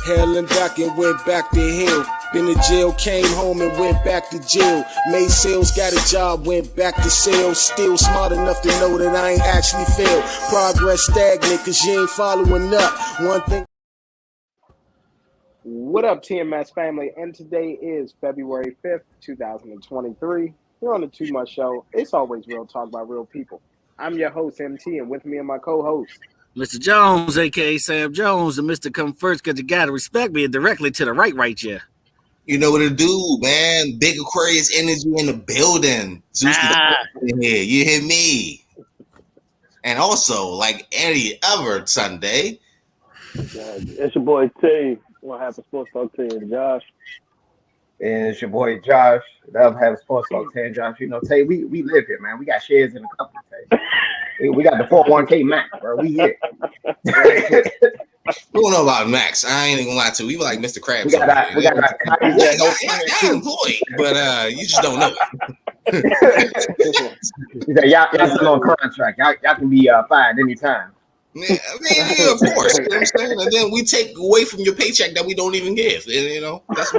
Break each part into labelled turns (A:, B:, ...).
A: Hell and back and went back to hell. Been to jail, came home and went back to jail. Made sales, got a job, went back to sales. Still smart enough to know that I ain't actually failed. Progress stagnant cause you ain't following up. One thing.
B: What up, TMS family? And today is February 5th, 2023. Here on the Too Much Show, it's always real talk by real people. I'm your host, MT, and with me and my co-host,
C: Mr. Jones, a.k.a. Sam Jones, and Mr. Come First, because you got to respect me, and directly to the right yeah.
D: You know what to do, man. Big Aquarius energy in the building. Zeus in here. You hear me? And also, like any other Sunday.
E: It's your boy T. What happened? Sports Talk T and Josh.
F: And it's your boy Josh. Love having Sports Talk T and Josh. You know, Tay, we live here, man. We got shares in the company, Tay. We got the 401k max, bro. We here.
D: We don't know about Max. I ain't even gonna lie to you. We were like Mr. Krabs.
F: We got our
D: employed, but you just don't know it.
F: y'all still on contract. Y'all can be fired anytime.
D: Yeah, of course. You know what I'm saying? And then we take away from your paycheck that we don't even give. And, you know, that's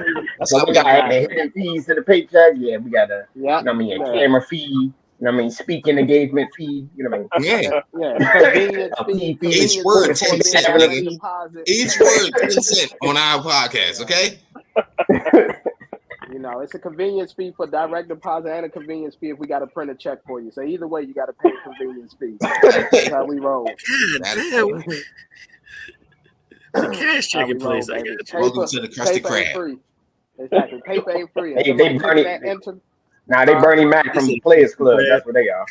F: how we got hidden fees to the paycheck. Yeah, we got a camera fee. You know what I mean? Speaking engagement fee. You know what I mean?
B: Yeah.
D: Each word 10 cents, nigga. Each word 10 cents on our podcast, okay?
B: You know, it's a convenience fee for direct deposit and a convenience fee if we got to print a check for you. So either way, you got to pay a convenience fee. That's how we roll.
C: The cash checking place.
D: Welcome to the Krusty Krab.
B: Exactly. Paper ain't free.
F: They Bernie Mac from the Players Club. That's what they are.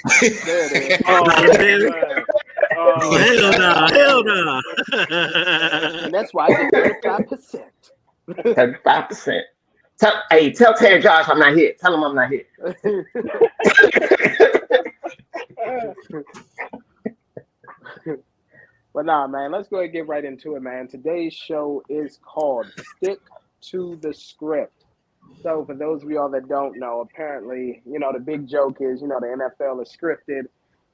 C: Hell no.
B: And that's why I get 35%.
F: 35%. Tell Terry Josh I'm not here. Tell him I'm not here.
B: But nah, man, let's go ahead and get right into it, man. Today's show is called Stick to the Script. So for those of y'all that don't know, apparently, you know, the big joke is, you know, the NFL is scripted,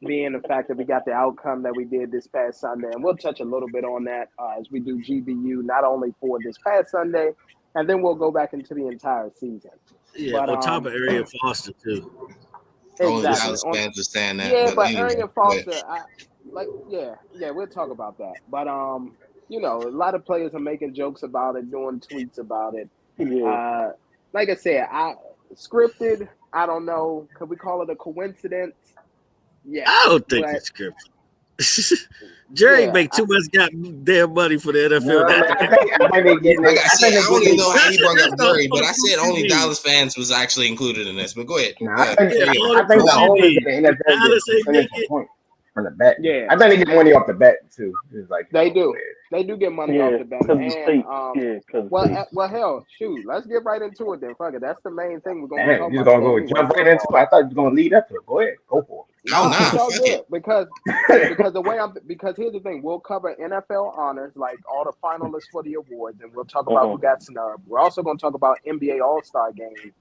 B: being the fact that we got the outcome that we did this past Sunday. And we'll touch a little bit on that as we do GBU, not only for this past Sunday, and then we'll go back into the entire season.
C: Yeah, but, on top of Arian Foster, too.
B: Exactly.
D: Fans are saying that.
B: Yeah, but Arian Foster, we'll talk about that. But, you know, a lot of players are making jokes about it, doing tweets about it.
E: Yeah.
B: Like I said, scripted, I don't know. Could we call it a coincidence? Yeah.
C: I don't think it's scripted. Jerry make too much goddamn money for the NFL.
D: I don't even know how he brought up Jerry, but I said only Dallas fans was actually included in this. But go ahead.
F: I think the owners of the NFL get a point from the bet. Yeah, I think they get money off the bet too. It's like
B: they do. They do get money off the bet. And, well, hell, shoot. Let's get right into it then. Fuck it. That's the main thing we're going to talk about.
F: You're going to jump right into it. I thought you were going to lead up to it. Go ahead. Go for it.
D: No.
B: Because here's the thing. We'll cover NFL honors, like all the finalists for the awards, and we'll talk about who got snubbed. We're also going to talk about NBA All-Star game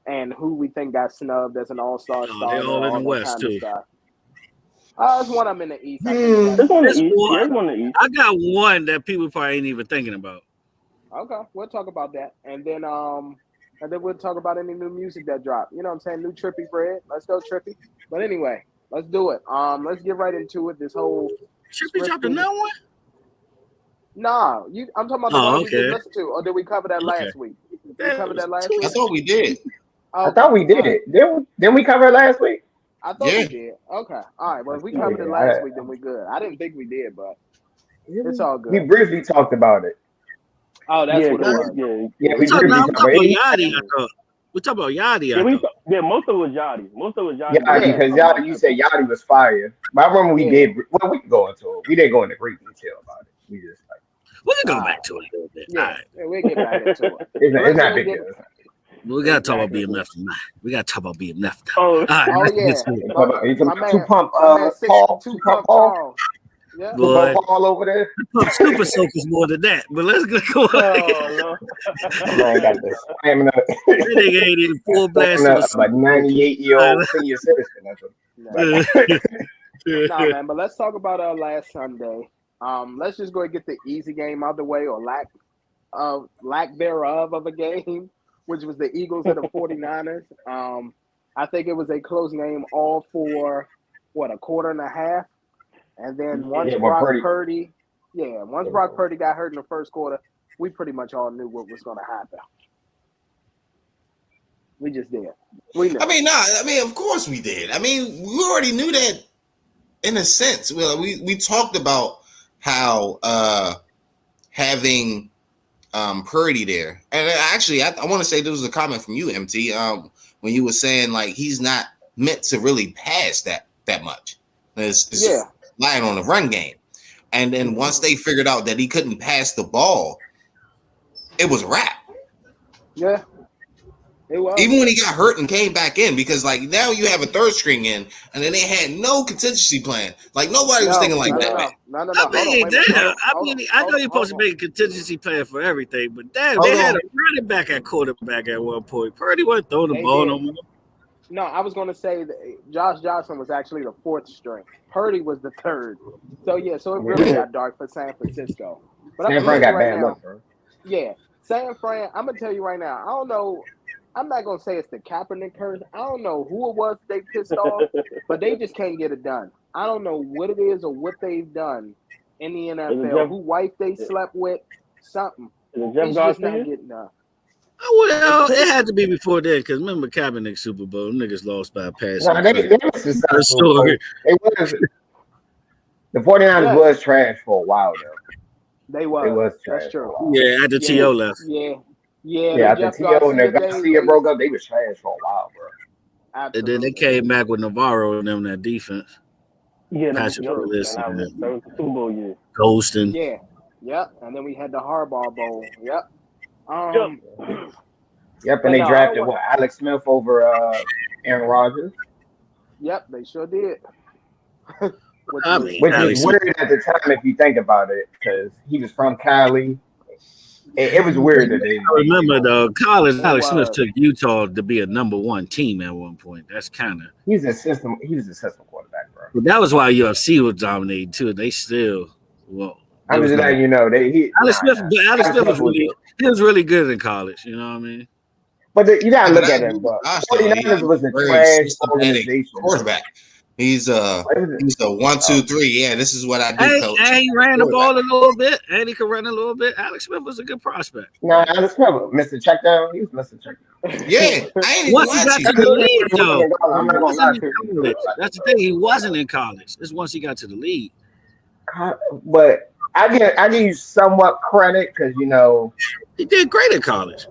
B: and who we think got snubbed as an All-Star star.
C: They're all in the West, too.
B: It's one I'm in the East.
C: I got one that people probably ain't even thinking about.
B: Okay, we'll talk about that, and then we'll talk about any new music that dropped. You know what I'm saying? New Trippy bread. Let's go Trippy. But anyway, let's do it. Let's get right into it. This whole
C: Trippy dropped another one.
B: Nah, I'm talking about the one we just listened to, or did we cover that last week? Did we cover that last week?
D: I thought we did.
F: I thought we did. Didn't we cover it last week?
B: I thought we did. Okay. All right. Well, if we covered it last week, then we're good. I didn't think we did, but it's all good.
F: We briefly talked about it.
B: Oh, that's what it was.
F: Yeah, we talked about
C: Yachty. We talked about Yachty.
E: Most of it was Yachty.
F: Yachty, because Yachty, you said Yachty was fire. But I remember we did. Well, we can go into it. We didn't go into great detail about it. We just
C: we can go back to it a little bit.
B: Yeah, we'll get back into it.
F: It's not big deal.
C: We gotta talk about BMF tonight. We gotta talk about BMF now.
F: You two pump Paul.
B: Yeah.
F: Paul over there.
C: Super soakers more than that, but let's go on.
F: I got this.
C: That nigga ain't even full blast.
F: Like 98-year-old senior citizen.
B: Nah, man. But let's talk about last Sunday. Let's just go and get the easy game out the way, or lack lack thereof of a game, which was the Eagles and the 49ers. I think it was a close game all for a quarter and a half. And then once Brock Purdy got hurt in the first quarter, we pretty much all knew what was going to happen. We just did. We knew.
D: I mean, of course we did. I mean, we already knew that in a sense. We talked about how having Purdy there, and actually, I want to say this was a comment from you, MT, when you were saying like he's not meant to really pass that much. It's relying on the run game, and then once they figured out that he couldn't pass the ball, it was a wrap.
B: Yeah. It was.
D: Even when he got hurt and came back in, because like now you have a third string in, and then they had no contingency plan. Like nobody was thinking like that.
B: No.
C: I know you're supposed to make a contingency plan for everything, but damn, they had a running back at quarterback at one point. Purdy wasn't throwing the ball no more.
B: No, I was going to say that Josh Johnson was actually the fourth string. Purdy was the third. So it really got dark for San Francisco. But
F: San Fran got bad luck, bro.
B: Yeah, San Fran. I'm gonna tell you right now. I don't know. I'm not going to say it's the Kaepernick curse. I don't know who it was they pissed off, but they just can't get it done. I don't know what it is or what they've done in the NFL. Who wife they slept with, something. It's just not getting done.
C: Well, it had to be before that because remember Kaepernick Super Bowl, niggas lost by a pass.
F: No, they were successful. The 49ers was trash for a while, though.
B: They was trash. That's true.
C: Yeah, after T.O. left.
B: Yeah,
F: after T.O. and Garcia broke up, they was trash for a while, bro.
B: Absolutely.
C: And then they came back with Navarro and them that defense.
E: Yeah,
C: Patrick Willis
E: that was the Super Bowl year.
C: Golston.
B: Yeah, yep. And then we had the Harbaugh Bowl. Yep.
F: Yep, and they drafted Alex Smith over Aaron Rodgers.
B: Yep, they sure did.
F: Which is weird at the time if you think about it, because he was from Cali. It was weird that they.
C: I remember though, Alex Smith took Utah to be a number one team at one point. That's kind of.
F: He was a system quarterback, bro.
C: But that was why UFC was dominating too. They still
F: I was letting you know
C: Alex Smith was really good in college. You know what I mean?
F: But you gotta look at him. But 49ers was a trash organization.
D: Quarterback. He's a 1-2-3. Yeah, this is what I do, coach.
C: And he ran the ball a little bit, and he could run a little bit. Alex Smith was a good prospect.
F: No, Alex Smith missed a check down. He was missing check down.
D: Yeah, I ain't
C: once he got to the league, though.
F: I'm not gonna lie to you.
C: That's the thing. He wasn't in college. It's once he got to the league.
F: But I give you somewhat credit because
C: he did great in college.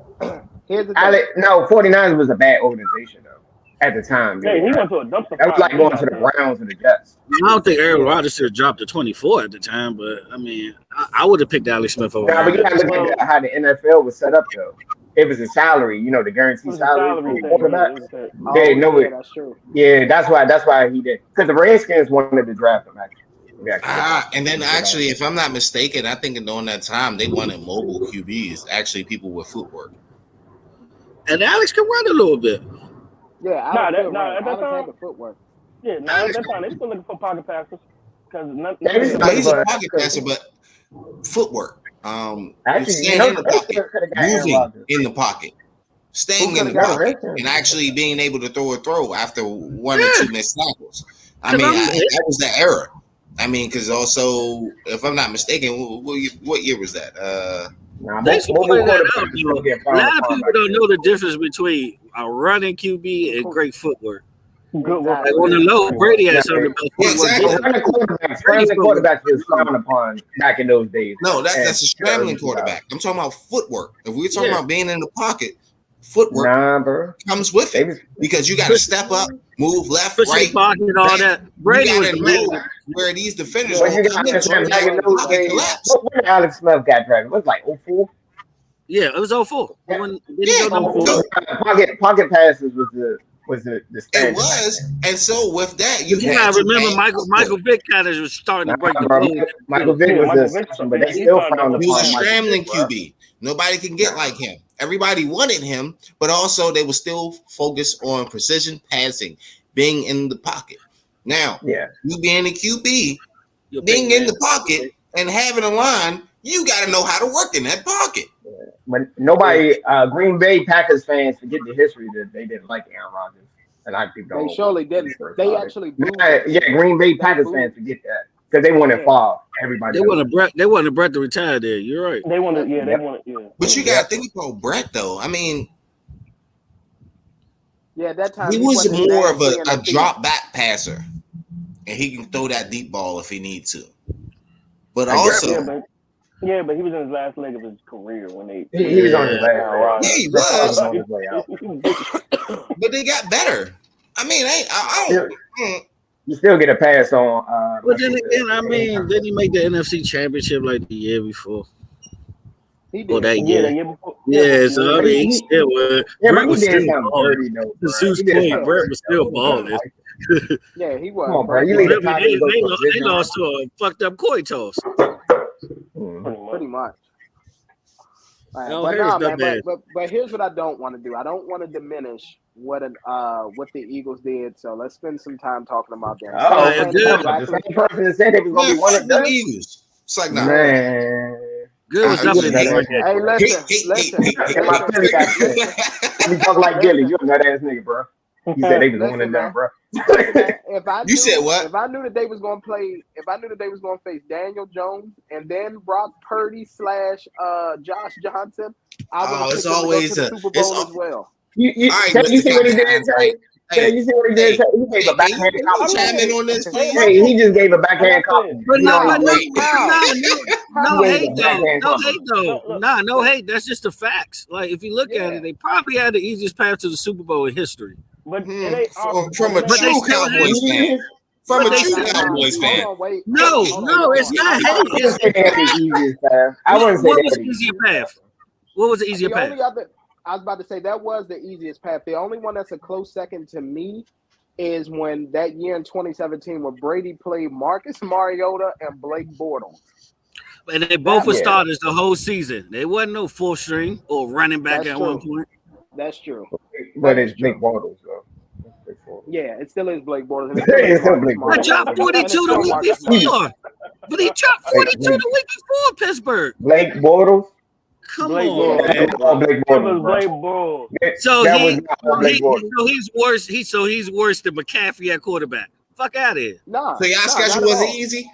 B: Here's the thing.
F: 49ers was a bad organization though. At the time,
E: he went to a dumpster.
F: That was like going to the Browns and the Jets.
C: I don't think Aaron Rodgers should have dropped to 24 at the time, but I mean, I would have picked Alex Smith over.
F: But you got to look at how the NFL was set up, though. It was a salary, the guaranteed salary for quarterback.
B: That's true.
F: Yeah, that's why he did. Because the Redskins wanted to draft him actually.
D: And then actually, if I'm not mistaken, I think during that time they wanted mobile QBs, actually people with footwork.
C: And Alex could run a little bit.
B: Yeah,
E: at that time,
B: the footwork.
E: Yeah, at that time they still looking for pocket passes because
D: he's a pocket passer, but footwork.
F: Actually,
D: moving in the pocket, staying in the pocket, and actually being able to throw a throw after one or two missed tackles. I mean, that was the era. I mean, because also, if I'm not mistaken, what year was that? A
C: lot of people don't know the difference between a running QB and great footwork.
E: Good work.
C: Like on the low, Brady had some of the best
F: footwork. Scrambling quarterback was frowned upon back in those days.
D: No, that's a scrambling quarterback. I'm talking about footwork. If we're talking about being in the pocket, footwork comes with it because you got to step up, move left, right,
C: pocket, all that. Brady was
D: move where these defenders
F: when Alex Smith got drafted, it was like 04.
C: Yeah, it was 04.
F: Pocket passes was the standard.
D: It was, and so with that, you
C: gotta remember Michael Vick kind of was starting to break the mold.
F: Michael Vick was the exception, but they still found him.
D: He was a scrambling QB. Nobody can get like him. Everybody wanted him, but also they were still focused on precision passing, being in the pocket. Now, you being a QB, being in the pocket and having a line, You got to know how to work in that pocket.
F: But nobody, Green Bay Packers fans forget the history that they didn't like Aaron Rodgers. A lot of people don't.
B: They surely didn't. They actually booed
F: yeah, Green Bay Packers fans forget that because they wanted Favre. Everybody.
C: They wanted Brett to retire there. You're right.
E: They wanted, they wanted.
D: But you got to think about Brett, though. I mean,
B: at that time
D: he was more of a drop back passer, and he can throw that deep ball if he needs to. But also,
E: but he was in his last leg of his career when they.
F: He was on his last.
D: Yeah, he was. On his way out. But they got better. I mean, I don't.
F: You still get a pass on.
C: But then again, I mean, didn't he make the NFC Championship like the year before?
B: He did.
C: Or that year.
E: The year before.
C: Yeah, so I mean, he still was. Brett was still balling. Brett was still balling.
B: Yeah, he was.
F: Come on, bro. You
C: they lost to a fucked up coin toss.
B: Pretty much. Right.
C: No,
B: but here's what I don't want to do. I don't want to diminish what the Eagles did. So let's spend some time talking about them.
F: The same person that said they was gonna be one of them.
D: Eagles. It's like, nah.
F: Man.
C: Good was definitely.
B: Hey, listen.
F: You talk like Gilly. You a nut ass nigga, bro. He said they was one of them, bro.
D: You said what?
B: If I knew that they was going to face Daniel Jones and then Brock Purdy / Josh Johnson, I would have picked them to the Super Bowl as well.
F: You see what he did? You see what he did? He gave a backhand compliment. Hey, he just gave a backhand compliment.
C: But no hate though. No hate. That's just the facts. Like if you look at it, they probably had the easiest path to the Super Bowl in history.
E: But
D: from a true Cowboys fan. From a true Cowboys fan.
C: No, it's not hate.
F: I wouldn't say
C: what was the easier path? What was the easier path?
B: I was about to say that was the easiest path. The only one that's a close second to me is when that year in 2017 when Brady played Marcus Mariota and Blake Bortles.
C: And they both were starters the whole season. They wasn't no full string or running back at one point.
B: That's true.
F: But it's Blake Bortles, though.
B: Yeah, it still is Blake Bortles.
C: I dropped 42 the week before. But he dropped 42 the week before Pittsburgh.
F: Blake Bortles?
C: Come on, man.
F: Blake
E: Bortles.
C: So he's worse. He's worse than McCaffrey at quarterback. Fuck out of here.
D: So y'all schedule wasn't easy?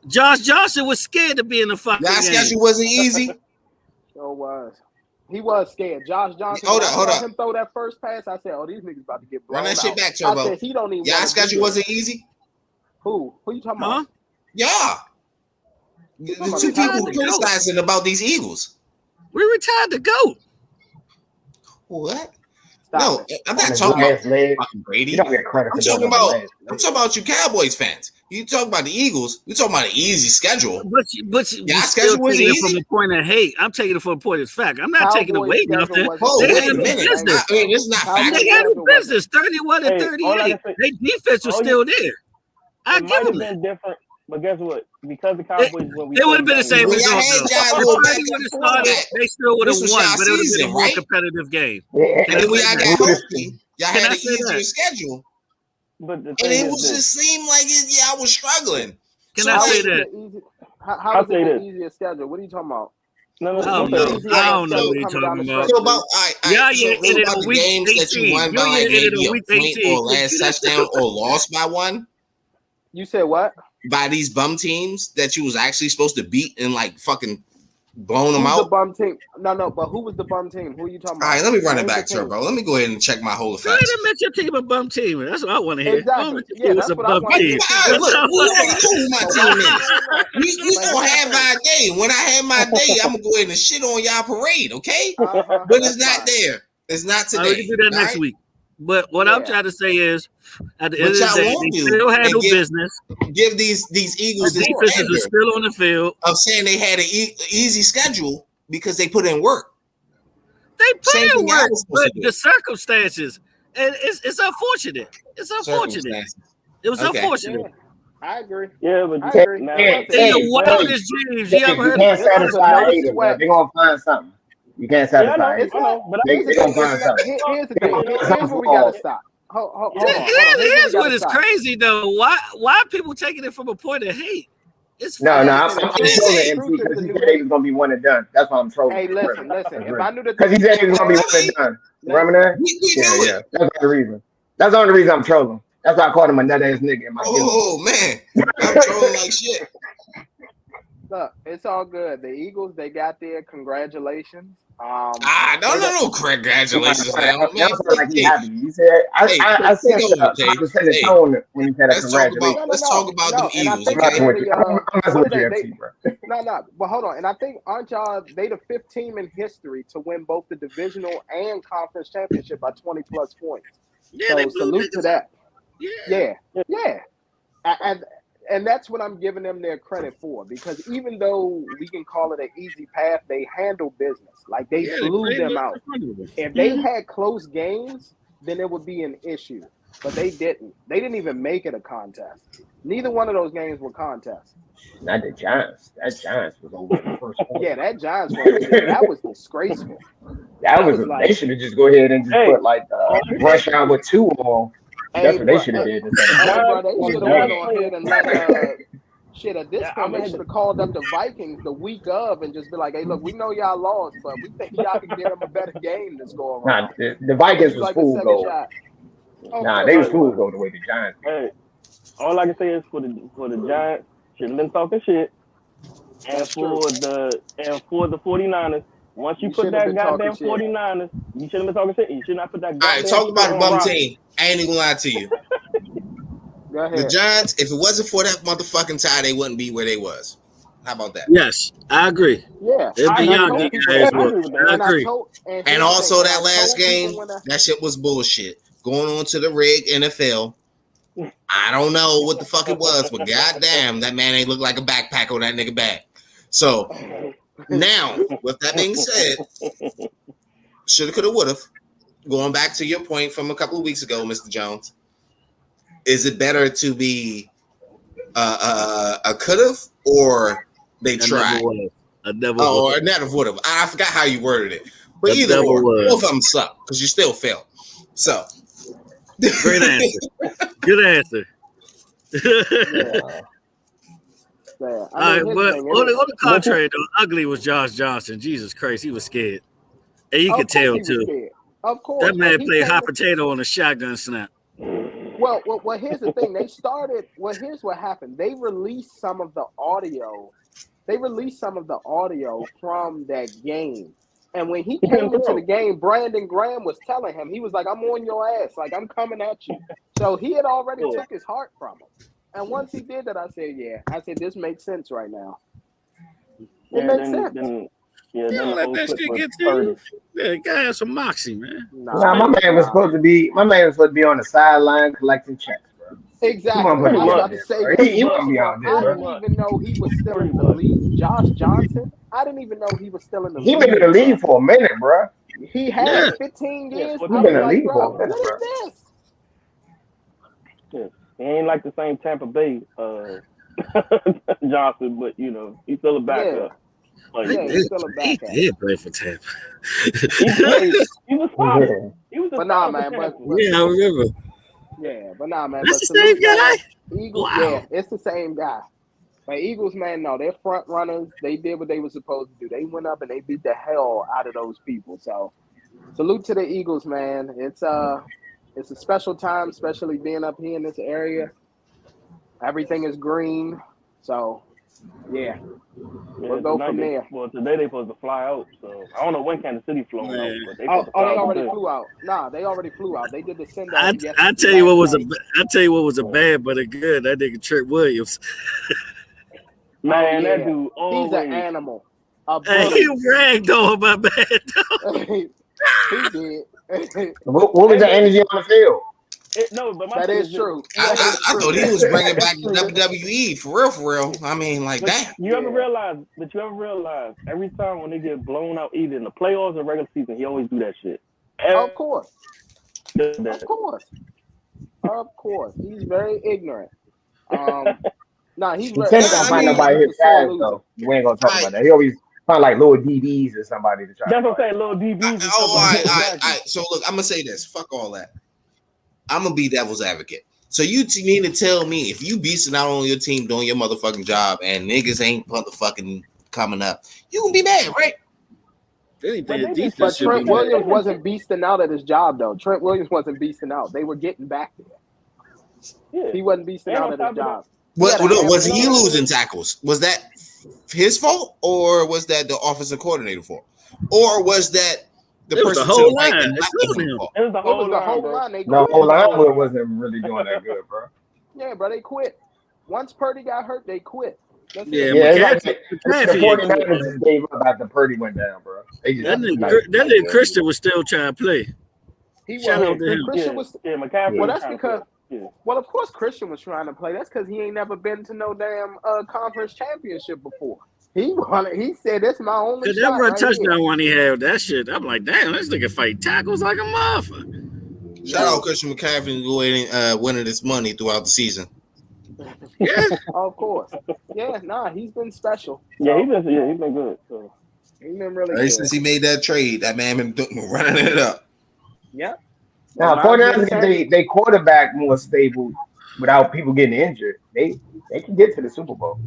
C: Josh Johnson was scared to be in the fucking game.
D: Y'all schedule wasn't easy?
B: So was. He was scared. Josh Johnson.
D: Hold up.
B: Him throw that first pass. I said, "Oh, these niggas about to get blown
D: Run that
B: out."
D: shit back, Turbo.
B: I said, he don't even.
D: Y'all schedule wasn't easy?
B: Who you talking about?
D: Yeah. The two people criticizing about these Eagles.
C: We retired the GOAT.
D: What? No, I'm not talking about Brady. I'm talking about you Cowboys fans. You talk about the Eagles. You talking about an easy schedule.
C: But y'all schedule was easy from a point of hate. I'm taking it from a point of fact. I'm not taking away nothing.
D: Wait a minute. It's not fact.
C: They had no business. 31 and 38. Their defense was still there. I give them that.
E: Different. But guess what? Because the Cowboys,
C: it would have been the same result. They still would have won, but it would have been a more competitive game.
D: And then we got healthy. Y'all had an easier schedule.
E: But
D: and it was just seemed like I was struggling.
C: Can I say that?
B: How is it the easiest schedule? What are you talking about?
E: No,
C: I don't know what you're talking about.
D: So about
C: the
D: games that you won by maybe a point or last touchdown or lost by one.
B: You said what?
D: By these bum teams that you was actually supposed to beat and like fucking blown them out.
B: The bum team? No, but who was the bum team? Who are you talking about?
D: All right, let me run it back, Turbo. Let me go ahead and check my whole effects.
C: Go ahead and mention your team a bum team. That's what I want to hear.
B: Exactly. Yeah, that's what I want to hear.
D: Look, we already know who my team is. We gonna have my day. When I have my day, I'm gonna go ahead and shit on y'all parade, okay? But it's not there. It's not today.
C: We can do that next week. But what I'm trying to say is, at the end of the day, they still handle business.
D: Give these Eagles
C: the defenses are still on the field.
D: Of saying they had an easy schedule because they put in work.
C: They put in work, but the circumstances, and it's unfortunate. It's unfortunate. It was unfortunate.
B: Yeah, I agree.
E: Yeah, but
B: in
C: the wildest dreams, you ever heard?
F: You can't satisfy haters. They're gonna find something. You can't satisfy it.
B: Here's the thing. Here's where we gotta stop. Hold on.
C: Here's what is crazy though. Why are people taking it from a point of hate? It's
F: No,
C: fine.
F: I'm trolling MC because he said he was gonna be one and done. That's why I'm trolling.
B: Hey, listen. If I knew that,
F: because he said he was gonna be one and done. Remember that? Yeah. That's the reason. That's the only reason I'm trolling. That's why I called him a nut ass nigga in my
D: man, I'm trolling like shit.
B: Look, it's all good. The Eagles, they got there. Congratulations.
D: No, congratulations.
F: Like he happy. He said, I said a condescending tone when he said a congratulations.
D: Let's talk about them Eagles.
F: I'm messing with you, MC, bro.
B: No. But hold on. And I think, aren't y'all, they the fifth team in history to win both the divisional and conference championship by 20 plus points.
C: Yeah,
B: so salute to that. Yeah. And that's what I'm giving them their credit for, because even though we can call it an easy path, they handle business. Like they blew them out. If they had close games, then it would be an issue. But they didn't. They didn't even make it a contest. Neither one of those games were contests.
F: Not the Giants. That Giants was over the first quarter.
B: Yeah, that Giants one, that was disgraceful.
F: That was like, they should have just go ahead and just put like rush out with 2 on. That's what they should have did.
B: They should have went on ahead and let shit at this point. They should have called up the Vikings the week of and just be like, "Hey, look, we know y'all lost, but we think y'all can give them a better game this go around."
F: Nah, the Vikings was fool goal. They was fool goal the way the Giants.
E: Hey, all I can say is for the Giants, should have been talking shit, and for the 49ers. Once you put that goddamn 49ers, you shouldn't have been talking shit. You should not put that.
D: All right, talk about the bum team. I ain't even gonna lie to you.
B: Go ahead.
D: The Giants, if it wasn't for that motherfucking tie, they wouldn't be where they was. How about that?
C: Yes, I agree.
B: Yeah,
C: I agree.
D: And also that last game, that shit was bullshit. Going on to the rig NFL. I don't know what the fuck it was, but goddamn, that man ain't look like a backpack on that nigga back. So now, with that being said, shoulda, coulda, woulda. Going back to your point from a couple of weeks ago, Mr. Jones, is it better to be a could've or they tried?
C: A never
D: or never would've. I forgot how you worded it, but either or, both of them suck because you still failed. So,
C: great answer. Good answer.
B: All
C: right, but on the contrary, though, ugly was Josh Johnson. Jesus Christ, he was scared, and you could tell too.
B: Of course,
C: that man played hot potato on a shotgun snap.
B: Well, here's the thing. They started. Well, here's what happened. They released some of the audio. From that game, and when he came into the game, Brandon Graham was telling him, he was like, "I'm on your ass, like I'm coming at you." So he had already took his heart from him. And once he did that, I said, this makes sense right now. It makes sense.
C: Let that shit get to you. Yeah, guy has some moxie, man.
F: Nah, my man was supposed to be on the sideline collecting checks, bro.
B: Exactly.
F: I was about to say, he wouldn't be out there.
B: I didn't even know he was still in the league. Josh Johnson, I didn't even know he was still in the league.
F: He been in the league for a minute, bro.
B: He had 15 years.
F: He been in the league for a minute, bro.
B: What is this?
E: He ain't like the same Tampa Bay Johnson, but he's still a backup.
B: He's still a backup.
C: He did play for Tampa.
E: He was fine. He was.
B: But nah, man.
C: I remember.
B: Yeah, but nah, man.
C: That's the same guy.
B: Eagles, yeah, it's the same guy. But Eagles, man, no, they're front runners. They did what they were supposed to do. They went up and they beat the hell out of those people. So, salute to the Eagles, man. It's a special time, especially being up here in this area. Everything is green, so yeah, we'll go from there.
E: Well, today they supposed to fly out, so I don't know when Kansas City flew out. But they
B: already flew out. Nah, they already flew out. They did the send out.
C: I tell you what was a bad but a good. That nigga Trent Williams.
E: Man, that dude always.
B: He's an animal.
C: Hey, he ragged on my bad though.
B: He did.
F: What was the energy on the field?
B: That is true.
D: I thought he was bringing back the WWE for real. I mean, like that.
E: You ever realize every time when they get blown out, either in the playoffs or regular season, he always do that shit.
B: Of course. Of course. He's very ignorant. He's
F: tends to find nobody his size though. We ain't gonna talk about that. He always find like little DBs or somebody to try.
E: That's what I'm saying, little DBs.
D: All right. So look, I'm gonna say this. Fuck all that. I'm gonna be devil's advocate. So you mean to tell me if you beasting out on your team doing your motherfucking job and niggas ain't motherfucking coming up, you gonna be mad, right?
B: But Trent Williams wasn't beasting out at his job, though. Trent Williams wasn't beasting out. They were getting back there. Yeah. He wasn't beasting out at his job.
D: Was he losing tackles? Was that his fault, or was that the offensive coordinator fault, or was that the person to the right and left of him fault?
E: It was the whole line.
F: The whole line wasn't really doing that good, bro.
B: Yeah, bro, they quit. Once Purdy got hurt, they quit.
F: The 49ers just gave up after Purdy went down, bro.
C: That nigga Christian was still trying to play.
B: He was. Christian was. McCaffrey. Well, that's because. Well, of course, Christian was trying to play. That's because he ain't never been to no damn conference championship before. He said, "That's my only shot."
C: That run touchdown when he had that shit. I'm like, damn, this nigga fight tackles like a motherfucker.
D: Shout out Christian McCaffrey winning this money throughout the season.
C: Yeah,
B: of course. Yeah, he's been special.
E: So. He's been good. So.
B: He's been really good.
D: Since he made that trade, that man been running it up.
B: Yep.
F: Now, 49ers get they quarterback more stable without people getting injured. They can get to the Super Bowl.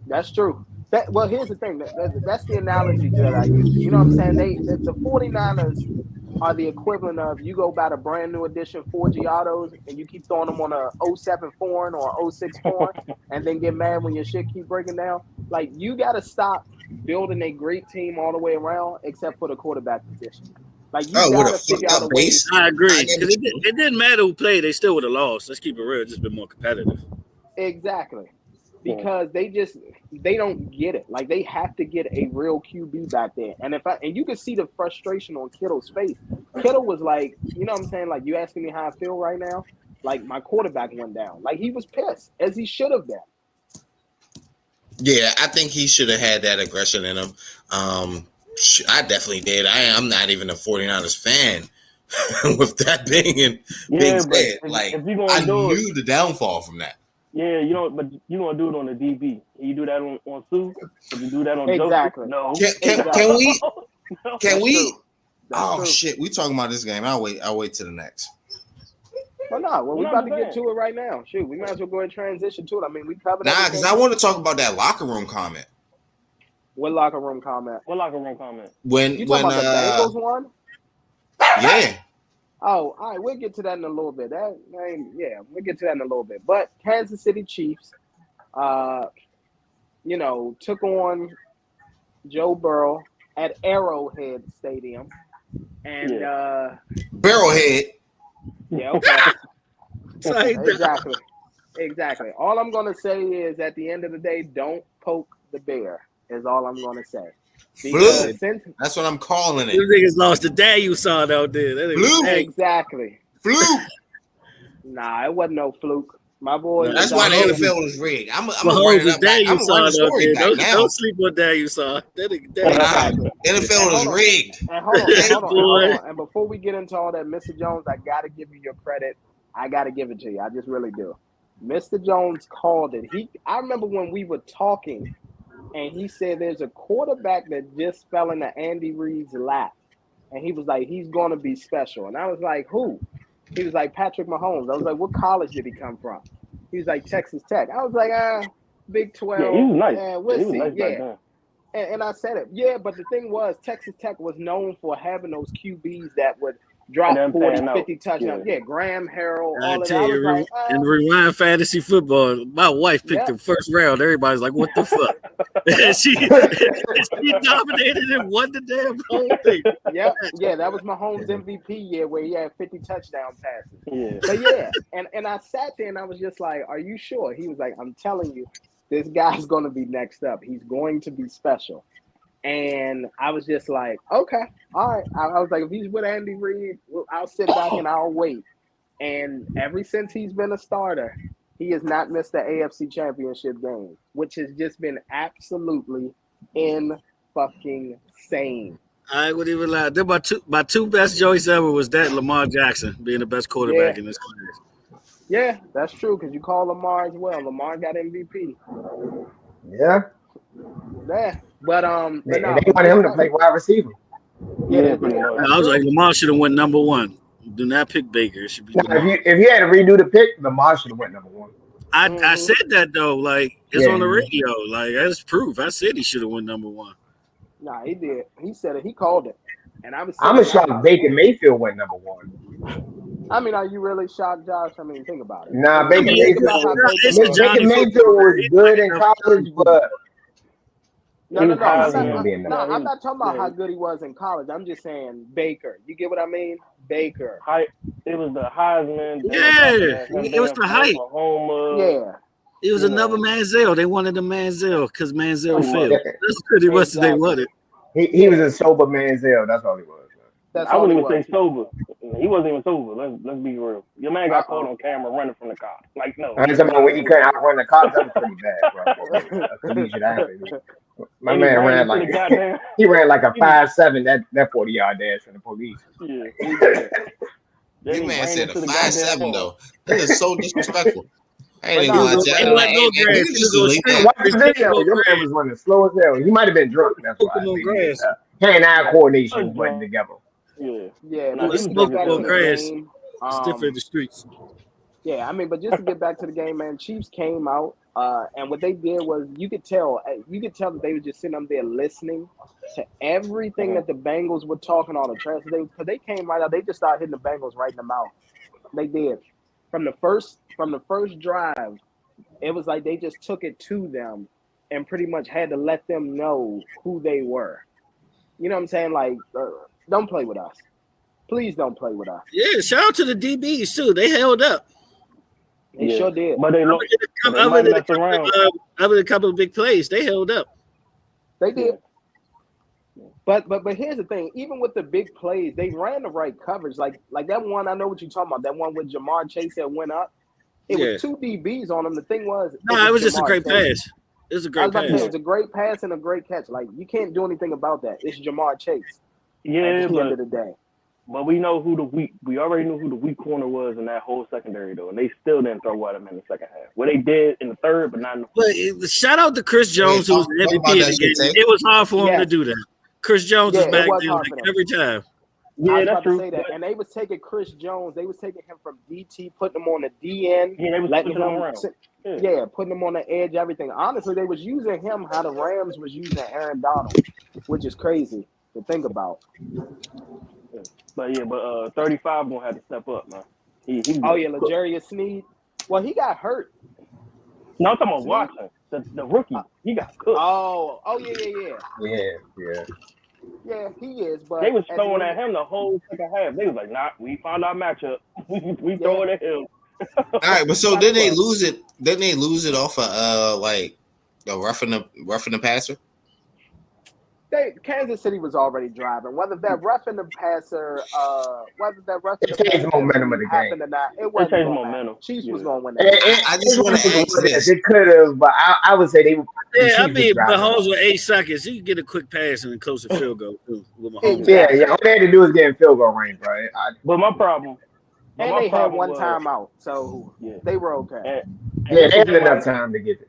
B: That's true. Well, here's the thing. That's the analogy that I use. You know what I'm saying? The 49ers are the equivalent of you go buy the brand new edition 4G autos and you keep throwing them on a 07 foreign or 06 foreign and then get mad when your shit keep breaking down. Like, you got to stop building a great team all the way around except for the quarterback position. Like, you gotta figure out a way.
C: I agree. It didn't matter who played; they still would have lost. Let's keep it real; just been more competitive.
B: Exactly, because they don't get it. Like, they have to get a real QB back there. And you can see the frustration on Kittle's face. Kittle was like, you know what I'm saying? Like, you asking me how I feel right now? Like, my quarterback went down. Like, he was pissed, as he should have been.
D: Yeah, I think he should have had that aggression in him. I definitely did. I'm not even a 49ers fan. With that being said, like, I knew the downfall from that.
E: Yeah, but you don't do it on the DB. You do that on Sue. You do that on
B: exactly.
E: Joe. No.
D: Can we? Oh shit, we talking about this game. I'll wait till the next.
B: Well, we're about to get to it right now. Shoot, we might as well go ahead and transition to it. I mean, we covered.
D: Because I want to talk about that locker room comment.
B: What locker room comment?
E: What locker room comment?
B: When the Bengals won?
D: Yeah.
B: Oh, all right. We'll get to that in a little bit. We'll get to that in a little bit. But Kansas City Chiefs, took on Joe Burrow at Arrowhead Stadium, and
D: Barrowhead.
B: Yeah. Okay. Exactly. All I'm gonna say is, at the end of the day, don't poke the bear. Is all I'm gonna say.
D: Because that's what I'm calling it.
C: You niggas lost the day you saw out there.
D: Fluke.
B: Exactly.
D: Fluke.
B: Nah, it wasn't no fluke. My boy.
D: No, that's why the NFL was rigged. I'm gonna run it up back. I'm gonna run the story back now.
C: Don't sleep on that you saw.
D: NFL was rigged.
B: And hold on. And before we get into all that, Mr. Jones, I gotta give you your credit. I gotta give it to you. I just really do. Mr. Jones called it. I remember when we were talking. And he said there's a quarterback that just fell into Andy Reid's lap. And he was like, he's going to be special. And I was like, who? He was like, Patrick Mahomes. I was like, what college did he come from? He was like, Texas Tech. I was like, Big 12.
E: Yeah, he was nice.
B: We'll see. Nice and I said it. Yeah, but the thing was, Texas Tech was known for having those QBs that would drop 40, 50 touchdowns. Yeah, Graham Harrell, all of that.
C: In Rewind Fantasy Football, my wife picked the first round. Everybody's like, what the fuck? she dominated and won the damn whole thing.
B: Yeah, that was Mahomes' MVP year where he had 50 touchdown passes.
E: Yeah.
B: But yeah, and I sat there and I was just like, are you sure? He was like, I'm telling you, this guy's going to be next up. He's going to be special. And I was just like, okay, all right. I was like, if he's with Andy Reid, I'll sit back and I'll wait. And ever since he's been a starter, he has not missed the AFC Championship game, which has just been absolutely insane.
C: I wouldn't even lie. My two best choice ever was that Lamar Jackson being the best quarterback in this class.
B: Yeah, that's true, because you call Lamar as well. Lamar got MVP.
F: Yeah.
B: Yeah. But
F: they wanted him to play wide receiver.
B: Yeah,
C: I was like, Lamar should have went number one. Do not pick Baker. It should be
F: Now,
C: Lamar.
F: if you had to redo the pick, Lamar should have went number one.
C: I said that though. Like it's
F: Yeah,
C: on the
F: yeah.
C: radio. Like that's proof. I said he should have went number one.
B: Nah, he did. He said it. He called it. And I was.
F: I'm shocked Baker Mayfield went number one.
B: I mean, are you really shocked, Josh? I mean, think about it.
F: Nah, Baker Mayfield
C: Johnny
F: was
C: football.
F: good in college, but
B: No.
F: he
B: I'm
F: was
B: not talking about how good he was in college. I'm just saying Baker. You get what I mean? Baker.
E: It was the Heisman.
C: Yeah, it was the hype.
B: Yeah.
C: It was another Manziel. They wanted a Manziel because Manziel failed. That's pretty much what they wanted.
F: He was a sober Manziel. That's all he was.
E: I wouldn't even say sober. He wasn't even sober. Let's be real. Your man got caught on camera running from the cops. Like, no.
F: I'm talking about when he couldn't outrun the cops. That was pretty bad, bro. That's collegiate athlete. My man ran like he ran like a 5'7" that 40-yard dash from the police.
E: Yeah.
D: Your man said a 5'7" though. That is so disrespectful. I ain't
F: Watch the video. Your man was running slow as hell. He might have been drunk. That's why. Hand-eye coordination wasn't together.
B: Yeah.
C: It's different in the streets.
B: Yeah, I mean, but just to get back to the game, man, Chiefs came out, and what they did was you could tell that they were just sitting up there listening to everything that the Bengals were talking, all the trash. Because they came right out, they just started hitting the Bengals right in the mouth. They did. From the first drive, it was like they just took it to them and pretty much had to let them know who they were. You know what I'm saying? Like, don't play with us. Please don't play with us.
C: Yeah, shout out to the DBs too. They held up.
B: They sure did.
E: But they looked. Other
C: than a couple of big plays, they held up.
B: They did. But here's the thing. Even with the big plays, they ran the right coverage. Like that one, I know what you're talking about. That one with Jamar Chase that went up. It was two DBs on him. The thing was,
C: it was just a great pass. It was a great pass.
B: It was a great pass and a great catch. Like you can't do anything about that. It's Jamar Chase.
E: Yeah,
B: at the end of the day.
E: But we know we already knew who the weak corner was in that whole secondary though, and they still didn't throw at him in the second half. Well, they did in the third, but not in the fourth.
C: But shout out to Chris Jones, who was the MVP of the game. It was hard for him to do that. Chris Jones is back there like every time.
E: Yeah, that's true.
B: Say that. And they was taking Chris Jones. They was taking him from DT, putting him on the DN.
E: Yeah, they was letting him around.
B: Yeah, putting him on the edge, everything. Honestly, they was using him how the Rams was using Aaron Donald, which is crazy to think about.
E: But 35 gonna have to step up, man.
B: L'Jarius Sneed. Well, he got hurt.
E: No, I'm talking about Watson, the rookie. He got cooked.
B: Yeah, he is. But
E: they was throwing at him the whole second half. They was like, "Nah, we found our matchup. we throwing at him."
D: All right, but so did they lose it? Didn't they lose it off of like the roughing the passer?
B: Kansas City was already driving. Whether that roughing the passer,
F: it changed momentum of the game.
B: Or not, it wasn't
E: changed momentum.
B: Chiefs was going to win that.
F: I just want to ask this. It could have, but I would say they.
C: Yeah, I mean, Mahomes with 8 seconds, he could get a quick pass and close a field goal too. With Mahomes.
F: Yeah. All they had to do was get in field goal range, right?
E: But my problem.
B: And they had one timeout, so they were okay.
F: They had enough time to get it.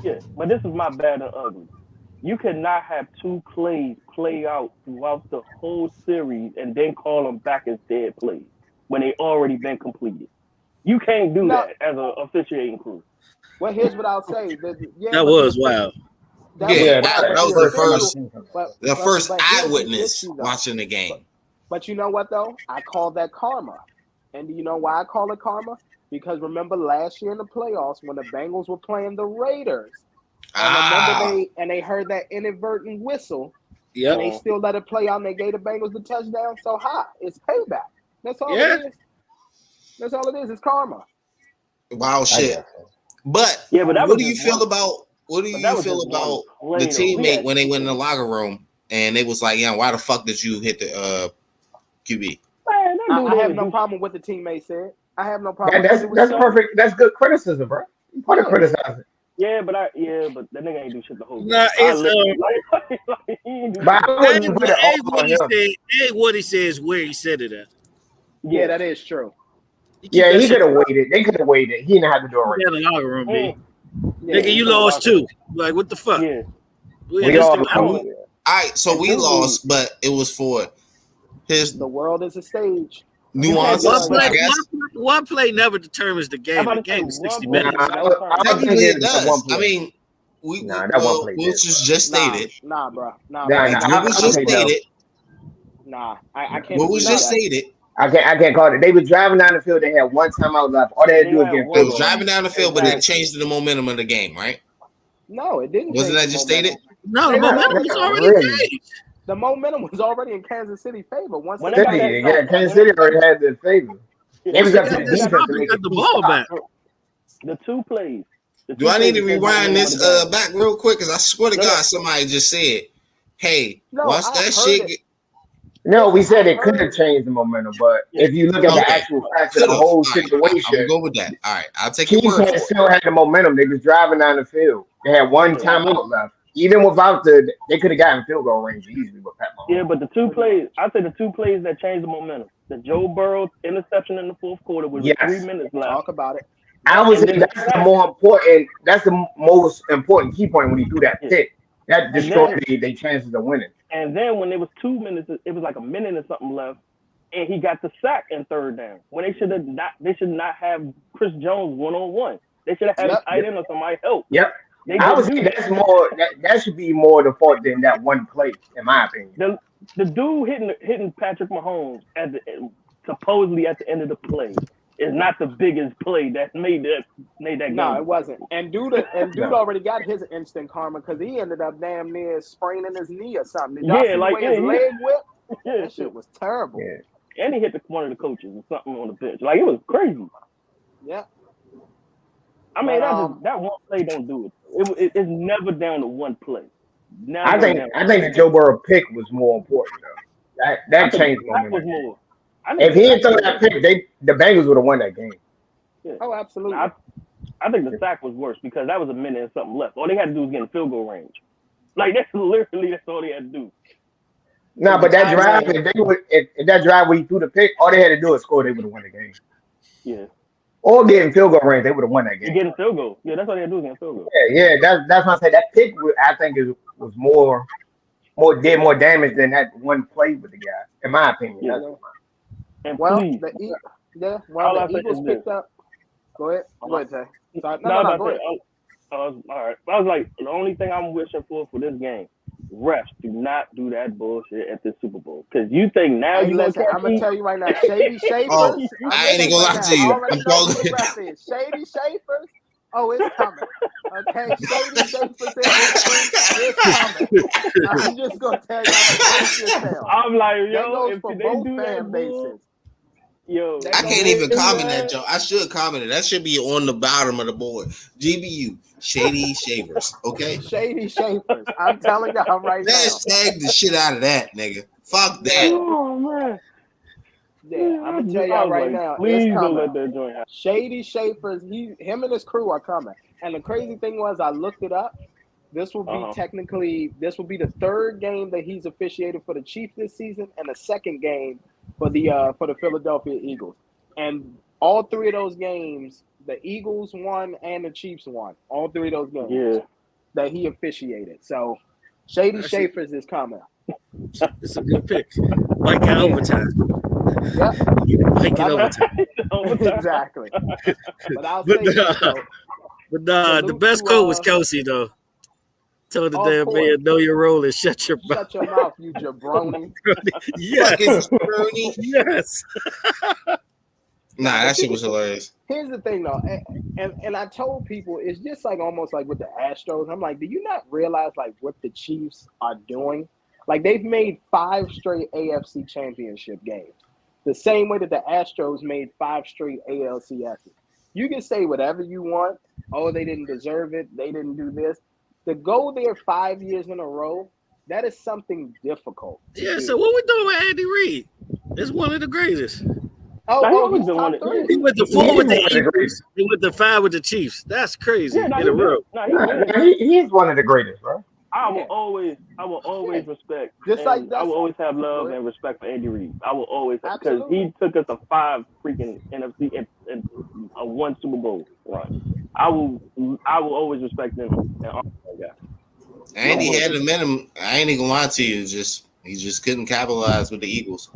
E: Yeah, but this is my bad and ugly. You cannot have two plays play out throughout the whole series and then call them back as dead plays when they already been completed. You can't do that as an officiating crew.
B: Well, here's what I'll say.
C: That was wild.
D: That was the first eyewitness watching the game.
B: But you know what, though? I call that karma. And do you know why I call it karma? Because remember last year in the playoffs when the Bengals were playing the Raiders, and they heard that inadvertent whistle, and they still let it play out, and they gave the Bengals the touchdown. So it's payback. That's all it is. That's all it is. It's karma.
D: Wow, shit. But what do you feel about the teammate when they went in the locker room and they was like, why the fuck did you hit the QB?
B: I have no problem with what the teammate said. I have no problem.
F: That's perfect. That's good criticism, bro. You want to criticize it.
E: Yeah, but that nigga ain't do shit the whole game.
C: Nah, what he says where he said it at.
B: Yeah, that is true.
F: He could have waited. They could have waited. He didn't have to do it right.
C: In the locker room, nigga, you lost too. Like, what the fuck?
E: Yeah.
D: All right, so we lost, but it was for the
B: world is a stage.
D: nuances. I guess
C: one play never determines the game. The game is 60 minutes.
D: Technically, it does. I mean, we'll just state it.
B: Nah, bro.
D: What was just stated.
B: I can't.
D: What was just stated.
F: I can't call it. They were driving down the field. They had one timeout left. All they had to do was get
D: field goal. Driving down the field, but it changed the momentum of the game, right?
B: No, it didn't.
D: Wasn't that just stated?
C: No, the momentum was already changed.
B: The momentum was already in Kansas City favor.
F: Kansas City already had the favor. It was up to the defense to make
C: the ball back.
E: The two plays.
D: Do I need to rewind this back real quick? Because I swear to God, somebody just said, "Hey, once that shit."
F: No, we said it could have changed the momentum, but if you look at the actual facts of the whole situation,
D: I'll go with that. All right, I'll take
F: your word. Chiefs still had the momentum. They was driving down the field. They had one timeout left. Even without they could have gotten field goal range easily with Pat Mahomes.
E: Yeah, but the two plays, I'd say the two plays that changed the momentum. The Joe Burrow interception in the fourth quarter with 3 minutes left.
B: Talk about it.
F: I would say that's the more important. That's the most important key point when he threw that pick. That destroyed their chances of winning.
E: And then when there was 2 minutes, it was like a minute or something left, and he got the sack in third down. When they should not have Chris Jones 1-on-1. They should have had a tight end or somebody help.
F: Yep. I would say that's more. That should be more the fault than that one play, in my opinion.
E: The dude hitting Patrick Mahomes supposedly at the end of the play is not the biggest play that made that game.
B: No, it wasn't. And dude already got his instant karma because he ended up damn near spraining his knee or something. His leg whip. That shit was terrible.
F: Yeah.
E: And he hit one of the coaches or something on the bench. Like, it was crazy.
B: Yeah.
E: I mean, that one play don't do it. It's never down to one play.
F: I think the Joe Burrow pick was more important though. That changed momentum. If he didn't throw that pick, the Bengals would have won that game.
E: Yeah.
B: Oh, absolutely.
E: I think the sack was worse because that was a minute and something left. All they had to do was get in field goal range. Like, that's all they had to do.
F: No, but that drive, if that drive where he threw the pick, all they had to do was score. They would have won the game.
E: Yeah.
F: Or get in field goal range, they would have won that game.
E: Getting field goal. Yeah, that's all they had to do is get in field goal.
F: Yeah. That's why I say that pick. I think was more damage than that one play with the guy, in my opinion.
E: Yeah.
F: And
B: the Eagles picked up. Go ahead, Jay. All
E: right. I was like, the only thing I'm wishing for this game, refs do not do that bullshit at the Super Bowl. Because you think now I'm
B: gonna tell you right now, Shady Schaefer.
D: I ain't gonna lie to you. I'm calling it.
B: Shady Schaefer. Oh, it's coming. Okay, Shady Schaefer it's coming. I'm just gonna tell you.
E: I'm like, yo, if
B: for
E: they
B: both
E: do
B: fan bases.
D: Yo, I can't even comment that, Joe. I should comment it. That should be on the bottom of the board. GBU, Shady Shavers. Okay?
B: Shady Shavers. I'm telling y'all right now.
D: Hashtag the shit out of that, nigga. Fuck that.
E: Oh, man.
B: Yeah, I'm gonna tell y'all right now.
E: Please don't let that joint happen.
B: Shady Schaefer's, him and his crew are coming. And the crazy thing was, I looked it up. This will be the third game that he's officiated for the Chiefs this season, and the second game for the Philadelphia Eagles. And all three of those games, the Eagles won and the Chiefs won. All three of those games that he officiated. So Shady Schaefer's is coming.
C: It's a good pick. Might get overtime.
B: Yep.
C: Might get overtime.
B: Exactly. But I'll say
C: the best quote was Kelsey, though. Told the damn man, know your role and shut your mouth.
B: Shut your mouth, you jabroni.
C: Yes. Yes.
D: Nah, that shit was hilarious.
B: Here's the thing, though, and I told people it's just like almost like with the Astros. I'm like, do you not realize like what the Chiefs are doing? Like they've made 5 straight AFC championship games, the same way that the Astros made 5 straight ALCSs. You can say whatever you want. Oh, they didn't deserve it. They didn't do this. To go there 5 years in a row, that is something difficult.
C: Yeah, so what we doing with Andy Reid? It's one of the greatest.
B: He's top 3.
C: He went to 4 with the Eagles. He went to 5 with the Chiefs. That's crazy in a row.
F: He's one of the greatest, bro.
E: I will always respect.
B: Just like
E: I will always have love and respect for Andy Reid. I will always, because he took us to 5 freaking NFC and a 1 Super Bowl run. I will always respect him.
D: And he had the minimum. I ain't even gonna lie to you. He just couldn't capitalize with the Eagles.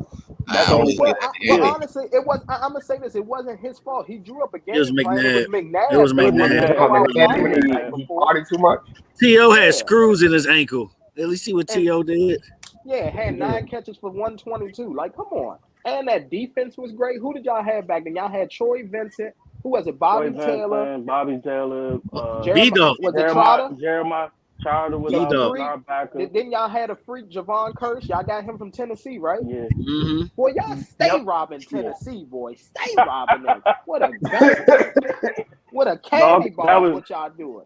E: That's
B: But,
E: only
B: but, but
D: Andy.
B: honestly, it was. I'm gonna say this: it wasn't his fault. He drew up a game
C: It was
B: plan. It was
C: McNabb.
B: McNabb.
C: It was
B: that wanted
C: McNabb.
B: to go outside the night
F: He
B: before.
F: partied too much.
C: T.O. had
B: Yeah.
C: screws in his ankle. At least see what
B: And
C: T.O. did.
B: yeah, had 9 catches for 122. Like, come on. And that defense was great. Who did y'all have back then? Y'all had Troy Vincent. Who was it?
E: Troy
B: Bobby Taylor.
E: Vincent, Bobby Taylor,
C: D-Dog.
B: Was it Trotter?
E: Jeremiah Charter was
C: D-Dog.
E: our linebacker.
B: Then y'all had a freak, Javon Curse. Y'all got him from Tennessee, right?
E: Yeah.
C: Mm-hmm.
B: Boy, y'all stay robbing Tennessee, boy. Stay robbing them. What a bastard. What a candy ball is what y'all doing.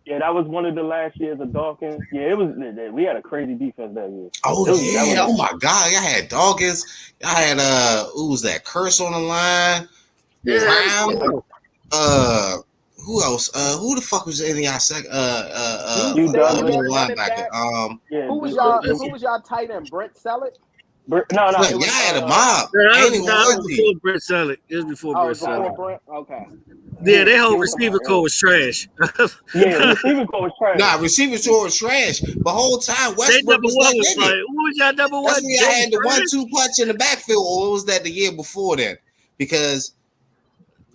E: Yeah, that was one of the last years of Dawkins. Yeah, it was. We had a crazy defense that year.
D: Oh yeah! Oh my God! Y'all had Dawkins. Y'all had who was that? Curse on the line. Brown. Who else? Who the fuck was in y'all second? Linebacker.
B: Who was y'all tight end? Brent Selleck?
E: No.
D: Y'all had a mob.
C: It was before Brent Selleck. It was before Brent Selleck.
B: Okay.
C: Yeah, their whole receiver core was trash.
E: Yeah, receiving core was trash.
D: Nah, receiving core was trash. But whole time Westbrook was that nigga.
C: Like, who was y'all number one?
D: That's when y'all had the 1-2 punch in the backfield. Or was that the year before then? Because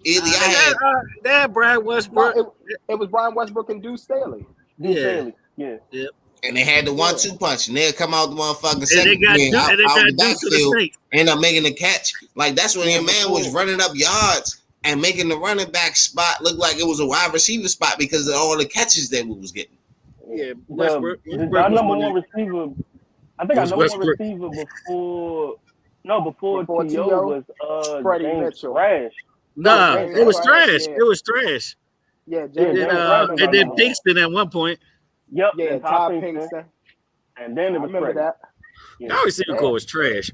C: they had Brian Westbrook.
B: No, it was Brian Westbrook and Deuce Staley.
E: Yeah.
D: And they had the 1-2 punch, and they'll come out the motherfucking
C: And
D: second
C: they got
D: out the
C: Deuce to the
D: backfield,
C: Saints.
D: end up making the catch. Like that's when your man was running up yards and making the running back spot look like it was a wide receiver spot because of all the catches that we was getting.
C: Yeah, Westbrook.
E: Our number one receiver. I think our number one receiver before T.O. was
B: Freddie
E: James
B: Mitchell.
E: Trash.
C: Nah, it was trash. It was trash.
B: Yeah,
C: and then Pinkston at one point.
E: Yep.
B: Yeah, Todd Pinkston.
E: And then it was
B: remember that.
C: Y'all receiving core was trash.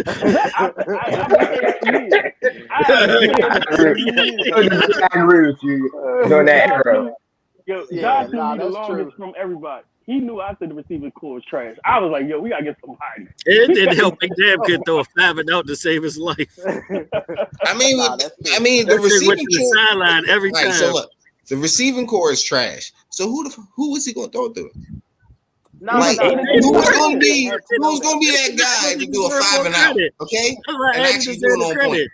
F: I agree with you. Doing that, bro.
E: Josh knew me the longest from everybody. He knew after the receiving core was trash. I was like, yo, we gotta get somebody.
C: It didn't help McNabb could throw a 5 and out to save his life.
D: I mean, the receiving
C: core sideline every time.
D: So look, the receiving core is trash. So who was he gonna throw it to? Who was gonna be that guy to do a 5 and out? Okay, and actually do it on point.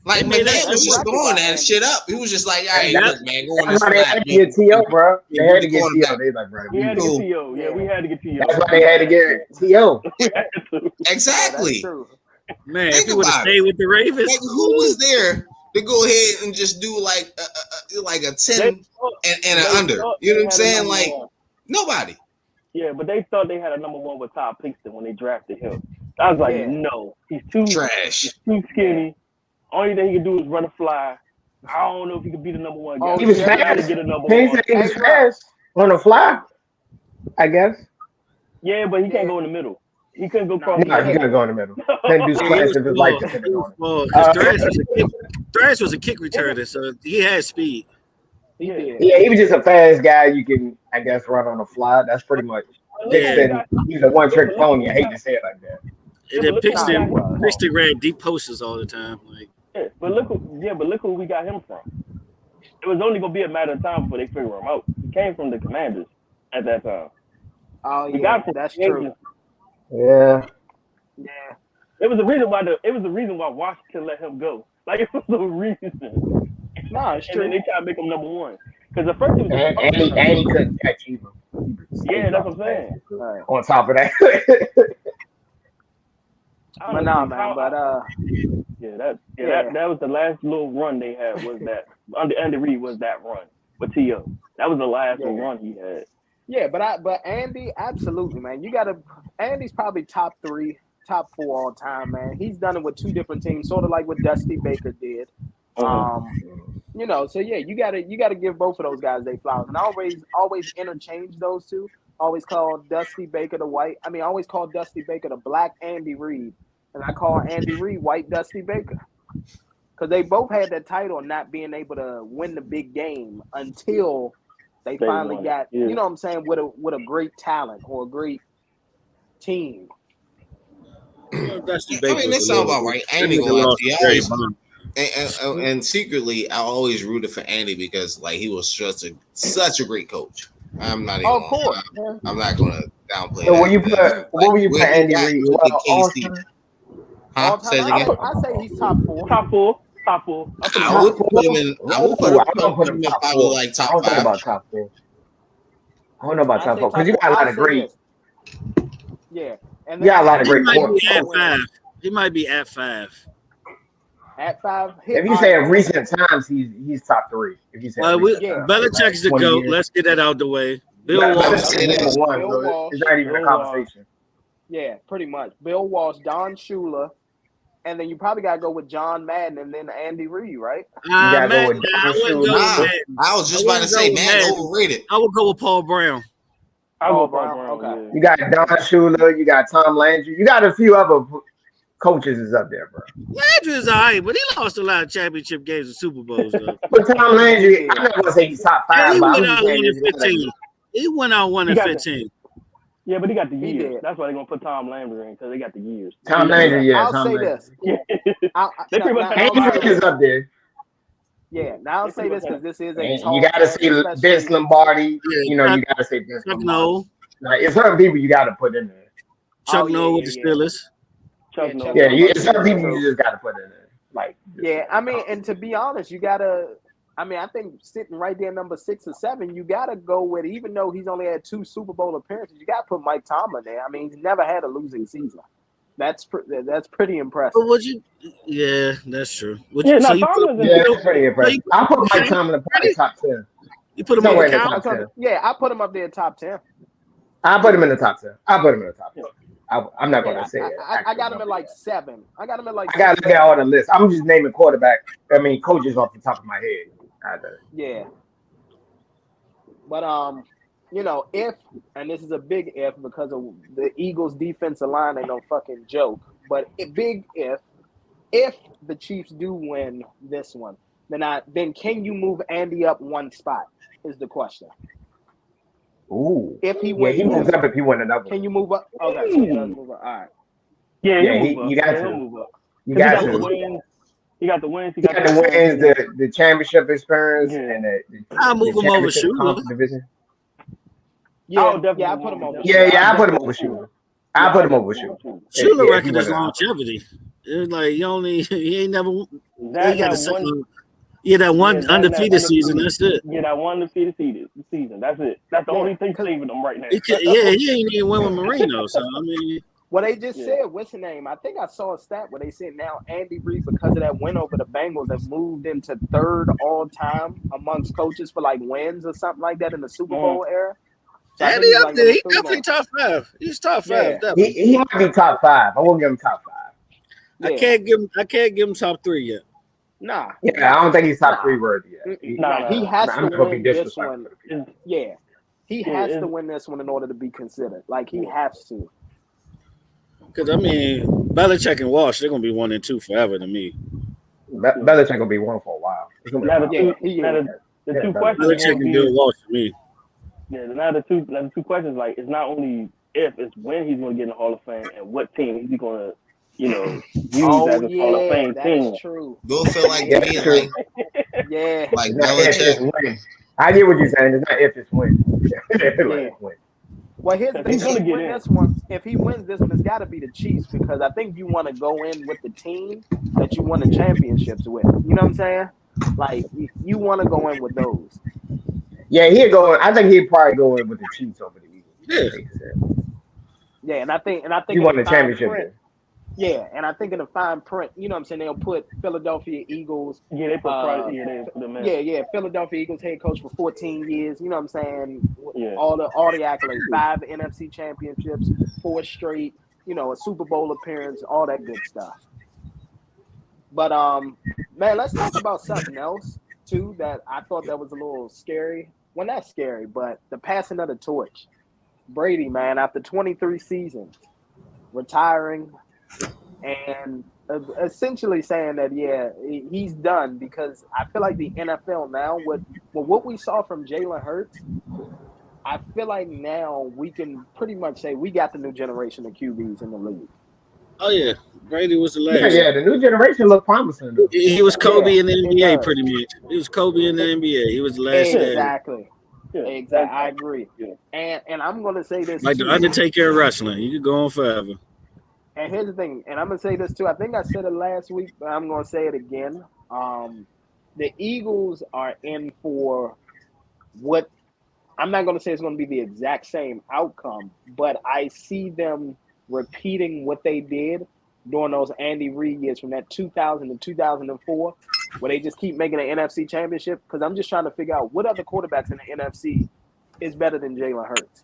D: Like McNabb was just throwing that shit up. He was just like, all right, look, man, go on this flat.
F: They had to get T.O., bro. They had to get T.O. They like, bro,
E: we had to get T.O. Yeah, we had to get T.O.
F: That's why they had to get T.O.
D: Exactly.
C: Man, if he would have stayed with the Ravens,
D: like, who was there to go ahead and just do like a 10 and an under? You know what I'm saying? Like nobody.
E: Yeah, but they thought they had a number one with Todd Pinkston when they drafted him. I was like, no, he's too
D: trash.
E: He's too skinny. Only thing he can do is run a fly. I don't know if he could be the number one guy.
F: He was fast. He was fast on a fly, I guess.
E: Yeah, but he can't go in the middle. He couldn't go cross.
F: No, he couldn't go in the middle. Couldn't do splash if his life depended on
C: it. Thrash was a kick returner, so he had speed.
F: Yeah, he was just a fast guy. You can, I guess, run on the fly. That's pretty much. Pinkston, he's a one-trick pony. I hate to say it like that.
C: And then Pinkston ran deep posters all the time. Like,
E: but look who we got him from. It was only gonna be a matter of time before they figure him out. He came from the Commanders at that time.
B: Oh yeah, that's true.
F: Yeah.
E: It was the reason why Washington let him go. Like it was the reason.
B: No, it's true.
E: And then they tried to make him number one. Because the first
F: and he couldn't catch either.
E: Yeah, that's what I'm saying.
F: Right. On top of that.
B: But nah, man. But
E: that was the last little run they had. Was that under Andy Reid was that run with T.O. That was the last little run he had.
B: Yeah, but Andy, absolutely, man. Andy's probably top 3, top 4 all time, man. He's done it with 2 different teams, sort of like what Dusty Baker did. You know, so yeah, you gotta give both of those guys their flowers, and I always interchange those two. Always call Dusty Baker the white. I mean, I always call Dusty Baker the black Andy Reid, and I call Andy Reid white Dusty Baker, because they both had that title of not being able to win the big game until they finally got, you know what I'm saying, with a great talent or a great team.
C: Dusty Baker.
D: I mean, that sounds about right. I ain't even gonna lie to you. And secretly, I always rooted for Andy because like he was such a great coach. I'm not even.
B: Of course.
D: I'm not gonna downplay.
F: So what will you put Andy Reid?
D: Huh? Say it again.
B: I say he's top four.
E: Top four.
D: I would put him in. I would put him in probably like top
F: I don't think
D: 5.
F: about top 4. I don't know about top 4 because you got a lot of great.
B: Yeah, and
F: you got a lot of great.
C: He might be at 5.
B: At 5.
F: If you say in recent times, he's top 3. If you say
C: Belichick's the GOAT. Let's get that out the way. Bill Walsh
F: is number 1. So it's not even a conversation.
B: Yeah, pretty much. Bill Walsh, Don Shula, and then you probably got to go with John Madden and then Andy Reid, right?
D: I was just about to say, man, overrated.
C: I would go with Paul Brown.
E: Paul Brown. Okay.
F: You got Don Shula. You got Tom Landry. You got a few other coaches is up there, bro.
C: Landry is all right, but he lost a lot of championship games and Super Bowls, though.
F: But Tom Landry, I'm not going to say he's top 5.
C: He went out 1-15. He went out 1-15.
E: Yeah, but he got the years. That's why they're gonna put Tom Landry in, because they got the years.
F: Tom Landry, yeah.
B: I'll say this.
E: They pretty much
F: is up there.
B: Yeah, now I'll say this because this is a.
F: You got to say Vince Lombardi. You know, you got to say Vince Lombardi. Like, it's certain people you got to put in there.
C: Chuck Noll with the Steelers.
E: Chuck Noll.
F: Yeah, it's certain people you just got to put in there. Like,
B: yeah, I mean, and to be honest, you gotta. I mean, I think sitting right there, number 6 or 7, you got to go with, even though he's only had 2 Super Bowl appearances, you got to put Mike Tomlin there. I mean, he's never had a losing season. That's pretty impressive.
C: But would you? Yeah, that's true.
F: That's pretty impressive. I'll put Mike Tomlin in probably top 10.
C: You put him in the top
B: 10? Yeah, I put him up there top 10.
F: I'll put him in the top 10. I'm not going to say it.
B: I got him at like 7. I got to look
F: at all the lists. I'm just naming coaches off the top of my head.
B: Yeah. But you know, if, and this is a big if because of the Eagles' defensive line ain't no fucking joke, but if the Chiefs do win this one, then can you move Andy up 1 spot? Is the question.
F: Ooh.
B: If he wins,
F: he moves up if he wins another.
B: Can you move up? Okay, so he does move up. All right.
E: Yeah,
F: you got to. You got to.
E: He got the wins.
F: He got the wins, the championship experience, and
C: I'll move him over Shula.
B: Yeah, I put him over.
F: I put him over Shula. I put him over Shula.
C: Shula record is longevity. It's like he ain't never. That one undefeated season. That's it.
E: Yeah, that one undefeated season. That's it. That's the only thing saving them right now.
C: He ain't even win with Marino. So I mean.
B: Well, they just said, what's the name? I think I saw a stat where they said now Andy Reid, because of that win over the Bengals, have moved into 3rd all time amongst coaches for like wins or something like that in the Super Bowl era. So
C: Andy up there, he's definitely top 5. He's top 5.
B: Yeah.
F: He might be top 5. I won't give him top 5.
C: Yeah. I can't give him top 3 yet.
B: Nah.
F: Yeah, I don't think he's top 3 worthy yet.
B: He has to win this one. Yeah. He has to win this one in order to be considered. Like, he has to.
C: Because, I mean, Belichick and Walsh, they're going to be 1 and 2 forever to me.
F: Belichick going to be 1 for a while.
E: The 2 questions.
C: Belichick can do Walsh for me.
E: Yeah, now the two questions, like, it's not only if, it's when he's going to get in the Hall of Fame and what team he's going to, use as a Hall of Fame team.
B: That's true.
D: Bill feel like to me, like
F: Belichick. I get what you're saying. It's not if, it's when. It's when.
B: Well, here's the thing. If he wins this one, it's got to be the Chiefs, because I think you want to go in with the team that you won the championships with. You know what I'm saying? Like, you want to go in with those.
F: Yeah, I think he'd probably go in with the Chiefs over the Eagles.
B: Yeah, and I think
F: he won the championship.
B: Yeah, and I think in the fine print, you know what I'm saying, they'll put Philadelphia Eagles.
E: Yeah, they put
B: Philadelphia Eagles head coach for 14 years. You know what I'm saying? Yeah. All the accolades, 5 NFC championships, 4 straight, a Super Bowl appearance, all that good stuff. But man, let's talk about something else too that I thought that was a little scary. Well, not scary, but the passing of the torch. Brady, man, after 23 seasons, retiring. And essentially saying that, he's done, because I feel like the NFL now, with what we saw from Jalen Hurts, I feel like now we can pretty much say we got the new generation of QBs in the league.
C: Oh, yeah. Brady was the last.
F: Yeah, the new generation looked promising.
C: He was Kobe in the NBA, pretty much. He was Kobe in the NBA. He was the last.
B: Exactly. Yeah, exactly. I agree. Yeah. And I'm going to say this.
C: Like the Undertaker of wrestling. You could go on forever.
B: And here's the thing, and I'm gonna say this too. I think I said it last week, but I'm gonna say it again. The Eagles are in for what I'm not gonna say it's gonna be the exact same outcome, but I see them repeating what they did during those Andy Reid years from that 2000 to 2004, where they just keep making an NFC championship. Because I'm just trying to figure out what other quarterbacks in the NFC is better than Jalen Hurts.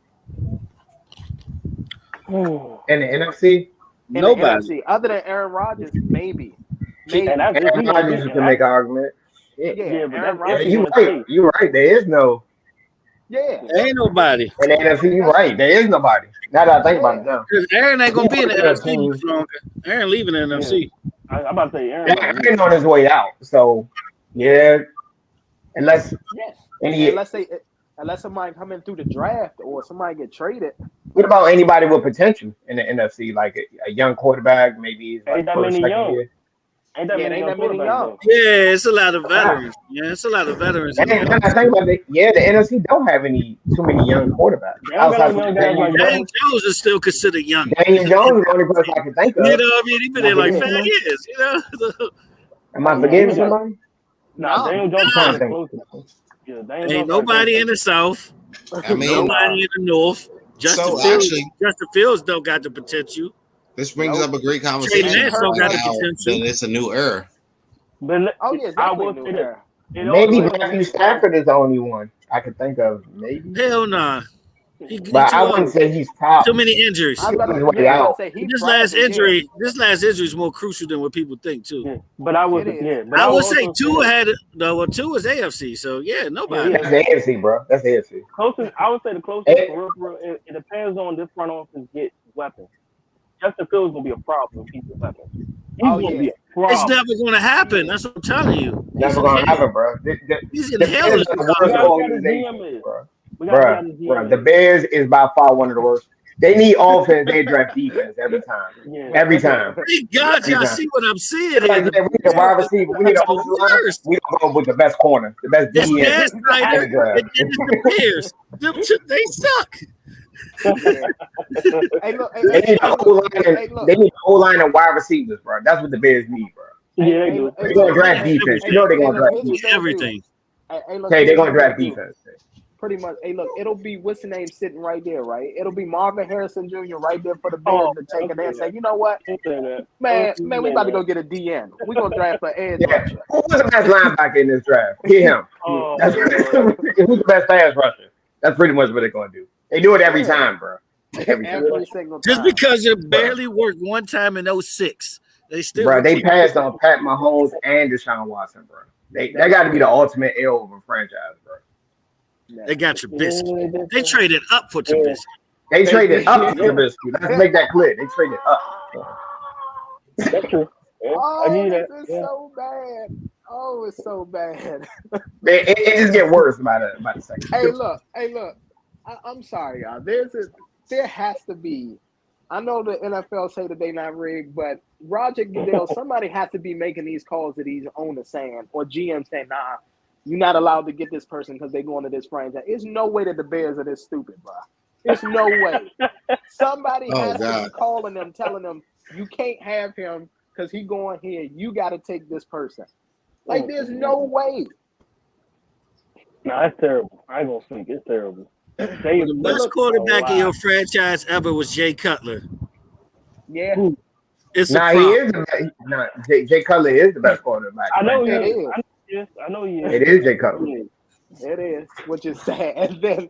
F: In the NFC?
B: In
C: Nobody.
B: the NFC, other than Aaron Rodgers, maybe.
F: And Aaron Rodgers, you can make an argument.
B: Yeah,
E: but
B: Aaron Rodgers.
F: You're right. You're right. There is no.
B: Yeah.
C: There ain't nobody.
F: In the NFC, you're right. There is nobody. Now that I think about it now.
C: Because Aaron ain't gonna be in the
F: Yeah,
C: NFC much longer. Aaron leaving the NFC.
E: I'm about to say Aaron.
F: Aaron on his way out. So yeah. Unless any
B: Unless somebody come in through the draft or somebody get traded.
F: what about anybody with potential in the NFC? Like a young quarterback, maybe he's like
E: Ain't that
F: first,
E: many
F: second
E: young.
F: year.
E: Ain't that many young?
C: Yeah, it's a lot of veterans. Yeah, it's a lot of veterans.
F: And I think about it, the NFC don't have too many young quarterbacks. Outside of Daniel
C: Daniel Jones is still considered young.
F: Daniel Jones is the only person I can think of.
C: You know what I mean? He's been there like 5 years, you know?
F: Am I forgetting somebody?
E: No, Daniel Jones is close. Yeah,
C: ain't nobody in the South.
D: I mean,
C: nobody in the North. Justin Fields don't got the potential.
D: This brings up a great conversation. Then it's a new era.
E: But
B: I will say that.
F: Maybe Matthew Stafford is the only one I could think of. Maybe.
C: Hell nah.
F: But I wouldn't say he's top.
C: Too many injuries. This last injury is more crucial than what people think too.
E: Yeah, but I would
C: say Tua had Tua is AFC. So yeah, nobody.
F: That's the AFC, bro. That's the AFC.
E: Closest, I would say the closest. It depends on this front office get weapons. Justin Fields gonna be a problem if he gets weapons.
C: It's never gonna happen. That's what I'm telling you.
F: Never gonna happen, bro.
C: He's in hell.
F: Bro, the Bears is by far one of the worst. They need offense. They draft defense every time. Yeah. Every time.
C: Thank God, y'all see what I'm seeing.
F: We need a wide receiver. We need a whole line. We gonna go with the best corner, the best DN.
C: It's the Bears. They suck.
F: They need a whole line. They need a whole line of wide receivers, bro. That's what the Bears need, bro.
E: Yeah, they do.
F: They're gonna draft defense. You know they're gonna draft defense.
C: Everything.
F: Okay, they're gonna draft defense.
B: Pretty much. Hey, look, it'll be what's the name sitting right there, right? It'll be Marvin Harrison Jr. right there for the Bears to take it and say, you know what, man, we about to go get a DN. We gonna draft an edge rusher.
F: Who was the best linebacker in this draft? Get him. Who's the best pass rusher? That's pretty much what they're gonna do. They do it every time, bro. Every
B: single time.
C: Just because it barely worked one time in 2006, they still.
F: Bro, they passed on Pat Mahomes and Deshaun Watson, bro. That got to be the ultimate L of a franchise, bro.
C: They got Trubisky. They traded up for Trubisky.
F: They traded up for Trubisky. Let's make that clear. They traded up.
E: That's true. Yeah,
B: It's so bad. Oh, it's so bad.
F: It just get worse by the second.
B: Hey, look. I'm sorry, y'all. There has to be. I know the NFL say that they not rigged, but Roger Goodell, somebody has to be making these calls to these owners saying, or GM saying, nah, you're not allowed to get this person because they're going to this franchise. There's no way that the Bears are this stupid, bro. There's no way. Somebody has to be calling them, telling them, you can't have him because he going here. You got to take this person. Like, there's no way.
E: No, it's terrible. I ain't gonna speak. It's terrible.
C: The best quarterback in your franchise ever was Jay Cutler.
B: Yeah.
C: It's
F: he is. Jay Cutler is the best quarterback.
E: I know he is. I know he is.
F: It is Jay Cutler.
B: It is, which is sad. And then,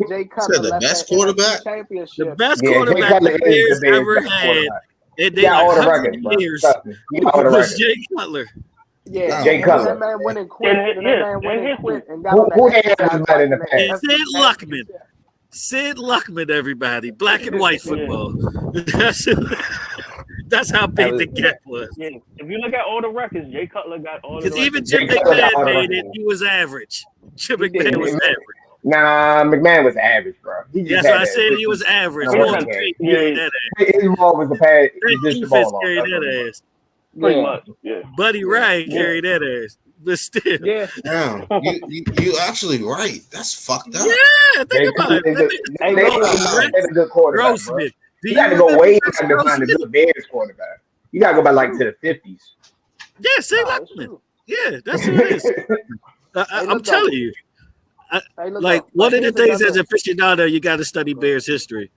B: Jay Cutler
D: the best quarterback.
C: The best quarterback the Bears ever had. They
F: all the records,
C: years.
F: Was
C: Jay Cutler.
B: Yeah,
F: Jay Cutler.
B: That man went and quit. And got
F: who they have in the past?
C: Sid Luckman, everybody. Black and white football. That's how big the gap was.
E: Yeah. If you look at all the records, Jay Cutler got all the records.
C: Because even Jim McMahon made it, he was average. Jim McMahon was average.
F: Nah, McMahon was average, bro.
C: Yes, I said he was average.
F: His role was the pass.
C: Defense carried that ass.
E: Pretty much, yeah.
C: Buddy Ryan carried that ass. But still.
B: Yeah.
D: Damn, you actually right. That's fucked up.
C: Yeah, think about it.
F: Grossman. You got to go way back to find a good Bears quarterback. You got to go back like to the 50s.
C: Yeah, St. Louis. Yeah, that's who it is. I'm telling you. Like one of the things as an aficionado, you got to study Bears history.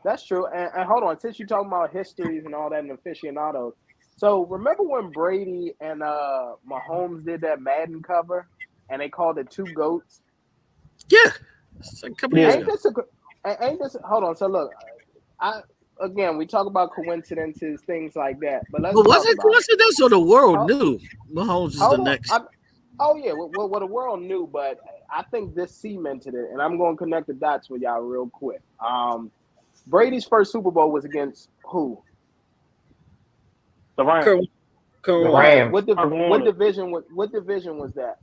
B: That's true. And hold on, since you're talking about histories and all that and aficionados, so remember when Brady and Mahomes did that Madden cover and they called it Two Goats?
C: Yeah. It's like a couple years ago.
B: Ain't this hold on, so look, again, we talk about coincidences, things like that. But
C: was it coincidence or the world knew Mahomes is the next?
B: Well, the world knew, but I think this cemented it, and I'm going to connect the dots with y'all real quick. Brady's first Super Bowl was against who?
E: The Rams.
F: The Rams.
B: What division was that?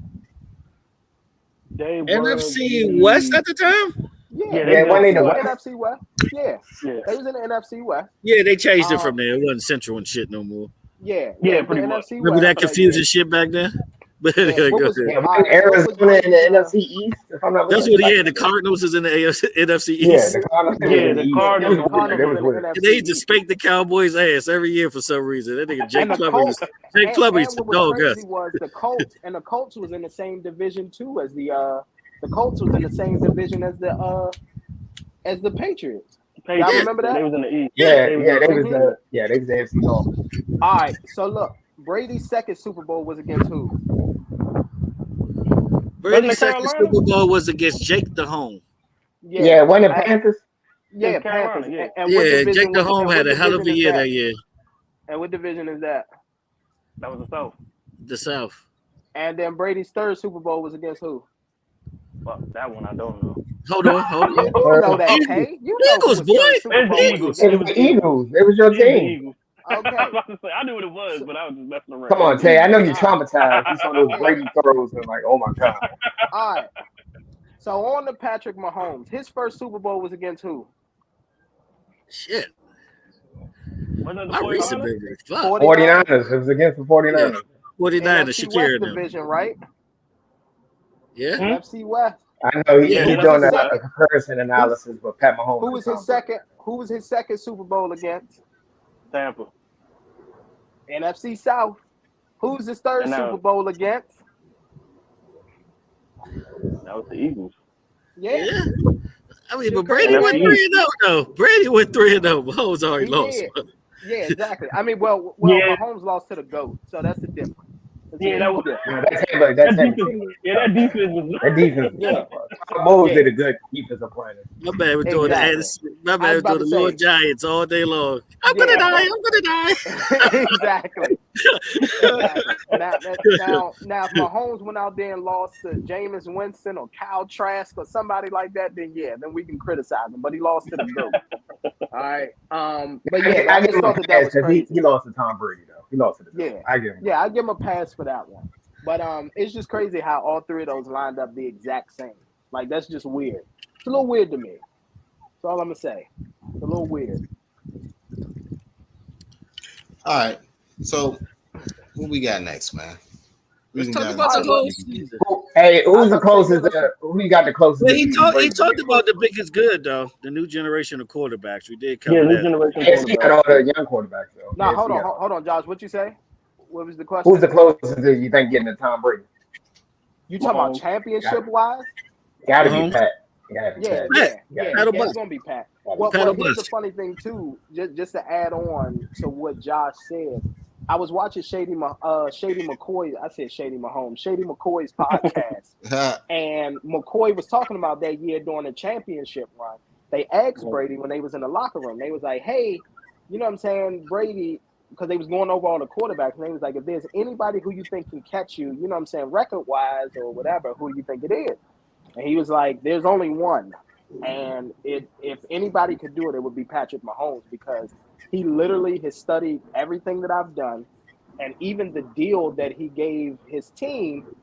E: They
C: NFC West at the time?
B: Yeah,
F: when they the
B: NFC West. Yeah, they was in the NFC West.
C: Yeah, they changed it from there. It wasn't Central and shit no more.
B: Yeah,
E: pretty much.
B: NFC
C: Remember that confusing shit back then? But
F: Arizona in the NFC East. If I'm not
C: that's what he had. The Cardinals is in the NFC East.
F: Yeah, the Cardinals.
C: They used to spank the Cowboys' ass every year for some reason. That nigga Jake Clubber used to dog us.
B: Was the Colts, and the Colts was in the same division too as the Colts was in the same division as the Patriots. Y'all remember that?
E: They was in the East.
F: They was the AFC North.
B: All right, so look, Brady's second Super Bowl was against who?
C: Brady's second Super Bowl was against Jake DeHome.
F: Yeah, when the Panthers?
B: Yeah, Panthers. And
C: Jake DeHome had a hell of a year that year.
B: And what division is that?
E: That was the South.
C: The South.
B: And then Brady's third Super Bowl was against who?
E: Fuck, that one I don't know.
C: Hold on.
B: You know that, okay?
C: Eagles, boy.
F: It was the Eagles. It was your team.
B: Okay.
E: I knew what it was, but I was just messing around.
F: Come on, Tay. I know you're traumatized. You saw those Brady throws and like, oh my God.
B: All right. So on to Patrick Mahomes. His first Super Bowl was against who?
C: Shit.
E: My
C: recent baby.
F: 49ers. It was against the 49ers.
C: 49ers. Shakira.
B: Division, right?
C: Yeah.
B: NFC West.
F: I know he's doing a comparison analysis with Pat Mahomes.
B: Who was his second Super Bowl against?
E: Tampa.
B: NFC South. Who's his third Super Bowl against?
E: That was the Eagles.
B: Yeah.
C: I mean, but Brady went 3-0 though. Brady went 3-0. Mahomes already lost.
B: Yeah, exactly. I mean, Mahomes lost to the GOAT, so that's the difference.
F: That defense was. Yeah. Mahomes did a good defensive plan.
C: My man was doing the Lord Giants all day long. I'm gonna die.
B: Exactly. Now, if Mahomes went out there and lost to Jameis Winston or Kyle Trask or somebody like that, then we can criticize him. But he lost to the GOAT. All right. But yeah, I just thought that was crazy.
F: He lost to Tom Brady though. He lost to the GOAT.
B: I give him a pass for that one. But it's just crazy how all three of those lined up the exact same. Like, that's just weird. It's a little weird to me. That's all I'm gonna say. It's a little weird.
D: All right. So, what we got next, man?
C: Let's talk about the whole season.
F: Hey, who's the closest? Who you got the closest?
C: Well, he talked about the biggest good though. The new generation of quarterbacks. We did cover that.
E: New generation.
F: He got all the young quarterbacks though.
B: No, hold on, Josh. What you say? What was the question?
F: Who's the closest that you think getting to Tom Brady?
B: You talking about championship wise?
F: Gotta be Pat.
B: Yeah. It's gonna be Pat. Well, here's the funny thing too. Just to add on to what Josh said, I was watching Shady McCoy. I said Shady Mahomes. Shady McCoy's podcast, and McCoy was talking about that year during the championship run. They asked Brady when they was in the locker room. They was like, "Hey, you know what I'm saying, Brady?" Because they was going over all the quarterbacks, and they was like, "If there's anybody who you think can catch you, you know what I'm saying, record wise or whatever, who do you think it is?" And he was like, "There's only one, and if anybody could do it, it would be Patrick Mahomes because he literally has studied everything that I've done, and even the deal that he gave his team,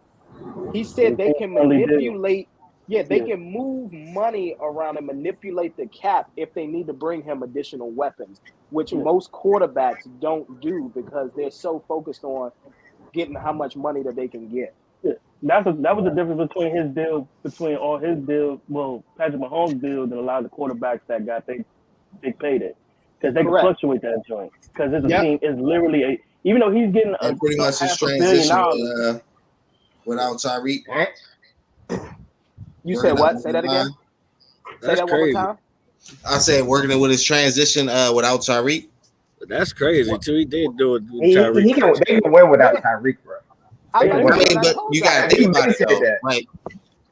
B: he said they can manipulate. Yeah, they can move money around and manipulate the cap if they need to bring him additional weapons, which most quarterbacks don't do because they're so focused on getting how much money that they can get."
E: That was the difference between all his deals, well, Patrick Mahomes' deals and a lot of the quarterbacks that got their big payday because they can fluctuate that joint because it's a team is literally even though he's getting
D: pretty much his transition without Tyreek.
B: You said what? Say that again. Say that one more time.
D: I said working it with his transition without Tyreek.
C: That's crazy too. He did do it with Tyreek.
F: They can win without Tyreek, bro.
D: I mean, but you gotta think about it though. Like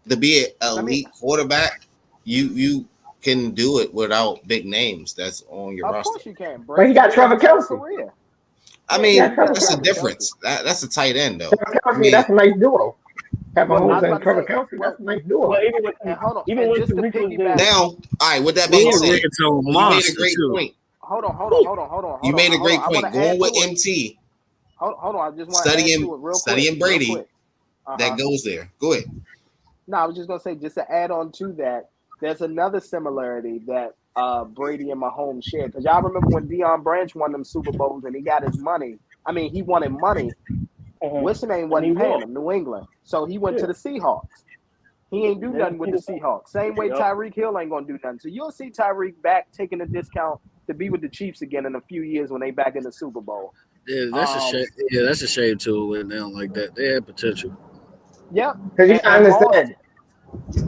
D: to be an elite quarterback, you can do it without big names that's on your roster.
B: Of course you can, bro.
F: But he got Trevor Kelsey.
D: I mean, that's a difference. That's a tight end though.
F: That's a nice duo. Have Mahomes and Trevor Kelsey. That's a nice duo.
B: Even with the
D: now, all right. With that being said, you made a great point.
B: Hold on.
D: You made a great point. Going with MT.
B: Hold on. I just want to add to it real quick.
D: Studying Brady. That goes there. Go ahead.
B: No, I was just gonna say, just to add on to that, there's another similarity that Brady and Mahomes shared. Because y'all remember when Deion Branch won them Super Bowls and he got his money. I mean, he wanted money. What's the name? Wasn't paying him? New England. So he went to the Seahawks. He ain't do nothing with the Seahawks. Same way Tyreek Hill ain't gonna do nothing. So you'll see Tyreek back taking a discount to be with the Chiefs again in a few years when they back in the Super Bowl.
C: Yeah, that's a shame. Yeah, that's a shame too. When they don't like that, they had potential.
B: Yeah,
F: because you gotta understand.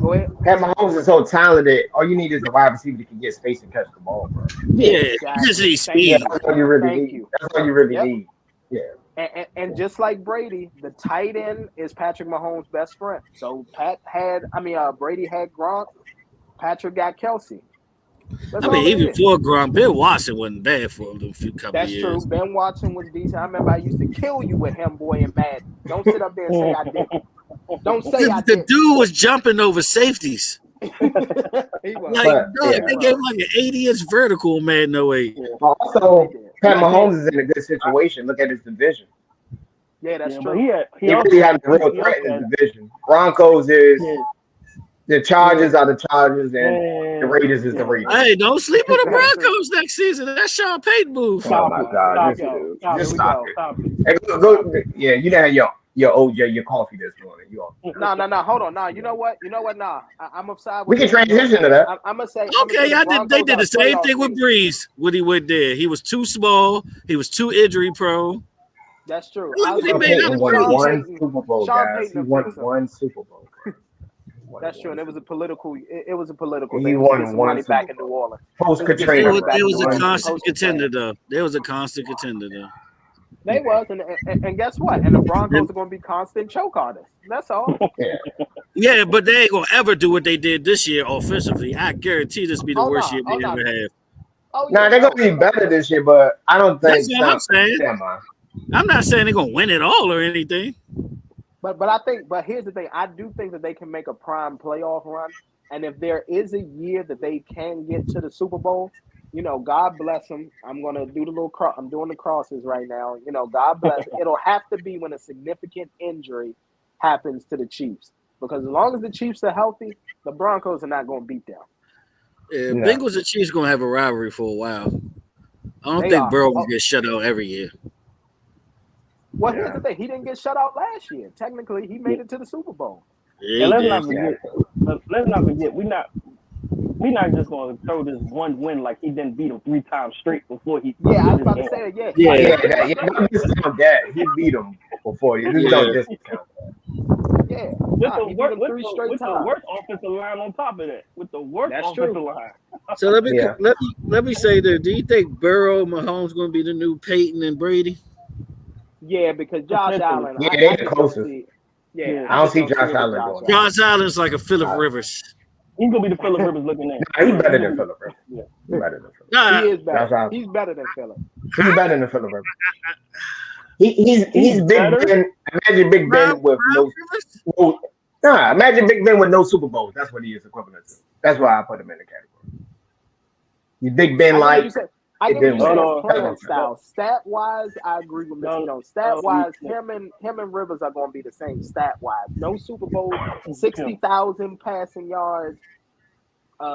B: Go ahead.
F: Pat Mahomes is so talented. All you need is a wide receiver that can get space and catch the ball, bro.
C: Yeah, you just need speed.
F: That's all you really need. That's all you really need. Yeah.
B: And just like Brady, the tight end is Patrick Mahomes' best friend. So Brady had Gronk. Patrick got Kelsey.
C: I mean, even before Gronk, Ben Watson wasn't bad for a few couple of years.
B: That's true. Ben Watson was decent. I remember I used to kill you with him, boy, and Madden. Don't sit up there and say I didn't. Don't say I didn't.
C: The dude was jumping over safeties.
B: He was.
C: They gave him like an 80-inch vertical, man. No way.
F: Also, Pat Mahomes is in a good situation. Look at his division.
B: Yeah, that's true.
F: He really has a real threat in his division. Broncos is the Chargers are the Chargers, and the Raiders is the Raiders.
C: Hey, don't sleep on the Broncos next season. That's Sean Payton move.
F: Oh my God! Just stop it. Hey, go, yeah, you didn't have your OJ, your coffee this morning.
B: No. Hold on. No, you know what? Nah. I'm upside.
F: We can transition to that.
B: I'm gonna say.
C: Okay, they did the same thing with Breeze when he went there. He was too small. He was too injury prone.
B: That's true.
F: Sean Payton won one Super Bowl, guys. He won one Super Bowl.
B: That's true, and it was a political. It was a political.
F: He won
B: money back in New Orleans.
F: Post Katrina.
C: It was a constant contender, though. They was.
B: They was, and guess what? And the Broncos are going to be constant choke artists. That's all.
C: Yeah, but they ain't gonna ever do what they did this year offensively. I guarantee this be the worst year they ever have.
F: They're gonna be better this year, but I don't think.
C: That's what I'm saying. I'm not saying they're gonna win it all or anything.
B: But here's the thing. I do think that they can make a prime playoff run, and if there is a year that they can get to the Super Bowl, God bless them. I'm gonna do the little cross. I'm doing the crosses right now. God bless. It'll have to be when a significant injury happens to the Chiefs, because as long as the Chiefs are healthy, the Broncos are not going to beat them.
C: Yeah, Bengals and Chiefs gonna have a rivalry for a while. I don't think Burrow will get shut out every year.
B: Well, here's the thing. He didn't get shut out last year. Technically, he made it to the Super Bowl.
E: Yeah, let's not forget. We're not just going to throw this one win like he didn't beat him 3 times straight before he.
B: Yeah, I was about to say that.
F: Don't discount that. He beat him before. You just don't discount that.
B: Yeah.
E: With the worst offensive line on top of that. With the worst offensive line.
C: So let me say that. Do you think Burrow, Mahomes going to be the new Peyton and Brady?
B: Yeah, because Josh Allen.
F: They're the closest. I don't see Josh Allen going.
C: Josh Allen's like a Phillip Rivers.
E: He's gonna be the Phillip Rivers looking at.
F: He's better than Phillip Rivers. Yeah, he's better than Phillip.
B: He is better. He's better than Phillip.
F: He's better than Phillip Rivers. He's Big Ben. Imagine Big Ben with imagine Big Ben with no Super Bowls. That's what he is equivalent to. That's why I put him in the category. You Big Ben like.
B: I get playing style. Stat wise, I agree with Mr. Stat wise, him and Rivers are going to be the same stat wise. No Super Bowl, 60,000 passing yards,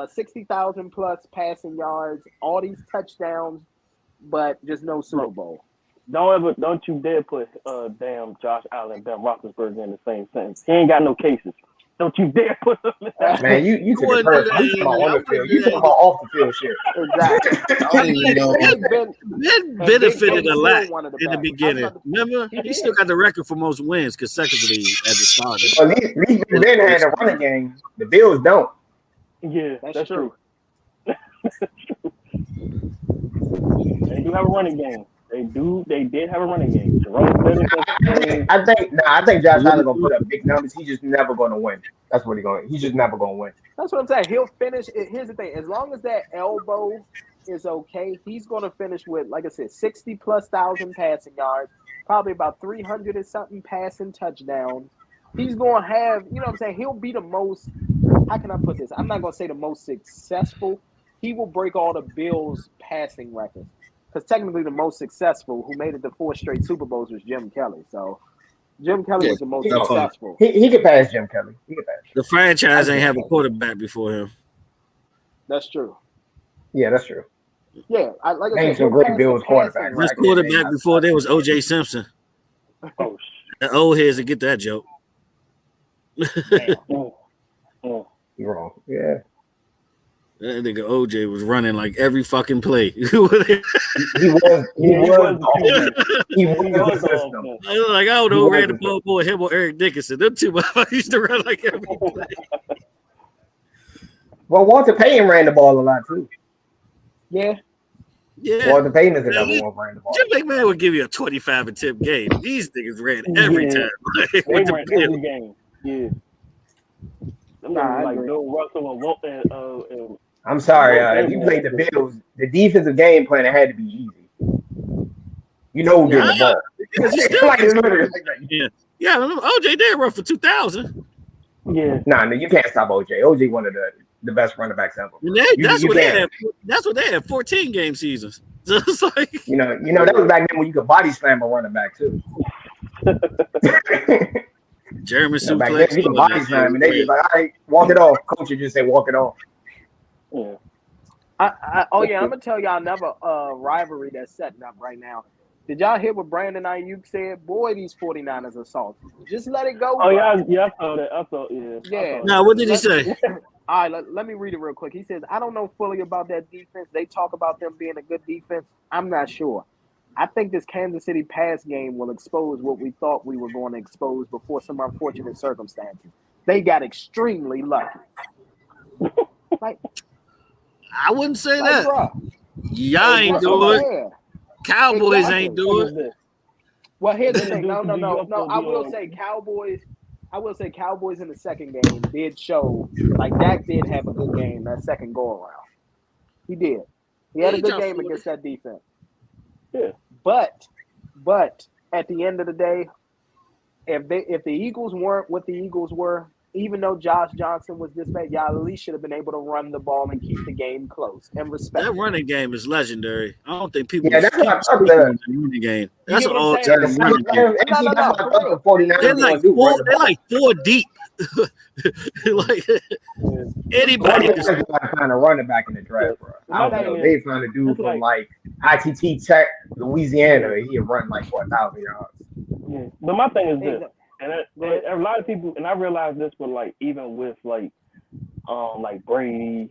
B: 60,000 plus passing yards, all these touchdowns, but just no Super Bowl.
E: Don't you dare put damn Josh Allen, Ben Roethlisberger in the same sentence. He ain't got no cases. Don't you dare put them in that.
F: Man, you took it personal. You talking about on the field. You talking about off the field shit.
B: Exactly.
D: I don't even know.
C: Ben benefited a lot in the beginning. Remember,
B: He
C: he still got the record for most wins consecutively as a starter.
F: Well, at least Ben had a running game. The Bills don't.
E: Yeah, that's true.
B: true.
E: They do have a running game. They did have a running game. Jerome
F: I think Josh Allen gonna put up big numbers. He's just never gonna win. That's what he's just never gonna win.
B: That's what I'm saying. He'll finish. Here's the thing: as long as that elbow is okay, he's going to finish with, like I said, 60,000+ passing yards, probably about 300 and something passing touchdowns. He's going to have, you know what I'm saying? He'll be the most. How can I put this? I'm not going to say the most successful. He will break all the Bills' passing records. Because technically the most successful who made it to 4 straight Super Bowls was Jim Kelly. So Jim Kelly was the most successful.
F: He could pass Jim Kelly.
C: The franchise ain't have a quarterback before him.
B: That's true.
F: Yeah, that's true.
B: Yeah, like I
F: ain't
B: said,
F: some great Bills quarterbacks.
C: Best quarterback before there was O.J. Simpson.
E: Oh,
C: The old heads that get that joke.
F: You're wrong. Yeah.
C: That nigga OJ was running like every fucking play.
F: He was the system.
C: I was like, I don't know, ran the ball boy, him or Eric Dickinson. Them two motherfuckers used to run like every play.
F: Well, Walter Payton ran the ball a lot too.
B: Yeah.
F: Walter Payton is another one ran the ball.
C: Jim McMahon would give you a 25 attempt game. These niggas ran every time.
E: They ran every game. Yeah. Like Bill Russell and
F: I'm sorry. If you played the Bills, the defensive game plan had to be easy. You know who getting the ball.
C: Yeah, OJ did run for 2,000.
E: Yeah.
F: Nah, you can't stop OJ. OJ one of the best running backs ever.
C: That's what they had 14 game seasons. So it's like
F: you know that was back then when you could body slam a running back too.
C: German suplex.
F: Back then you could body slam and they just like, all right, walk it off. Coach would just say walk it off.
E: Yeah.
B: I'm gonna tell y'all another rivalry that's setting up right now. Did y'all hear what Brandon Ayuk said? Boy, these 49ers are salty. Just let it go.
E: Oh, I saw that.
B: Yeah.
C: No, what did he say?
B: All right, let me read it real quick. He says, I don't know fully about that defense. They talk about them being a good defense. I'm not sure. I think this Kansas City pass game will expose what we thought we were going to expose before some unfortunate circumstances. They got extremely lucky. Like,
C: I wouldn't say that.
B: Bro,
C: y'all ain't do it. Cowboys ain't do it.
B: Well, here's the thing. No. I will say Cowboys in the second game did show, like, Dak did have a good game that second go around. He did. He had a good game against that defense.
E: Yeah.
B: But at the end of the day, if the Eagles weren't what the Eagles were, even though Josh Johnson was this bad, y'all at least should have been able to run the ball and keep the game close and respect.
C: That running game is legendary. I don't think people.
F: Yeah, that's what I'm talking about.
C: The running game. That's
B: what
C: all.
B: I'm saying?
C: They're like 4 deep. Like anybody
F: just trying to run it back in the draft, bro. I don't know. They found a dude from like ITT Tech, Louisiana. He'd run like 1,000 yards.
E: Yeah. But my thing is this. And a lot of people, and I realized this, but like even with like Brady,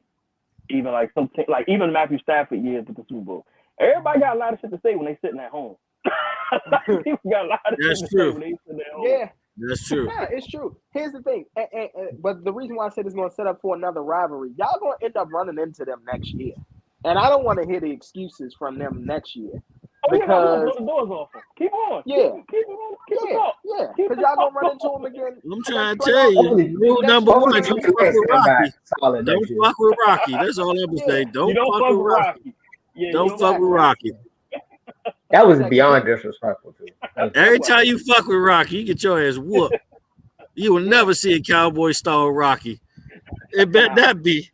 E: even like something like even Matthew Stafford years at the Super Bowl, everybody got a lot of shit to say when they sitting at home. People got a lot of shit to say when they sitting at home.
B: Yeah,
C: that's true.
B: Yeah, it's true. Here's the thing, but the reason why I said it's going to set up for another rivalry, y'all going to end up running into them next year, and I don't want to hear the excuses from them next year. Because
E: the doors open. Keep on.
B: Yeah.
E: Keep on.
B: Yeah. Because y'all gonna run into them again.
C: I'm trying to tell you, rule number 1: don't fuck with Rocky. Don't fuck with Rocky. That's all I'm gonna say. Don't fuck with Rocky. Don't fuck with Rocky.
F: That was beyond disrespectful too.
C: Every time you fuck with Rocky, you get your ass whooped. You will never see a Cowboy star with Rocky. It better not be.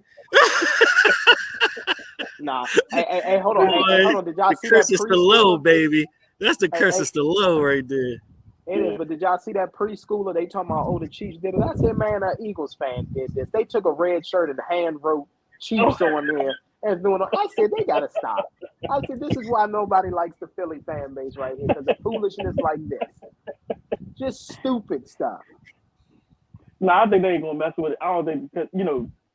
B: Nah. Hey, hold on. Did y'all see that?
C: Curse is Stallone, baby. That's the curse of Stallone right there.
B: It is, but did y'all see that preschooler? They talking about, the Chiefs did it. I said, man, an Eagles fan did this. They took a red shirt and hand wrote Chiefs on there and doing it. I said, they gotta stop. I said, this is why nobody likes the Philly fan base right here, because of foolishness like this. Just stupid stuff.
E: No, I think they ain't gonna mess with it. I don't think because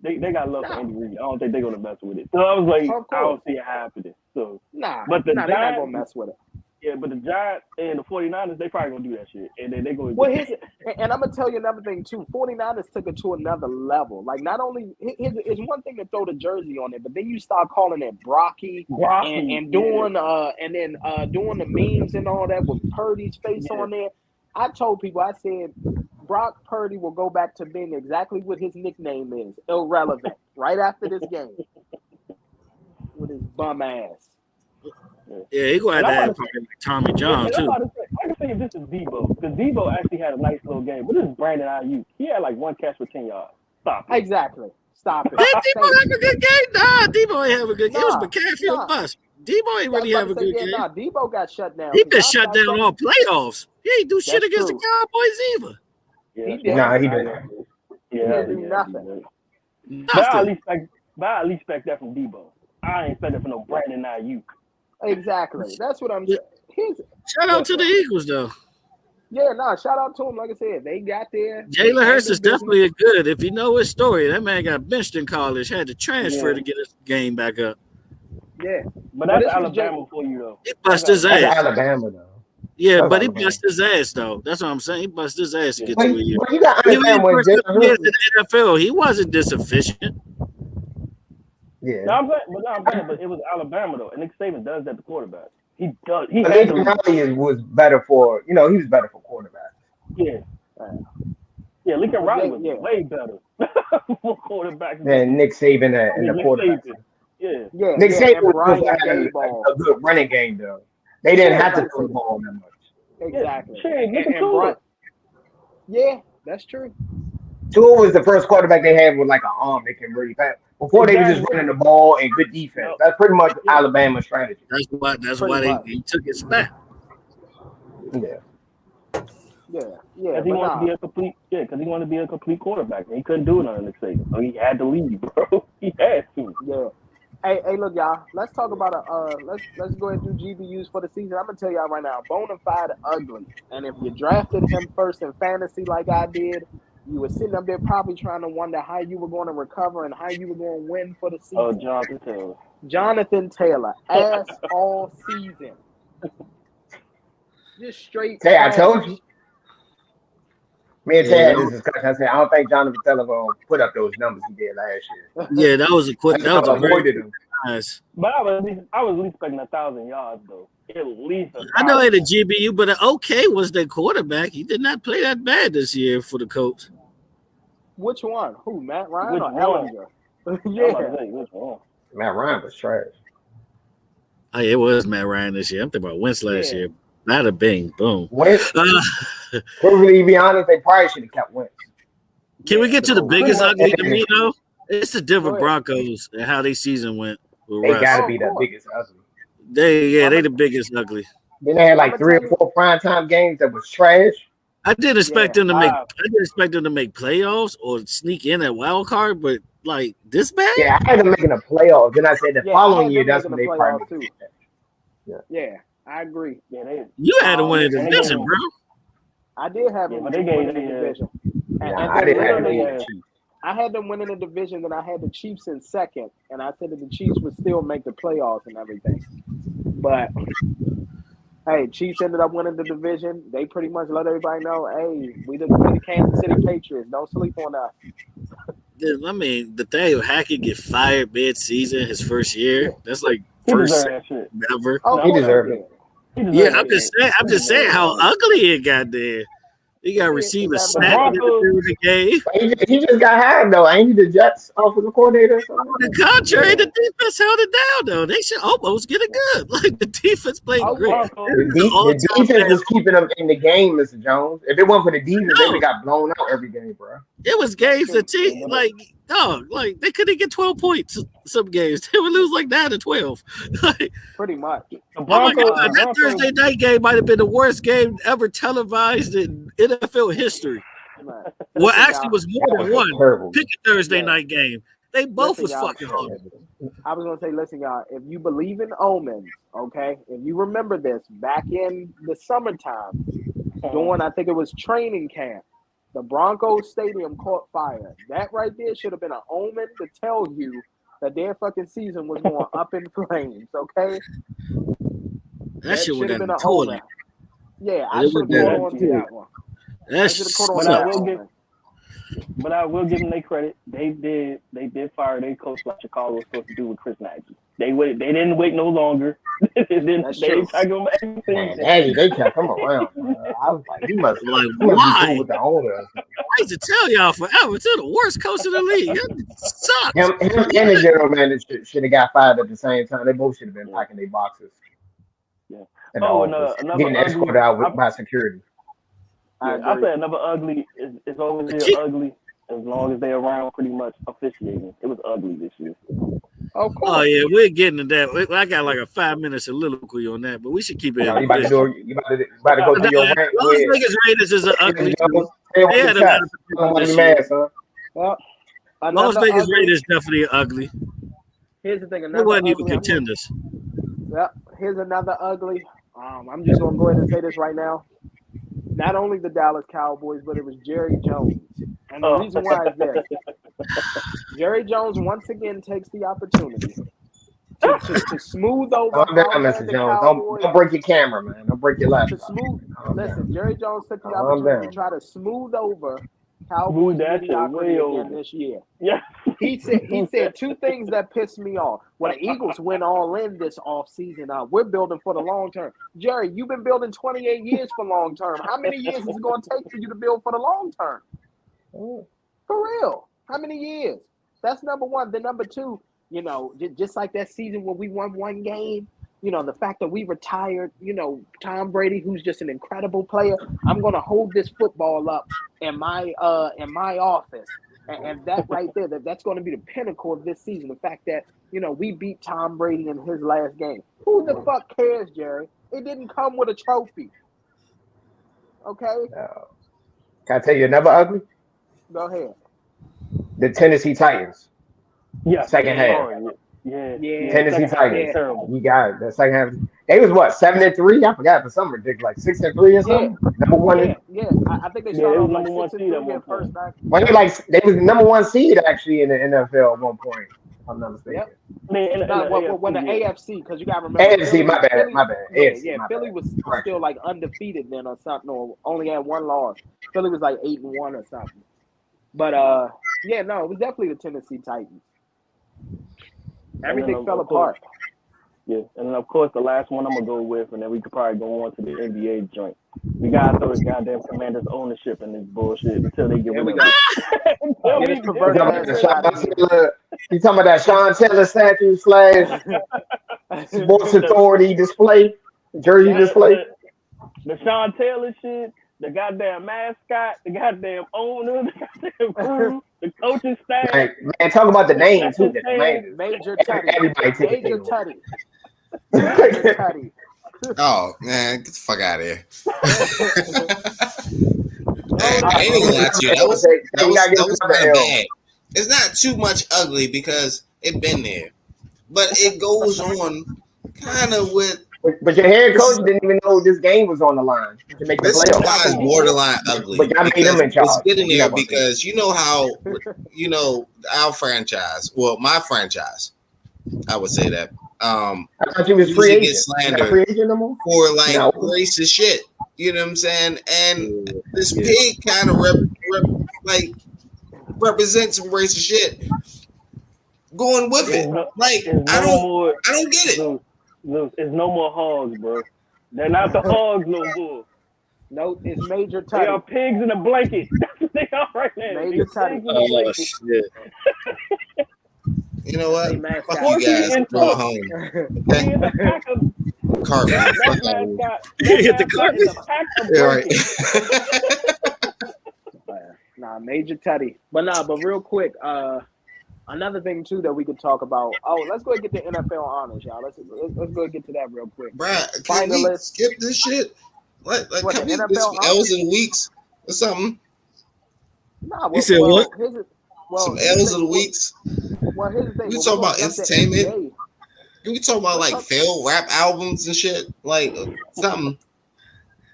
E: they got love for Andy Reid. I don't think they're gonna mess with it. So I was like, I don't see it happening. So but the
B: Giants, they're not gonna mess with it.
E: Yeah, but the Giants and the 49ers, they probably gonna do that shit, and then they going.
B: Well, and I'm gonna tell you another thing too. 49ers took it to another level. Like not only it's one thing to throw the jersey on it, but then you start calling it Brocky and doing doing the memes and all that with Purdy's face on there. I told people, I said Brock Purdy will go back to being exactly what his nickname is, irrelevant, right after this game with his bum ass.
C: Yeah, he gonna have like Tommy John too.
E: I can say if this is Debo, because Debo actually had a nice little game. But this is Brandon Ayuk. He had like one catch for 10 yards. Stop it.
B: Exactly. Stop it.
C: Did Debo have a good game? Nah, Debo ain't have a good game. It was McCaffrey or bust. Debo ain't really have a good game.
B: Nah, Debo got shut down.
C: He been shut down all playoffs. He ain't do shit against the Cowboys either.
E: Yeah,
B: he didn't.
F: Nah, he didn't.
B: He didn't do nothing.
E: But I at least expect that from Debo. I ain't expect that from no Brandon Ayuk.
B: Exactly. That's what I'm saying.
C: Shout out to the Eagles, though.
B: Yeah, shout out to him. Like I said, they got there.
C: Jalen Hurts is definitely a good. If you know his story, that man got benched in college, had to transfer to get his game back up.
B: Yeah.
E: But that's Alabama for you, though.
C: He bust his ass.
F: That's Alabama, though.
C: Yeah,
F: That's
C: but
F: Alabama.
C: He bust his ass, though. That's what I'm saying. He bust his ass to get
F: But
C: to a year.
F: you got to understand when Jalen Hurts.
C: In the NFL, he wasn't this efficient.
F: Yeah.
E: No, I'm saying, but it was Alabama though, and Nick Saban does that to quarterback. He does.
F: But Nathan Riley was better for, he was better for quarterback.
E: Yeah. Lincoln Riley was way better for quarterback
F: than Nick Saban and the quarterback.
E: Yeah.
F: Nick Saban was a good running game though. They didn't have to throw the ball that much.
B: Exactly.
E: Yeah,
B: that's true.
F: Tua was the first quarterback they had with like an arm they can really pass. Before they were just running the ball and good defense. That's pretty much Alabama's strategy.
C: That's why they took his spot.
F: Yeah.
E: Because he wanted to be a complete. Yeah, because he wanted to be a complete quarterback. And he couldn't do it under Nick Saban, so he had to leave, bro. He had to.
B: Yeah. Hey, look, y'all. Let's talk about let's go ahead and do GBUs for the season. I'm gonna tell y'all right now, Bonafide ugly. And if you drafted him first in fantasy like I did, you were sitting up there probably trying to wonder how you were going to recover and how you were going to win for the season.
E: Oh,
B: Jonathan Taylor, ass all season. Just straight.
F: Hey, I told you. Me and Tay had this discussion. I said, I don't think Jonathan Taylor going to put up those numbers he did last year.
C: Yeah, that was a quick. That was a very nice.
E: But I was at least expecting 1,000 yards, though. At least.
C: I know at a GBU, but OK was their quarterback. He did not play that bad this year for the Colts.
B: Which one? Who, Matt Ryan
E: Which
B: or
E: one?
B: Ellinger?
F: Matt Ryan was trash.
C: Oh, yeah, it was Matt Ryan this year. I'm thinking about Wentz last year. Not a bing, boom.
F: Wentz. To be honest, they probably should have kept Wentz.
C: Can we get to the biggest ugly to me though? It's the Denver Broncos and how their season went.
F: They gotta be the biggest ugly.
C: They the biggest ugly.
F: Then they had like 3 or 4 primetime games that was trash.
C: I didn't expect them to make. I didn't expect them to make playoffs or sneak in at wild card, but like this bad.
F: Yeah, I had them making a playoff. Then I said the following year, that's when they probably.
B: Yeah, I agree.
E: Yeah,
C: you had to win the division, bro.
B: I did have them winning the division.
F: I didn't have them winning the Chiefs.
B: I had them winning the division, then I had the Chiefs in second, and I said that the Chiefs would still make the playoffs and everything. But hey, Chiefs ended up winning the division. They pretty much let everybody know, hey, we the Kansas City Patriots. Don't sleep on us.
C: I mean, the thing of Hackett get fired mid-season his first year. That's like first ever.
B: Oh,
F: he deserved it.
C: Yeah, I'm just saying how ugly it got there. He got receiver snapping the game.
F: He just got hired though. Ain't he the Jets offensive coordinator or something?
C: On the contrary, the defense held it down though. They should almost get it good. Like the defense played great.
F: The defense was keeping them in the game, Mr. Jones. If it wasn't for the defense, they would have got blown out every game, bro.
C: It was games that like they couldn't get 12 points some games. They would lose like 9 to 12.
B: Pretty much.
C: Oh my God, that Thursday night game might have been the worst game ever televised in NFL history. Well, actually, it was more than one. Pick a Thursday night game. They both was fucking hard.
B: I was gonna say, listen, y'all. If you believe in omens, okay, if you remember this back in the summertime, during I think it was training camp, The Broncos Stadium caught fire. That right there should have been an omen to tell you that their fucking season was going up in flames, okay?
C: That shit
B: should
C: would
B: have been an
C: toilet.
B: omen. Yeah, I should have caught on to that one.
C: That should have caught on
E: that one. But I will give them their credit. They did fire their coach like Chicago was supposed to do with Chris Nagy. They didn't wait no longer. They
F: kept him around. I was like, he must
C: like,
F: be cool with the owner.
C: I used to tell y'all forever, to the worst coach in the league. It sucks.
F: Him and the general manager should have got fired at the same time. They both should have been packing their boxes.
E: Yeah.
F: Another getting escorted out by security.
E: I say another ugly is always ugly as long as they're around pretty much officiating. It was ugly this year.
C: Oh yeah, we're getting to that. I got like a 5 minute soliloquy on that, but we should keep it.
F: You about to go through your rant.
C: Las Vegas Raiders is an ugly team. Las Vegas Raiders definitely ugly.
B: Here's the thing.
C: They wasn't even contenders.
B: Yep. Here's another ugly. I'm just gonna go ahead and say this right now. Not only the Dallas Cowboys, but it was Jerry Jones. And the reason why is this. Jerry Jones once again takes the opportunity to smooth over.
F: Mr. Jones. Don't break your camera, man. Don't break your laptop.
B: Listen, Jerry Jones took the opportunity to try to smooth over Cowboys mediocrity again this year.
E: Yeah.
B: He said two things that pissed me off. When the Eagles went all in this offseason, we're building for the long term. Jerry, you've been building 28 years for long term. How many years is it going to take for you to build for the long term? For real. How many years? That's number one. Then number two, just like that season when we won one game, the fact that we retired, Tom Brady, who's just an incredible player. I'm going to hold this football up in my office. And that right there, that's going to be the pinnacle of this season. The fact that, we beat Tom Brady in his last game. Who the fuck cares, Jerry? It didn't come with a trophy. Okay?
F: Can I tell you another ugly?
B: Go ahead.
F: The Tennessee Titans.
E: Yeah.
F: Second half.
E: Yeah.
F: Tennessee Titans. You got it. The second half. They was what, 7-3? I forgot for some ridiculous, like 6-3 or something. Number one.
B: Yeah. I think they started number one seed at one point.
F: They was the number one seed actually in the NFL at one point. If I'm not mistaken.
B: Yep. When the AFC, because you got to remember.
F: AFC, my bad.
B: Philly was still like undefeated then or something, or only had one loss. Philly was like 8-1 or something. But it was definitely the Tennessee Titans. Everything fell apart.
E: Yeah, and then of course the last one I'm gonna go with, and then we could probably go on to the NBA joint. We gotta throw this goddamn Commanders ownership in this bullshit until they get rid of it.
F: You talking about that Sean Taylor statue / Sports Authority display, jersey display?
E: The Sean Taylor shit, the goddamn mascot, the goddamn owner, the goddamn crew, the coaching staff.
F: Man, talk about the name too.
B: Major Tutty.
F: Everybody take
B: Major Tutty.
D: Oh man, get the fuck out of here! I ain't gonna lie to you. That was kind of bad. It's not too much ugly because it been there, but it goes on kind of with.
F: But your head coach didn't even know this game was on the line to make the playoffs.
D: This is borderline ugly.
F: But y'all made him in charge.
D: It's getting there because you know how our franchise. Well, my franchise, I would say that.
F: I thought you was free agent.
D: Slandered
F: free agent no more?
D: For racist shit. You know what I'm saying? And this pig kind of represents some racist shit. Going with it, I don't get it.
E: Look, it's no more hogs, bro. They're not the hogs no more.
B: No, it's Major Tutty.
E: They are pigs in a blanket. That's what they are right now.
B: Major Tutty.
C: Oh shit.
D: You know what? Fuck you guys. Go home. Okay? Carpet.
C: Hit the carpet.
D: Yeah, right.
B: Nah, Major Tutty. But real quick, another thing too that we could talk about. Oh, let's go and get the NFL honors, y'all. Let's go and get to that real quick.
D: Bruh, can we skip this shit? Like can we get some L's in weeks or something?
B: Nah,
C: you said what?
D: Some L's of the weeks.
B: Well, here's the thing.
D: We talk about entertainment. Can we talk about like failed rap albums and shit? Like something.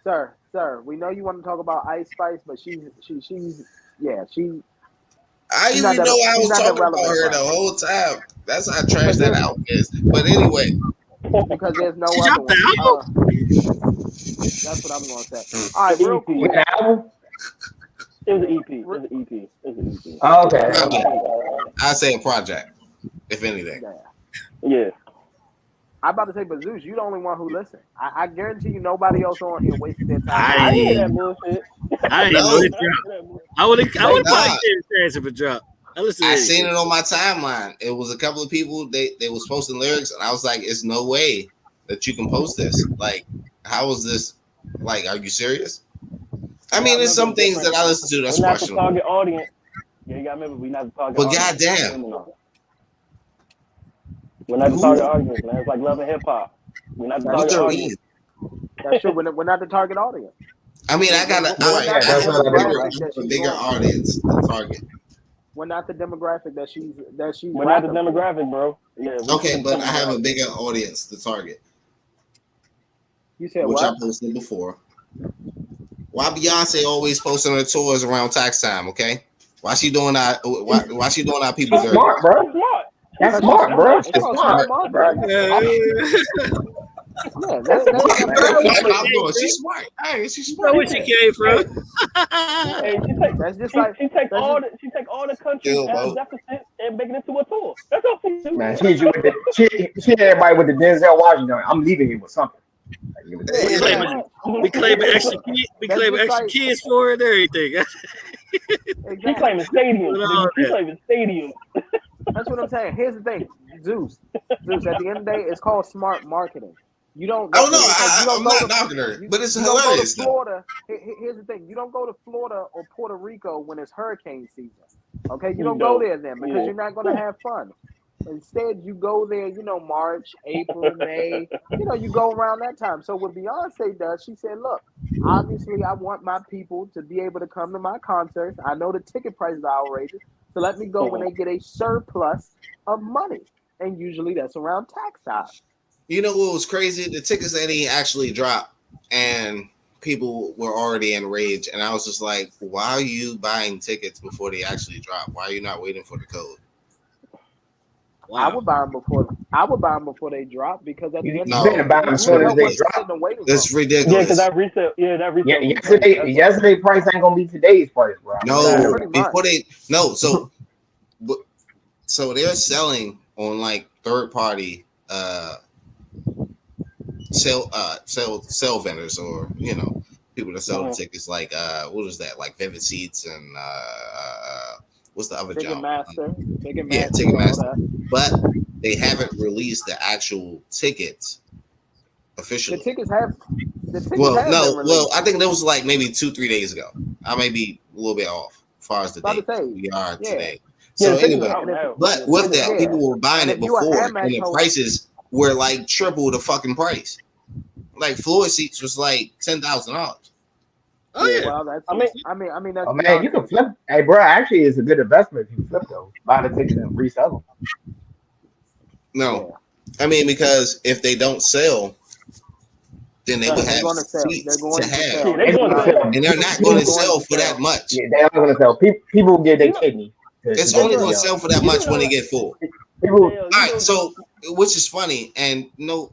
B: Sir, Sir, we know you want to talk about Ice Spice, but she's yeah,
D: I
B: she's
D: even know I was
B: not
D: talking
B: that
D: about her
B: relevant,
D: the
B: bro.
D: whole time. That's how trash that album is. But anyway,
B: because there's no
C: She
B: other
C: dropped the
B: one.
C: album.
B: That's what I'm gonna say. All right, real quick.
F: With the album?
E: It was an EP. It was an EP. It was an EP.
F: Oh, okay.
D: project. I say a project, if anything.
E: Yeah.
B: I'm about to say, but Zeus, you the only one who listens. I guarantee you, nobody else on here wasted their time.
E: I hear that bullshit.
C: I didn't know it dropped. I would probably get if it dropped. I
D: seen it on my timeline. It was a couple of people. They was posting lyrics, and I was like, "It's no way that you can post this. Like, how is this? Like, are you serious?" I mean, there's some things that I listen to that's questionable.
E: We're not the target audience. Yeah, you gotta remember, we're not the target audience.
D: But goddamn.
E: We're not the target audience, man. It's like Love and Hip Hop. We're not the target audience.
B: That's true. We're not the target audience.
D: I mean, I got a bigger audience than target.
B: We're not the demographic that she's.
E: We're not the demographic, bro. Yeah.
D: Okay, but I have a bigger audience to target.
B: You said
D: which
B: what?
D: I posted before. Why Beyonce always posting her tours around tax time? Okay, why she doing that? Why she doing that? People
F: dirty? Smart, bro. That's smart, bro. That's smart, bro.
B: Yeah, that's
D: she's smart. Hey, she's
C: smart. Where she came from?
E: Hey, she take all the countries as deficit and make it into a tour. That's all she do.
F: Man, she everybody with the Denzel Washington. I'm leaving here with something.
C: We claim extra kids for it and everything.
E: She claiming stadiums. She claiming stadiums.
B: That's what I'm saying. Here's the thing, Zeus. At the end of the day, it's called smart marketing. You don't.
D: Oh no, I'm not knocking her, but it's hilarious.
B: Go to Florida. Here's the thing: you don't go to Florida or Puerto Rico when it's hurricane season. Okay, you don't go there then because you're not going to have fun. Instead, you go there. March, April, May. You go around that time. So what Beyonce does, she said, "Look, obviously, I want my people to be able to come to my concerts. I know the ticket prices are outrageous, so let me go when they get a surplus of money, and usually that's around tax time."
D: You know what was crazy? The tickets that he actually dropped, and people were already enraged. And I was just like, why are you buying tickets before they actually drop? Why are you not waiting for the code?
B: Wow. I would buy them before they drop because at the end
F: of the day, buy them as soon as they drop.
D: That's ridiculous.
E: Yeah, because that resale.
F: Yesterday price ain't gonna be today's price, bro.
D: No, before they so they're selling on like third party sell vendors or people that sell the tickets like what is that, like Vivid Seats and what's the other job? Ticketmaster. But they haven't released the actual tickets officially.
B: The tickets have
D: I think that was like maybe 2-3 days ago. I may be a little bit off as far as the date we are today. So anyway, but with that, people were buying it before, and the prices were like triple the fucking price. Like floor seats was like $10,000.
C: Oh yeah.
B: Well, that's, I mean, that's.
F: Oh man, you can flip. Hey, bro, actually, it's a good investment if you flip those. Buy the tickets and resell them.
D: No, I mean because if they don't sell, then they would have seats to have, and they're not going to sell for that much.
F: Yeah, they're not going to sell. People will get their kidney.
D: It's only going to sell for that much when they get full. All right, so which is funny, and and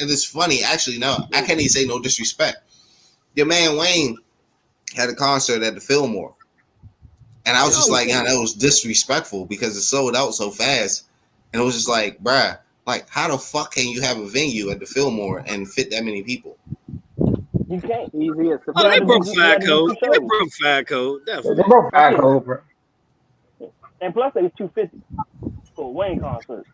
D: it's funny actually. No, I can't even say no disrespect. Your man Wayne had a concert at the Fillmore, and I was just like, yeah, that was disrespectful because it sold out so fast, and it was just like, bruh, like how the fuck can you have a venue at the Fillmore and fit that many people?
E: You can't.
C: They broke fire code. They broke fire code. Definitely.
F: They broke fire code, bro.
E: And plus, it was $250 for a Wayne concert.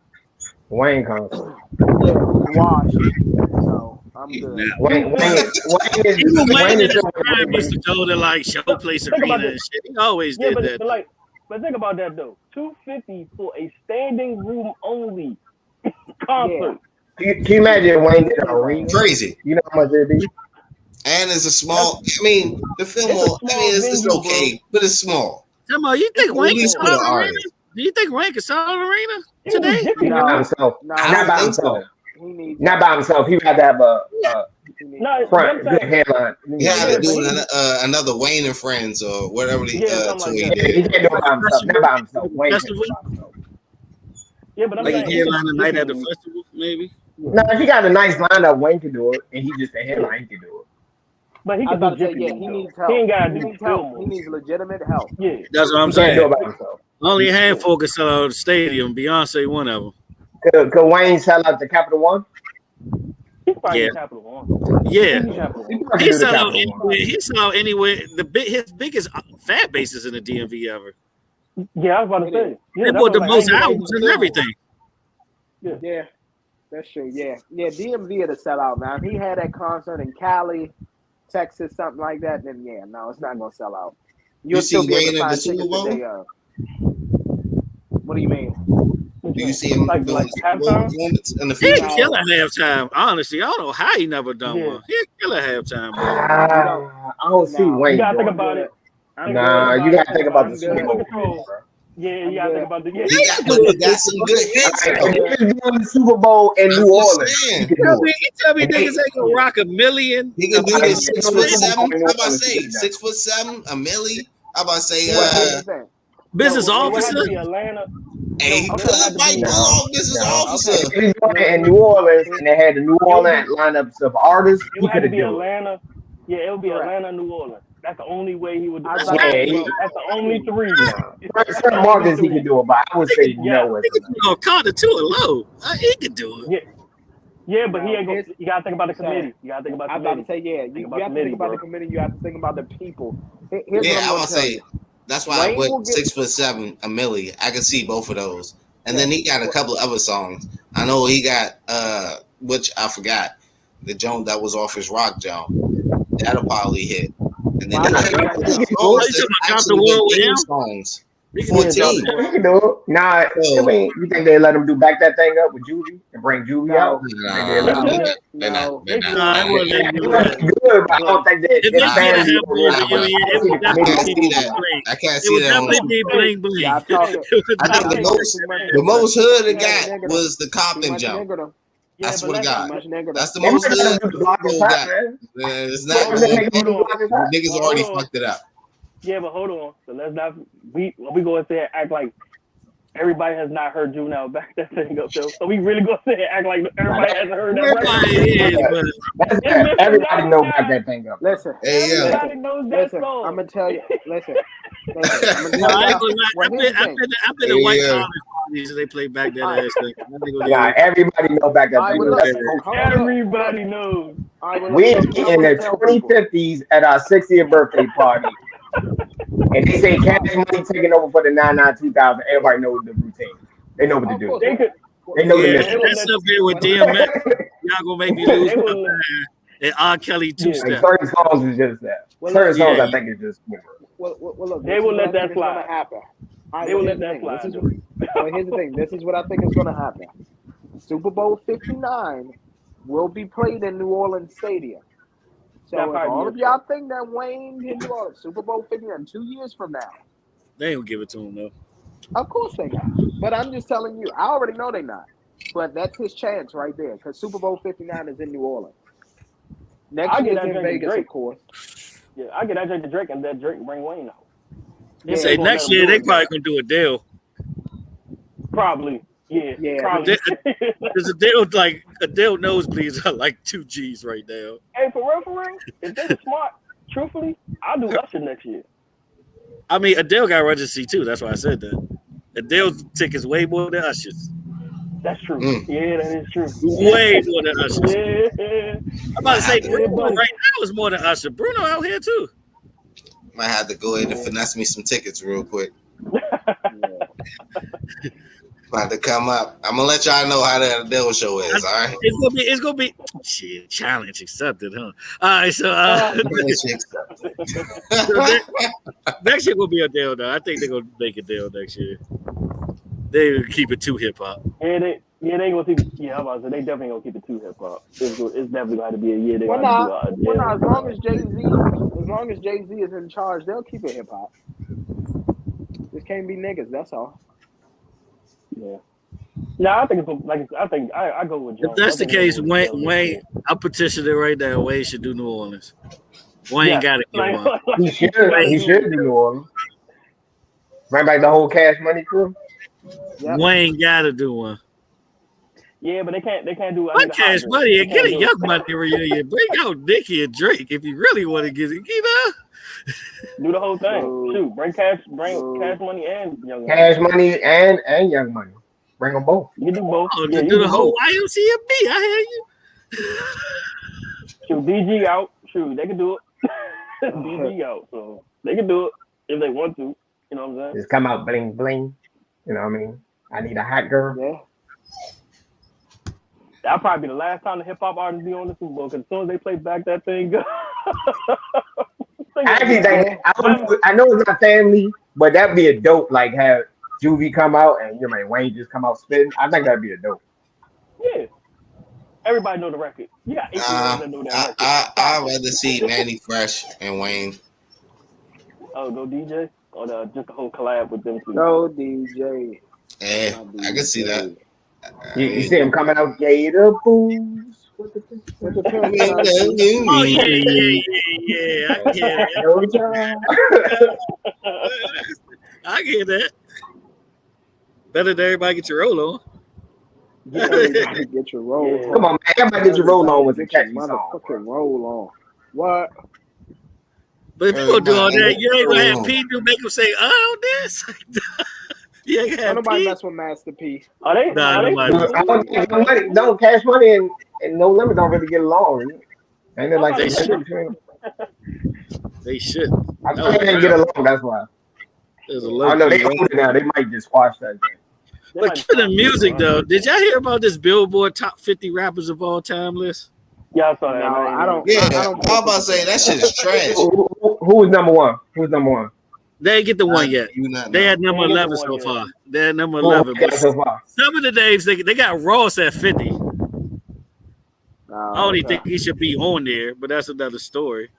F: Wayne concert.
B: Yeah, wash. So I'm good.
F: Wayne
C: is used to go to like Showplace Arena and shit. He always did that.
E: But think about that though. $250 for a standing room only concert.
F: Yeah. Can you imagine Wayne did an arena?
D: Crazy.
F: You know how much it'd be?
D: And it's a small. I mean, the Fillmore. I mean, it's okay, but it's small.
C: Come on, you think Wayne can sell an arena? Do you think Wayne can sell an arena today?
F: Not by himself. Not by himself. He had to have a front good headline.
D: He had to do another Wayne and Friends or whatever he did.
F: He can't do it by himself. Not by himself. Wayne can't do it by himself.
E: Yeah, but I'm
C: like
E: saying
C: a headline night at the festival, maybe.
F: No, if he got a nice lineup, Wayne can do it, and he just a headline. He can do it.
E: But he can do
B: he needs help.
E: He ain't got to do
B: help. He needs legitimate help.
E: Yeah,
C: that's what I'm
F: saying.
C: saying. Only a handful can sell out the stadium. Beyonce, one of them.
F: Could Wayne sell out the Capital One?
E: He's probably Capital One.
C: Yeah,
F: he
C: sell out anywhere. He sell out anywhere. His biggest fan base is in the DMV ever.
E: Yeah, I was about to say.
C: They bought the most albums and everything.
B: Yeah, that's true. Yeah, DMV had to sell out, man. If he had that concert in Cali, Texas, something like that, then no, it's not gonna sell out.
D: You'll still be able to find tickets the day
B: of. What do you mean?
D: Do you see him
E: like halftime?
D: In the future?
C: He'd kill a halftime. Honestly, I don't know how he never done one. He'd kill a halftime.
F: I don't see Wayne.
E: You gotta think about it.
F: Nah, you gotta think about the Super Bowl.
E: Yeah, you gotta think about the
D: He got some good hits.
F: He's doing the Super Bowl in New Orleans.
C: You tell me niggas ain't gonna rock $1 million.
D: He can do this 6'7". How about I say 6'7", $1 million? How about I say
C: business officer?
D: Hey, he could might pull off business officer.
F: He's doing it in New Orleans, and they had the New Orleans lineups of artists.
E: It would have to be Atlanta. Yeah, it would be Atlanta, New Orleans. That's the only way he would do it. That's the only three.
F: Certain markets he can do it, but I would say no.
C: Carter too low. He could do it.
E: Yeah, but he ain't gonna. You gotta think about the committee. You gotta think about the committee.
B: I'm about to say, you have to think about the committee. You have to think about the people.
D: I want to say that's why I went 6'7", $1 million. I can see both of those. And then he got a couple of other songs. I know he got which I forgot, the joint that was off his rock joint. That'll probably hit. And then songs. 14.
F: He can do it. Nah, I mean, you think they let him do back that thing up with Juvie and bring Juvie out?
D: They're not.
F: Good, but I don't think
D: I can't see that. I think the most hood it got was the Compton jump. I swear to God. That's the most hood it got. It's not. Niggas already fucked it up.
E: Yeah, but hold on. So let's not we go and say and act like everybody has not heard Juvenile back that thing up. So we really go say and act like everybody hasn't heard that.
F: Everybody knows back that thing up.
B: Listen,
E: everybody knows that song.
B: I'm gonna tell you. Listen.
C: I've been to white college parties and they play back that ass thing.
F: Yeah, everybody knows back that thing.
E: Everybody knows.
F: We in the 2050s at our 60th birthday party. And they say Cash Money taking over for the 99-2000. Everybody knows the routine. They know what to do. They know the mission.
C: That's up there with DMX. Y'all gonna make me lose my mind. And R. Kelly two-step.
F: Certain songs is just that. Certain songs I think is just.
B: Well, look,
E: they will let that slide.
B: They will let that slide. Here's the thing. This is what I think is going to happen. Super Bowl 59 will be played in New Orleans Stadium. So if all of y'all think that Wayne hit New Orleans Super Bowl 59 2 years from now,
C: they ain't gonna give it to him though.
B: Of course they not. But I'm just telling you, I already know they not. But that's his chance right there because Super Bowl 59 is in New Orleans. Next year is in Vegas, of course.
E: Yeah, I get that Drake to Drake and that Drake bring Wayne out.
C: They say next year they probably gonna do a deal.
E: Probably. Yeah. Probably.
C: There's a deal like Adele nosebleeds are like 2 G's right now.
E: Hey, for real, if they're smart, truthfully, I'll do Usher next year.
C: I mean, Adele got registry too. That's why I said that. Adele's ticket's way more than Usher's.
E: That's true. Yeah, that is true.
C: Way more than Usher's.
E: Yeah.
C: I'm about to say Bruno right now is more than Usher. Bruno out here too.
D: Might have to go ahead and finesse me some tickets real quick. About to come up. I'm gonna let y'all know how the Adele show is. All right.
C: It's gonna be shit. Challenge accepted, huh? All right. So next year will be Adele though. I think they're gonna make Adele next year. They keep it too hip hop.
E: They gonna keep. Yeah, I'm about to say they definitely gonna keep it too hip hop. It's definitely going to be a year.
B: As long as Jay-Z is in charge, they'll keep it hip hop. This can't be niggas. That's all.
E: Yeah. No, I think it's like I go with Jones.
C: If that's the case, Wayne, I petition it right now. Wayne should do New Orleans. Wayne got to get one.
F: He should do New Orleans. Bring back the whole Cash Money crew.
C: Yep. Wayne got to do one.
E: Yeah, but they can't do.
C: What Cash Money and get a Young Money reunion. Bring out Nicki and Drake if you really want to get it.
E: Do the whole thing. Shoot, bring Cash Money and Young Money.
F: Cash Money and Young Money. Bring them both.
E: You can do both.
C: Oh, yeah, do the whole YMCMB. I hear you.
E: Shoot, BG out. Shoot, they can do it. BG out, so they can do it if they want to. You know what I'm saying?
F: Just come out bling bling. You know what I mean? I need a hot girl.
E: Yeah. That'll probably be the last time the hip hop artists be on the Super Bowl because as soon as they play back that thing.
F: I know it's not family, but that'd be a dope. Like have Juvie come out and Wayne just come out spitting. I think that'd be a dope.
E: Yeah. Everybody know the record. You got 8 that know that record.
D: I'd rather see Manny Fresh and Wayne.
E: Oh, go DJ? Or just the whole collab with them two?
B: Go DJ.
D: Yeah, I can see that.
F: You see him coming out, Gator Booze.
C: Oh, yeah. I get it. I get that. Better than everybody get your roll on.
B: Get your roll on.
F: Come on, man. Everybody get your roll on with a catchy song.
B: Motherfucking roll on. What?
C: But if you gonna do all that, you ain't gonna have P do make him say, "Oh, this." You ain't gonna have
B: nobody
C: P.
B: mess with Master P.
E: Are they?
F: No, Cash Money and No Limit don't really get along. Ain't it like
C: they should? They should.
F: I think they get along. That's why.
C: There's a
F: I know they older now. They might just squash that thing.
C: But keeping the music though, did y'all hear about this Billboard top 50 rappers of all time list?
E: Yeah, I saw that.
B: No, I don't.
D: Yeah,
B: I don't
D: I'm about to say that shit is trash.
F: Who was number one? Who's number one?
C: They ain't get the one yet. They had number 11 so far. They had number 11. But some of the names they got Ross at 50. I only think he should be on there, but that's another story.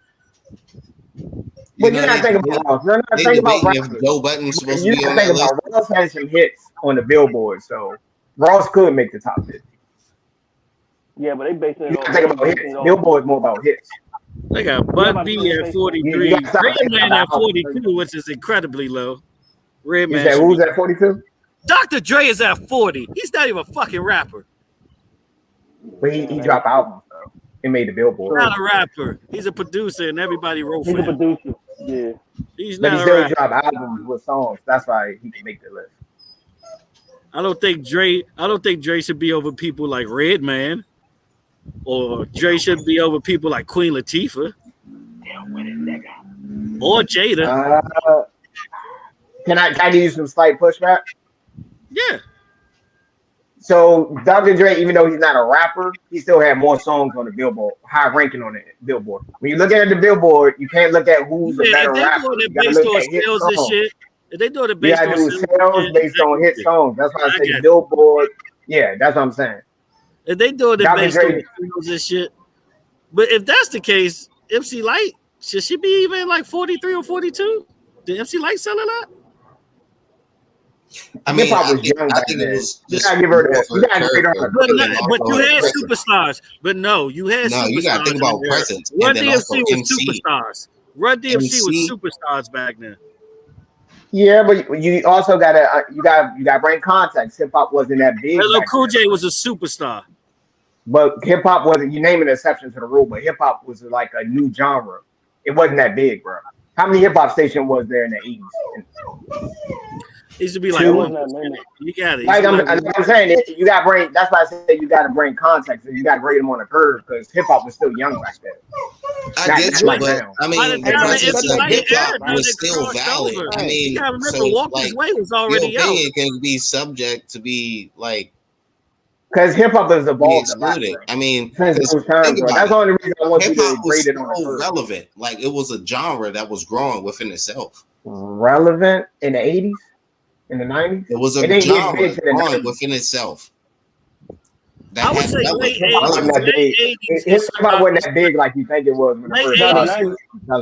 F: But you're not thinking about Ross. You're not thinking about Ross.
D: Joe Button's supposed to be on
F: that list. Ross had some hits on the Billboard, so Ross could make the top 50.
E: Yeah, but they basing it on
F: about hits. Billboard's more about hits.
C: They got Bun B at 43, Redman at 42, which is incredibly low. Redman.
F: Who's at 42?
C: Dr. Dre is at 40. He's not even a fucking rapper.
F: But he dropped albums, though. He made the Billboard.
C: He's not a rapper. He's a producer, and everybody wrote for him.
E: He's a producer. Yeah.
C: He's
F: but
C: not
F: he still
C: a rapper.
F: dropped albums with songs. That's why he can make the list.
C: I don't think Dre should be over people like Redman. Or Dre should be over people like Queen Latifah. Or Jada.
F: Can I give you some slight pushback?
C: Yeah.
F: So Dr. Dre, even though he's not a rapper, he still had more songs on the Billboard, high ranking on the Billboard. When you look at the Billboard, you can't look at who's a better rapper. You gotta look at hit songs.
C: Shit. If they do it based on
F: sales based on hit songs. That's why I say Billboard. Yeah, that's what I'm saying.
C: If they do it based on sales and shit. But if that's the case, MC Light, should she be even like 43 or 42? Did MC Light sell a lot?
D: I mean,
F: I think
D: it was just.
F: You gotta give her that.
C: But you had superstars. But no, you had superstars.
D: No, you gotta think about presence.
C: Run DMC was superstars. Run DMC was superstars back then.
F: Yeah, but you also gotta bring context. Hip hop wasn't that big.
C: LL Cool J was a superstar.
F: But hip hop wasn't. You name an exception to the rule, but hip hop was like a new genre. It wasn't that big, bro. How many hip hop stations was there in the 80s? It used to be like you got it. Like I'm saying, you got to bring. That's why I said you got to bring context, and you got to grade them on a curve because hip hop was still young back then.
D: I get you, but I mean, the presence of hip hop was still valid. I mean, so like your opinion can be subject to be like.
F: Because hip hop has evolved a lot.
D: I mean,
F: that's the only reason I want you to grade it on a curve.
D: Relevant, like it was a genre that was growing within itself.
F: Relevant in the 80s. In the 90s?
D: It was a genre growing within itself.
C: I would say late 80s.
F: It's about wasn't that big like you think it was.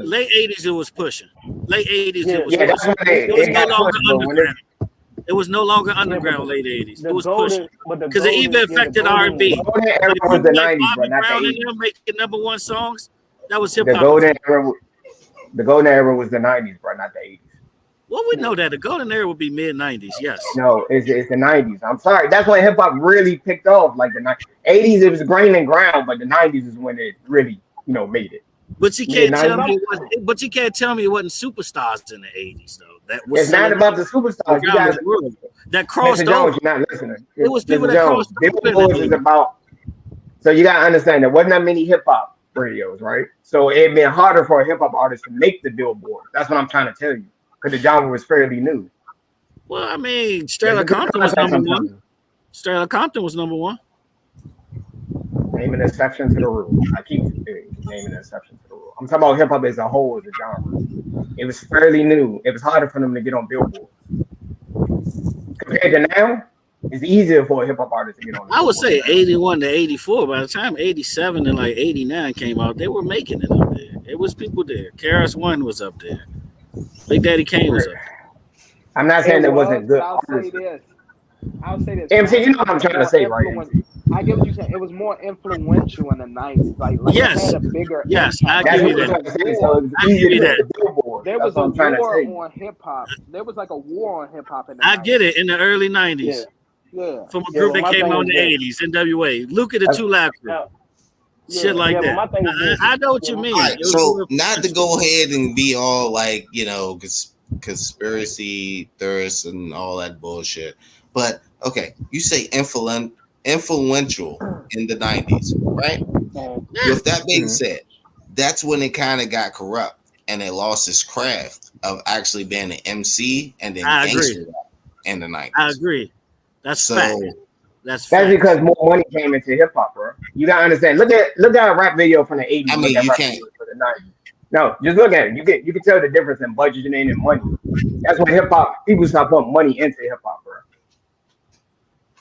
C: Late 80s it was pushing. Late 80s it was
F: pushing. It was no longer underground.
C: It was no longer underground late 80s. It was
E: golden,
C: pushed because it even affected R&B.
F: The golden era was the 90s, but not the 80s.
C: And them making #1 songs. That was hip hop.
F: The golden era was the 90s, bro, not the 80s.
C: Well, we know that the golden era would be mid 90s. Yes.
F: No, it's the 90s. I'm sorry. That's when hip hop really picked off. Like the 80s, it was grain and ground, but the 90s is when it really, made it.
C: But you can't tell me. But you can't tell me it wasn't superstars in the 80s, though.
F: It's not about the superstars. You guys,
C: that crossed
F: Mr. Jones,
C: over.
F: you're not listening.
C: It was people that crossed
F: over. Is about. So you gotta understand there wasn't that many hip hop radios, right? So it'd been harder for a hip hop artist to make the Billboard. That's what I'm trying to tell you, because the genre was fairly new.
C: Well, I mean, Sterling Compton was #1. Sterling Compton was #1.
F: Name an exception to the rule. I keep naming an exception to the rule. I'm talking about hip hop as a whole, as a genre. It was fairly new. It was harder for them to get on Billboard. Compared to now, it's easier for a hip hop artist to get on.
C: I would say 81 to 84. By the time 87 and like 89 came out, they were making it up there. It was people there. KRS-One was up there. Big Daddy Kane was up there.
F: I'm not saying there wasn't good artists.
B: I'll say this.
F: MC, you know what I'm trying to say, right?
B: I get what you're saying. It was more influential in the 90s. Like
C: yes,
B: it had a bigger
C: I give you that.
F: I give you that.
B: There was a war on hip hop. There was like a war on hip hop in the 90s.
C: I get it in the early 90s.
B: Yeah.
C: From a group that came out in the 80s, NWA. Luke at the Two Live Crew. Shit like that. I know what you mean.
D: Right, so not to go ahead and be all like, conspiracy theorists and all that bullshit. But okay, you say influential in the 90s, right? With that being said, that's when it kind of got corrupt and it lost its craft of actually being an MC and then gangster rap in the 90s.
C: I agree. That's fact.
F: That's because more money came into hip hop, bro. You gotta understand. Look at a rap video from the 80s.
D: I mean, you can't.
F: For the 90s. No, just look at it. You can tell the difference in budgeting and money. That's when people start putting money into hip hop, bro.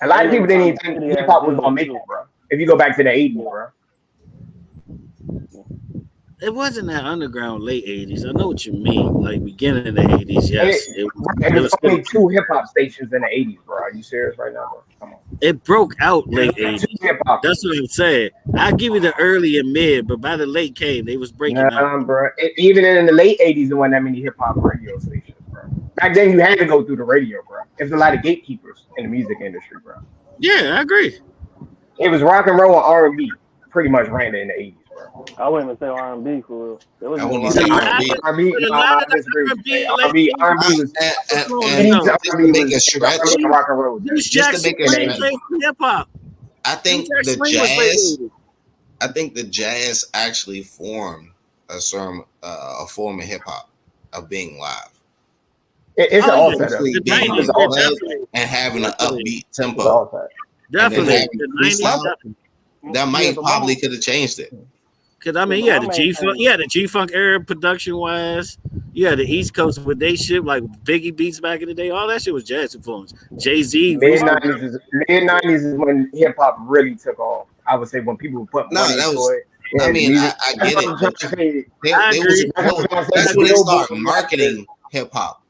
F: A lot of people didn't even think hip hop was gonna make it, bro. If you go back to the 80s, bro.
C: It wasn't that underground late 80s. I know what you mean. Like beginning of the 80s, yes.
F: It was only 2 hip hop stations in the 80s, bro. Are you serious right now, bro? Come on.
C: It broke out late 80s. That's what I'm saying. I give you the early and mid, but by the late came, they was breaking out.
F: Bro. Even in the late 80s, there wasn't that many hip hop radio stations, bro. Back then, you had to go through the radio, bro. There's a lot of gatekeepers in the music industry, bro.
C: Yeah, I agree.
F: It was rock and roll and R&B pretty much ran in the 80s.
E: I wouldn't even say R&B for real.
D: I wouldn't say R&B.
F: R&B was
D: make a stretch. Just to make a stretch.
C: Hip hop.
D: I think the jazz actually formed a form of hip hop of being live.
F: It's all set up.
D: And having an upbeat tempo.
C: Definitely.
D: That might probably could have changed it.
C: Cause I mean, you had the G-Funk era production wise. You had the East Coast with they shit like Biggie beats back in the day. All that shit was jazz influence. Jay-Z.
F: Mid 90s is when hip hop really took off. I would say when people put money into it.
D: I mean, I get it. That's when they started marketing hip hop.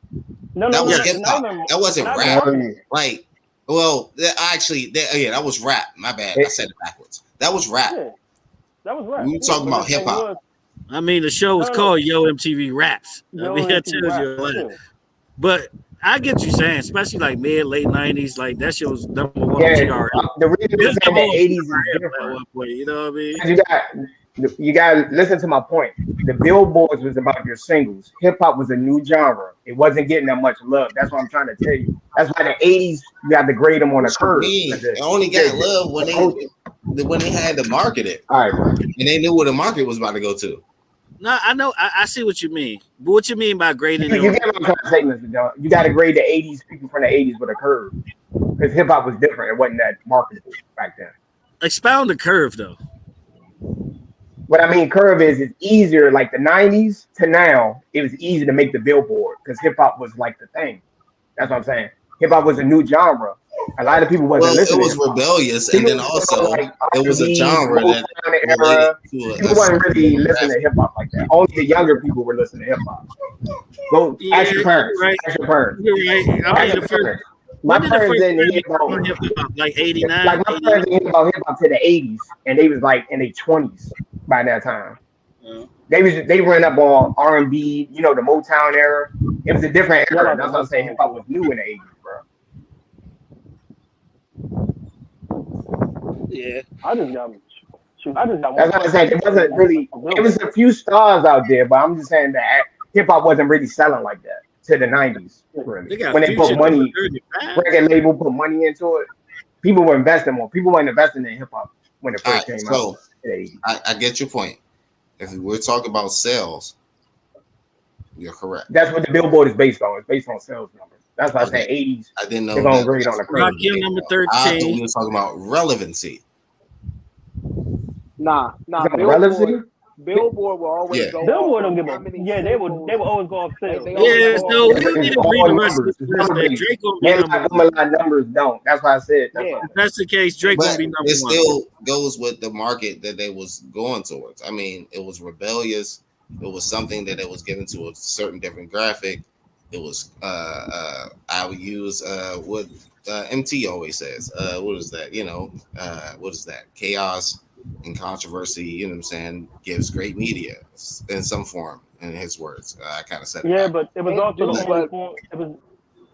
D: That was hip hop. That wasn't rap. Like, well, that was rap. My bad. I said it backwards. That was rap.
E: That was rap.
D: We talking about hip hop.
C: I mean, the show was called Yo MTV Raps. I mean, that tells you a lot. But I get you saying, especially like late 90s, like that shit was #1 on TRL.
F: The reason the 80s is different.
C: You know what I mean?
F: You got to listen to my point. The Billboards was about your singles. Hip hop was a new genre. It wasn't getting that much love. That's what I'm trying to tell you. That's why the 80s, you got to grade them on a curve.
D: It only got love when they had to market it.
F: All right.
D: And they knew where the market was about to go to.
C: No, I know. I see what you mean. But what you mean by grading?
F: You get what I'm trying to say, Mr. John. You got to grade the 80s people from the 80s with a curve. Because hip hop was different. It wasn't that marketable back then.
C: Expound the curve, though.
F: What I mean, curve is it's easier. Like the 90s to now, it was easy to make the Billboard because hip hop was like the thing. That's what I'm saying. Hip hop was a new genre. A lot of people wasn't listening.
D: It was rebellious, and then also it was a genre that
F: people wasn't really listening to hip hop like that. Only the younger people were listening to hip hop. Go ask your parents.
C: Right.
F: Ask your parents.
C: You're right. When did the first like 89?
F: Like my parents didn't hear about hip hop to the 80s, and they was like in their 20s by that time. They ran up on R&B, the Motown era. It was a different era. That's what I'm saying. Hip hop was new in the 80s,
C: bro. Yeah,
E: I just got.
F: That's what I'm saying. It wasn't really. It was a few stars out there, but I'm just saying that hip hop wasn't really selling like that to the 90s. Really. When they put money, record label put money into it, people were investing more. People weren't investing in hip hop when it first came out.
D: I get your point. If we're talking about sales, you're correct.
F: That's what the Billboard is based on. It's based on sales numbers. That's why I said 80s.
D: I didn't know
F: they're going great on the credit.
C: Number 13.
D: I thought we were talking about relevancy.
B: Nah. Billboard will always go.
E: Billboard don't give a. Yeah, they would always go off sales.
C: Yeah, so we don't need to read the rest of this. Drake gonna be number one.
F: Numbers don't. That's why I said.
C: If that's the case, Drake gonna be number one.
D: It still goes with the market that they was going towards. I mean, it was rebellious. It was something that it was given to a certain demographic. It was I would use what MT always says. What is that? What is that? Chaos and controversy, you know what I'm saying, gives great media in some form, in his words. I kind of said it.
E: Yeah, but it was also the only form.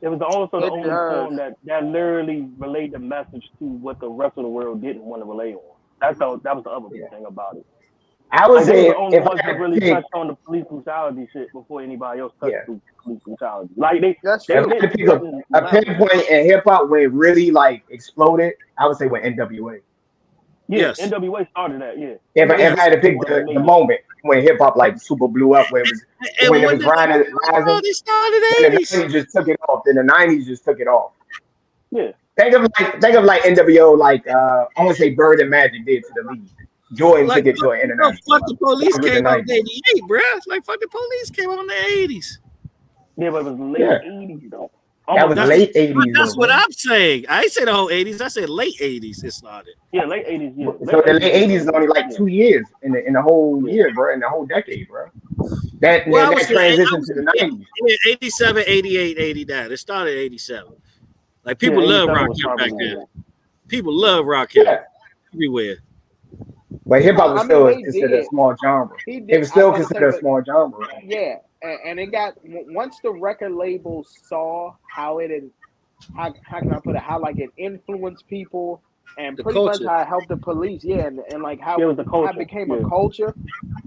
E: It was also the only form that literally relayed the message to what the rest of the world didn't want to relay on. That was the other thing about it.
F: I would say
E: the only ones that really touched on the police brutality shit before anybody else touched police brutality. Like they
F: pick a pinpoint in hip hop where it really like exploded. I would say when NWA.
E: Yes, NWA started that. Yeah.
F: If I had to pick the moment when hip hop like super blew up, where it was rising,
C: they started
F: the 90s just took it off. Then the 90s just took it off.
E: Yeah.
F: Think of like NWO, like I want to say Bird and Magic did to the league. Jordan took it to an international.
C: Fuck the police came out in '88, bro. Like fuck the police came out in the '80s.
E: Yeah, but it was late '80s though.
F: That was late 80s.
C: That's what I'm saying. I ain't say the whole 80s. I said late 80s. It started.
E: Yeah, late 80s. Yeah.
F: So the late 80s is only like 2 years in the whole year, bro, in the whole decade, bro. That transition to the 90s.
C: Yeah, 87, 88, 89. It started 87. Like people love rock hip back then. People love rock hip everywhere.
F: But hip hop was still considered a small genre. It was still considered a small genre.
B: Yeah. And it got, once the record label saw how can I put it, how like it influenced people and pretty much how it helped the police, and like how it became a culture,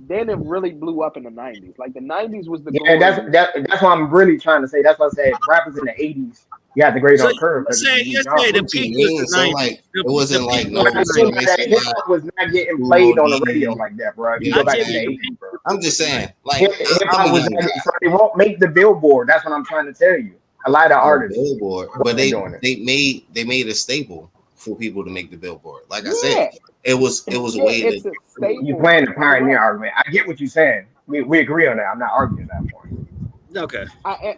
B: then it really blew up in the 90s. Like the 90s was the
F: that's what I'm really trying to say. That's why I said rappers in the 80s, you had the great on curve.
C: The peak was the 90s.
D: Like, it wasn't like
F: hip hop was not getting played on the radio like that, bro. You go back to the 80s, bro.
D: I'm just saying, like
F: hip hop was they won't make the Billboard. That's what I'm trying to tell you. A lot of artists,
D: Billboard, but they made a staple for people to make the Billboard. Like I said, it was a way that
F: you playing the pioneer argument. I get what you're saying. We agree on that. I'm not arguing that point.
C: Okay.
B: And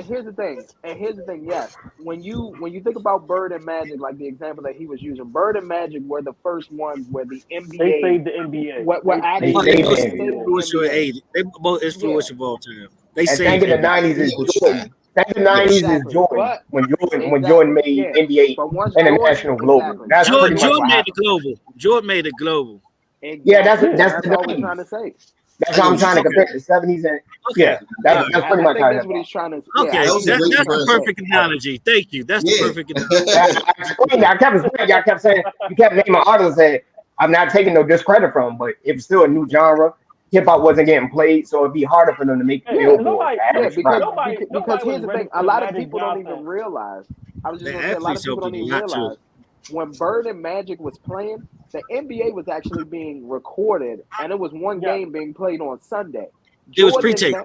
B: here's the thing. Yes, when you think about Bird and Magic, like the example that he was using, Bird and Magic were the first ones where the NBA
E: they saved the NBA.
B: What actually
C: influential 80s. They both influential of all time. They saved
F: the 90s is Jordan. That's the 90s is Jordan. When Jordan made NBA international global. That's
C: Jordan made it global. Jordan made it global.
F: Yeah, that's
B: what I'm trying to say.
F: That's how I'm trying to compare the 70s and that's pretty much
B: that's what he's trying to say.
C: Okay, that's the perfect analogy. Thank you. That's the perfect analogy.
F: I kept explaining. Y'all kept saying, you kept naming artists that I'm not taking no discredit from, but it was still a new genre. Hip hop wasn't getting played, so it'd be harder for them to make the Billboard.
B: Because here's the thing: a lot of people don't even realize. I was just going to say, a lot of people don't even realize when Bird and Magic was playing, the NBA was actually being recorded, and it was one game being played on Sunday.
C: It was pre-tape.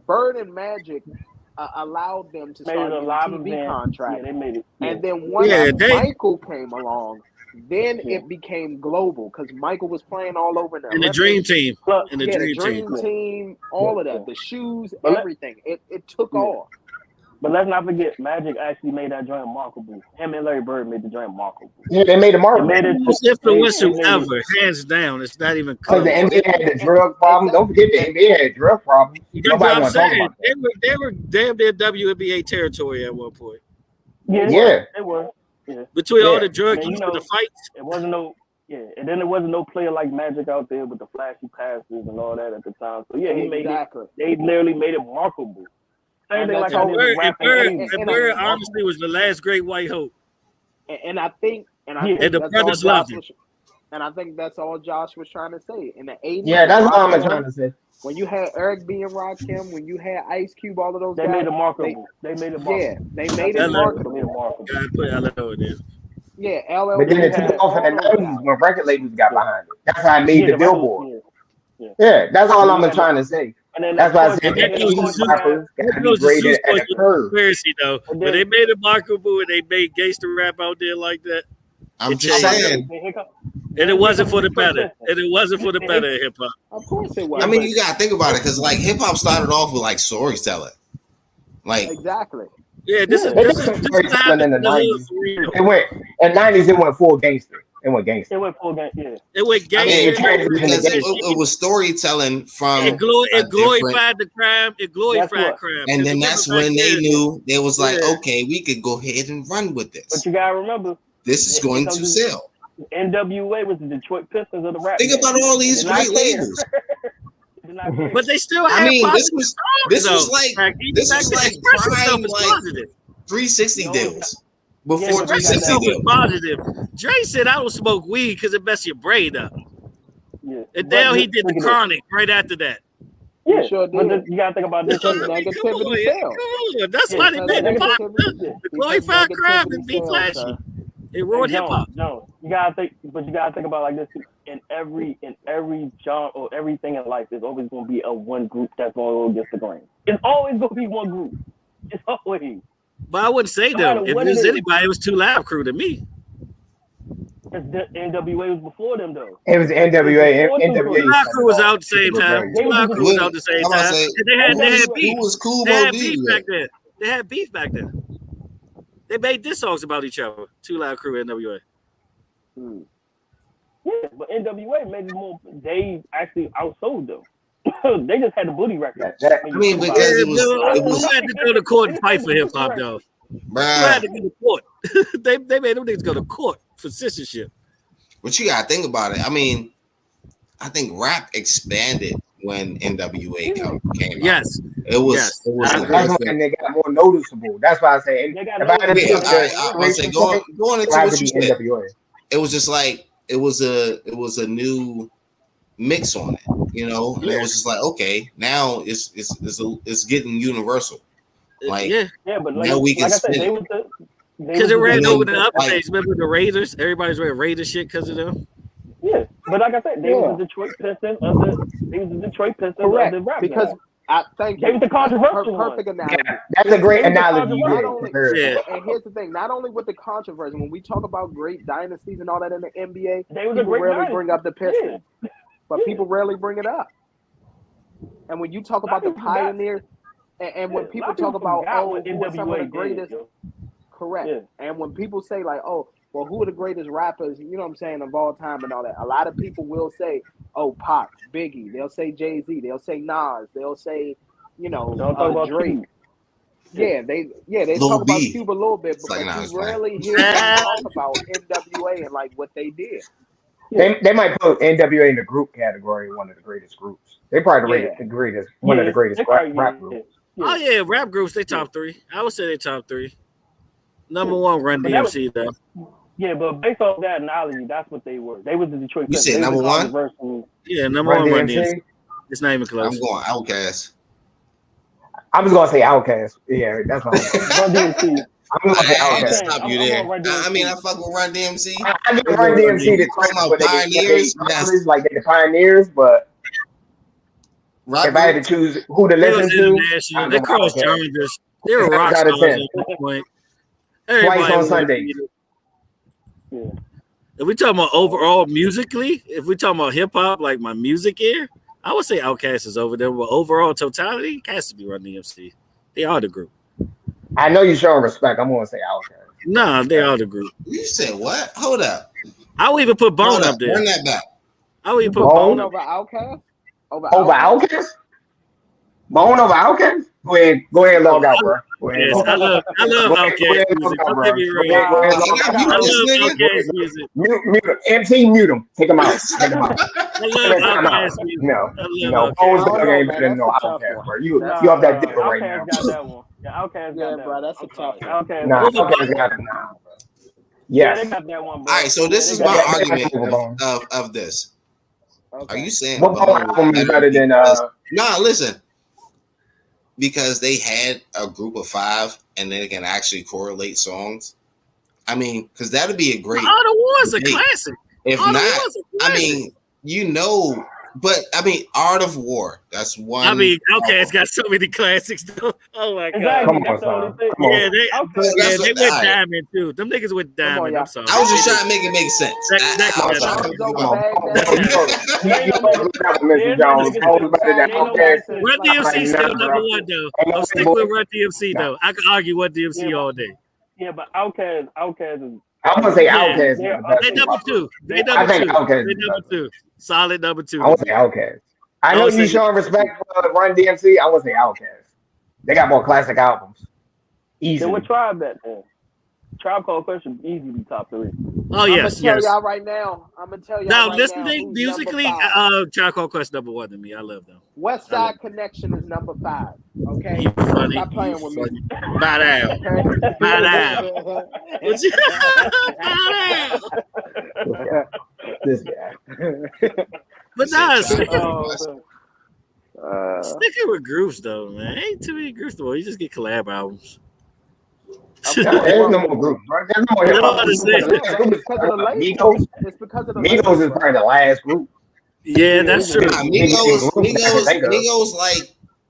B: Bird and Magic allowed them to start getting TV contracts, and then once Michael came along. Then it became global because Michael was playing all over the
C: Dream Team.
B: The Dream Team, all of that, the shoes, everything. It took off.
E: But let's not forget, Magic actually made that joint marketable. Him and Larry Bird made the joint marketable.
F: Yeah, they made it marketable.
C: Most influential ever, hands down. It's not even close.
F: Because the NBA had the drug problem. Don't forget the NBA had drug problems. Nobody want to talk about that.
C: They were damn near WNBA territory at one point.
E: Yeah. It was. Yeah.
C: Between all the drug use and the fights.
E: It wasn't no and then there wasn't no player like Magic out there with the flashy passes and all that at the time. So yeah, he made it. They literally made it marketable. Same thing like
C: Bird honestly was the last great white hope.
B: And I think
C: the brothers loved him.
B: And I think that's all Josh was trying to say. In the 80s.
F: Yeah, that's all I'm trying to say.
B: When you had Eric B. and Rakim, when you had Ice Cube, all of those guys.
E: Made it marketable. They made it marketable.
B: Yeah, they made it marketable.
C: Gotta put LL in there.
B: Yeah, LL.
F: But then it took off in the 90s when record labels got behind it. That's how I made the Billboard. Yeah, that's all I'm trying to say. That's why I said the rappers got to be graded at a curve.
C: Though. But they made it marketable and they made gangster rap out there like that.
D: I'm just saying.
C: And it wasn't for the better. And it wasn't for the better in hip hop.
B: Of course it was.
D: I mean, you gotta think about it because like hip hop started off with like storytelling. Like
B: exactly.
C: Yeah, this is
F: storytelling in the 90s. It went in 90s. It went full gangster. It went gangster.
E: It went full gangster. Yeah.
C: It went gangster.
D: I mean, it was storytelling from.
C: It glorified the crime. It glorified crime.
D: And then that's when they knew they was like, okay, we could go ahead and run with this.
E: But you gotta remember,
D: this is going to sell.
E: NWA was the Detroit Pistons of the rap.
D: Think about all these great labels.
C: But they still had
D: this was like prime like 360 deals. Before 360 deals.
C: Positive. Dre said I don't smoke weed because it messes your brain up.
E: Yeah.
C: And now he did the Chronic right after that.
E: Yeah, sure did. But you gotta think about this.
B: Negativity sales.
C: That's why they made it pop. The glorified crime and be flashy. It ruined hip hop.
E: No, you gotta think about like this. In every genre or everything in life, there's always gonna be a one group that's gonna go against the grain. It's always gonna be one group. It's always.
C: But I wouldn't say though. If there's anybody, it was Two Live Crew to me.
E: NWA was before them though.
F: It was NWA.
C: NWA. Two Live Crew was out the same time. Two Live Crew was out the same time. They had beef.
D: Who was cool?
C: They had beef back then. They had beef back then. They made diss songs about each other. Two Live Crew and NWA.
E: Yeah, but NWA made it more. They actually outsold them. They just had the booty record.
D: I mean, because it was
C: who had to go to court and fight for hip hop though? Who had to go to court? they made them niggas go to court for censorship.
D: But you gotta think about it. I mean, I think rap expanded when NWA came out.
C: Yes,
D: it was.
C: Yes.
F: It was that's when they got more noticeable. That's why I say.
D: I say going into what you said. NWA. It was just like it was a new mix on it, you know. And it was just like, okay, now it's getting universal. Like
E: but like,
D: now we can
E: like
D: spin
E: it.
C: Because it ran over the updates. Remember the Raiders? Everybody's wearing Raider shit because of them.
E: Yeah, but like I said, they were the Detroit Pistons of the rap.
B: Because I think
E: they was the controversial
B: perfect analogy.
F: Yeah, that's a great analogy.
B: And here's the thing: not only with the controversy, when we talk about great dynasties and all that in the NBA, people rarely bring up the Pistons, but people rarely bring it up. And when you talk about the pioneer, and when people talk about who are some of the greatest, correct. Yeah. And when people say like, oh, well, who are the greatest rappers, you know what I'm saying, of all time and all that, a lot of people will say, oh, Pac, Biggie. They'll say Jay-Z. They'll say Nas. They'll say, you know, Drake. Yeah, they talk about Cube a little bit, but you rarely hear them talk about NWA and like what they did.
F: They might put NWA in the group category, one of the greatest groups. They probably the greatest, one of the greatest rap groups.
C: Oh yeah, rap groups. They top three. I would say they top three. Number one, Run DMC though.
E: Yeah, but based off that analogy, that's what they were. They was the Detroit.
D: You said number one?
C: Yeah, number one, Run DMC. It's not even close.
D: I'm going Outkast.
F: I was gonna say Outkast. Yeah, that's my Run DMC.
D: I'm gonna stop you there. I mean, I fuck with Run DMC.
F: I give Run DMC the talking about pioneers, like they're the pioneers, but if I had to choose who to listen to,
C: they cross genres. They were rock stars at that point.
F: Twice on Sunday.
E: Yeah.
C: If we talking about overall musically, if we talking about hip hop, like my music ear, I would say Outkast is over there. But overall totality, it has to be Run DMC. They are the group.
F: I know you showing respect. I'm gonna say Outkast.
C: Nah, they are the group.
D: You said what? Hold up.
C: I would even put Bone up there.
D: Run that back.
C: I would even put Bone
B: over Outkast.
F: Over Outkast? Bone over Outkast? Go ahead, log out, bro.
C: Yes, I love Outkast music. Don't get me wrong. I love Outkast music.
F: Mute him. MT, mute him. Take him out.
C: I love Outkast music.
F: No. Bone's dog ain't better than no Outkast, bro. You off that dipper right now.
E: Outkast got that one. Yeah, Outkast got that,
B: bro. That's a tough one.
F: Outkast got it now. Yes.
E: Yeah, they got that one, bro.
D: All right, so this is my argument of this. Okay. Are you saying
F: what album is better than
D: Nah, listen. Because they had a group of 5 and they can actually correlate songs. I mean, because that'd be a great.
C: Art of War is a classic.
D: If not, I mean, but I mean, Art of War. That's one.
C: I mean, Outkast got so many classics though. Oh my god!
F: Come on, son.
C: Yeah, they went diamond too. Them niggas went diamond. I'm sorry.
D: I was just trying to make it make sense.
C: Run DMC still number 1 though. I'm sticking with Run DMC though. I can argue Run DMC all day.
E: Yeah, but Outkast is.
F: I'm gonna say Outkast.
C: They number 2. They number 2. Solid number 2.
F: I want to say Outkast. I know you showing respect for Run DMC. I want to say Outkast. They got more classic albums. Easy.
E: Then what Tribe that then? Tribe Called Quest easily top 3.
C: Oh yes,
B: I'm gonna tell y'all right now.
C: Now listening musically, Tribe Called Quest number 1 to me. I love them.
B: West Side Connection is number 5. Okay,
C: you funny.
B: Stop playing with me.
C: Bow down. Bow down.
F: This guy.
C: But nah, sticking with groups though, man. Ain't too many groups though. You just get collab albums.
F: There's no more groups, bro. There's no more hip hop. Migos is probably the last group.
C: Yeah, that's true.
D: Migos like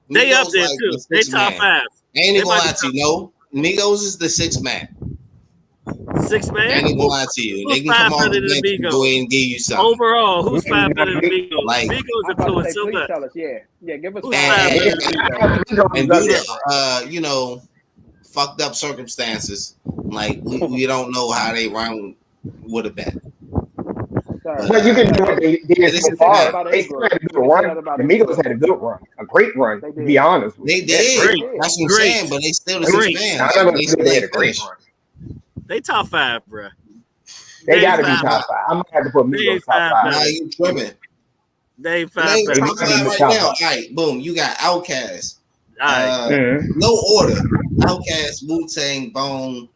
C: they up there too. They top 5.
D: I ain't even gonna lie to you. No, Migos is the 6th man.
C: 6th man.
D: I ain't even gonna lie to you. They can come on the bench and go ahead and give you something.
C: Overall, who's 5 better than Migos?
D: Like,
C: Migos influence so much.
B: Yeah, give us
C: 5 better than
D: Migos. You know, fucked up circumstances. Like we don't know how they run would have been.
F: But you can do what they did so far. They still had a good run. The Migos had a good run, a great run. To be honest,
D: they did. That's what I'm saying. But they still the 6th man.
F: They had a great run.
C: They top 5, bro.
F: They gotta be top 5. I'm gonna have to put Migos top 5.
D: Nah, you tripping.
C: They
D: top 5 right now. All right, boom. You got Outkast. No order. Outkast, Wu-Tang, Bone.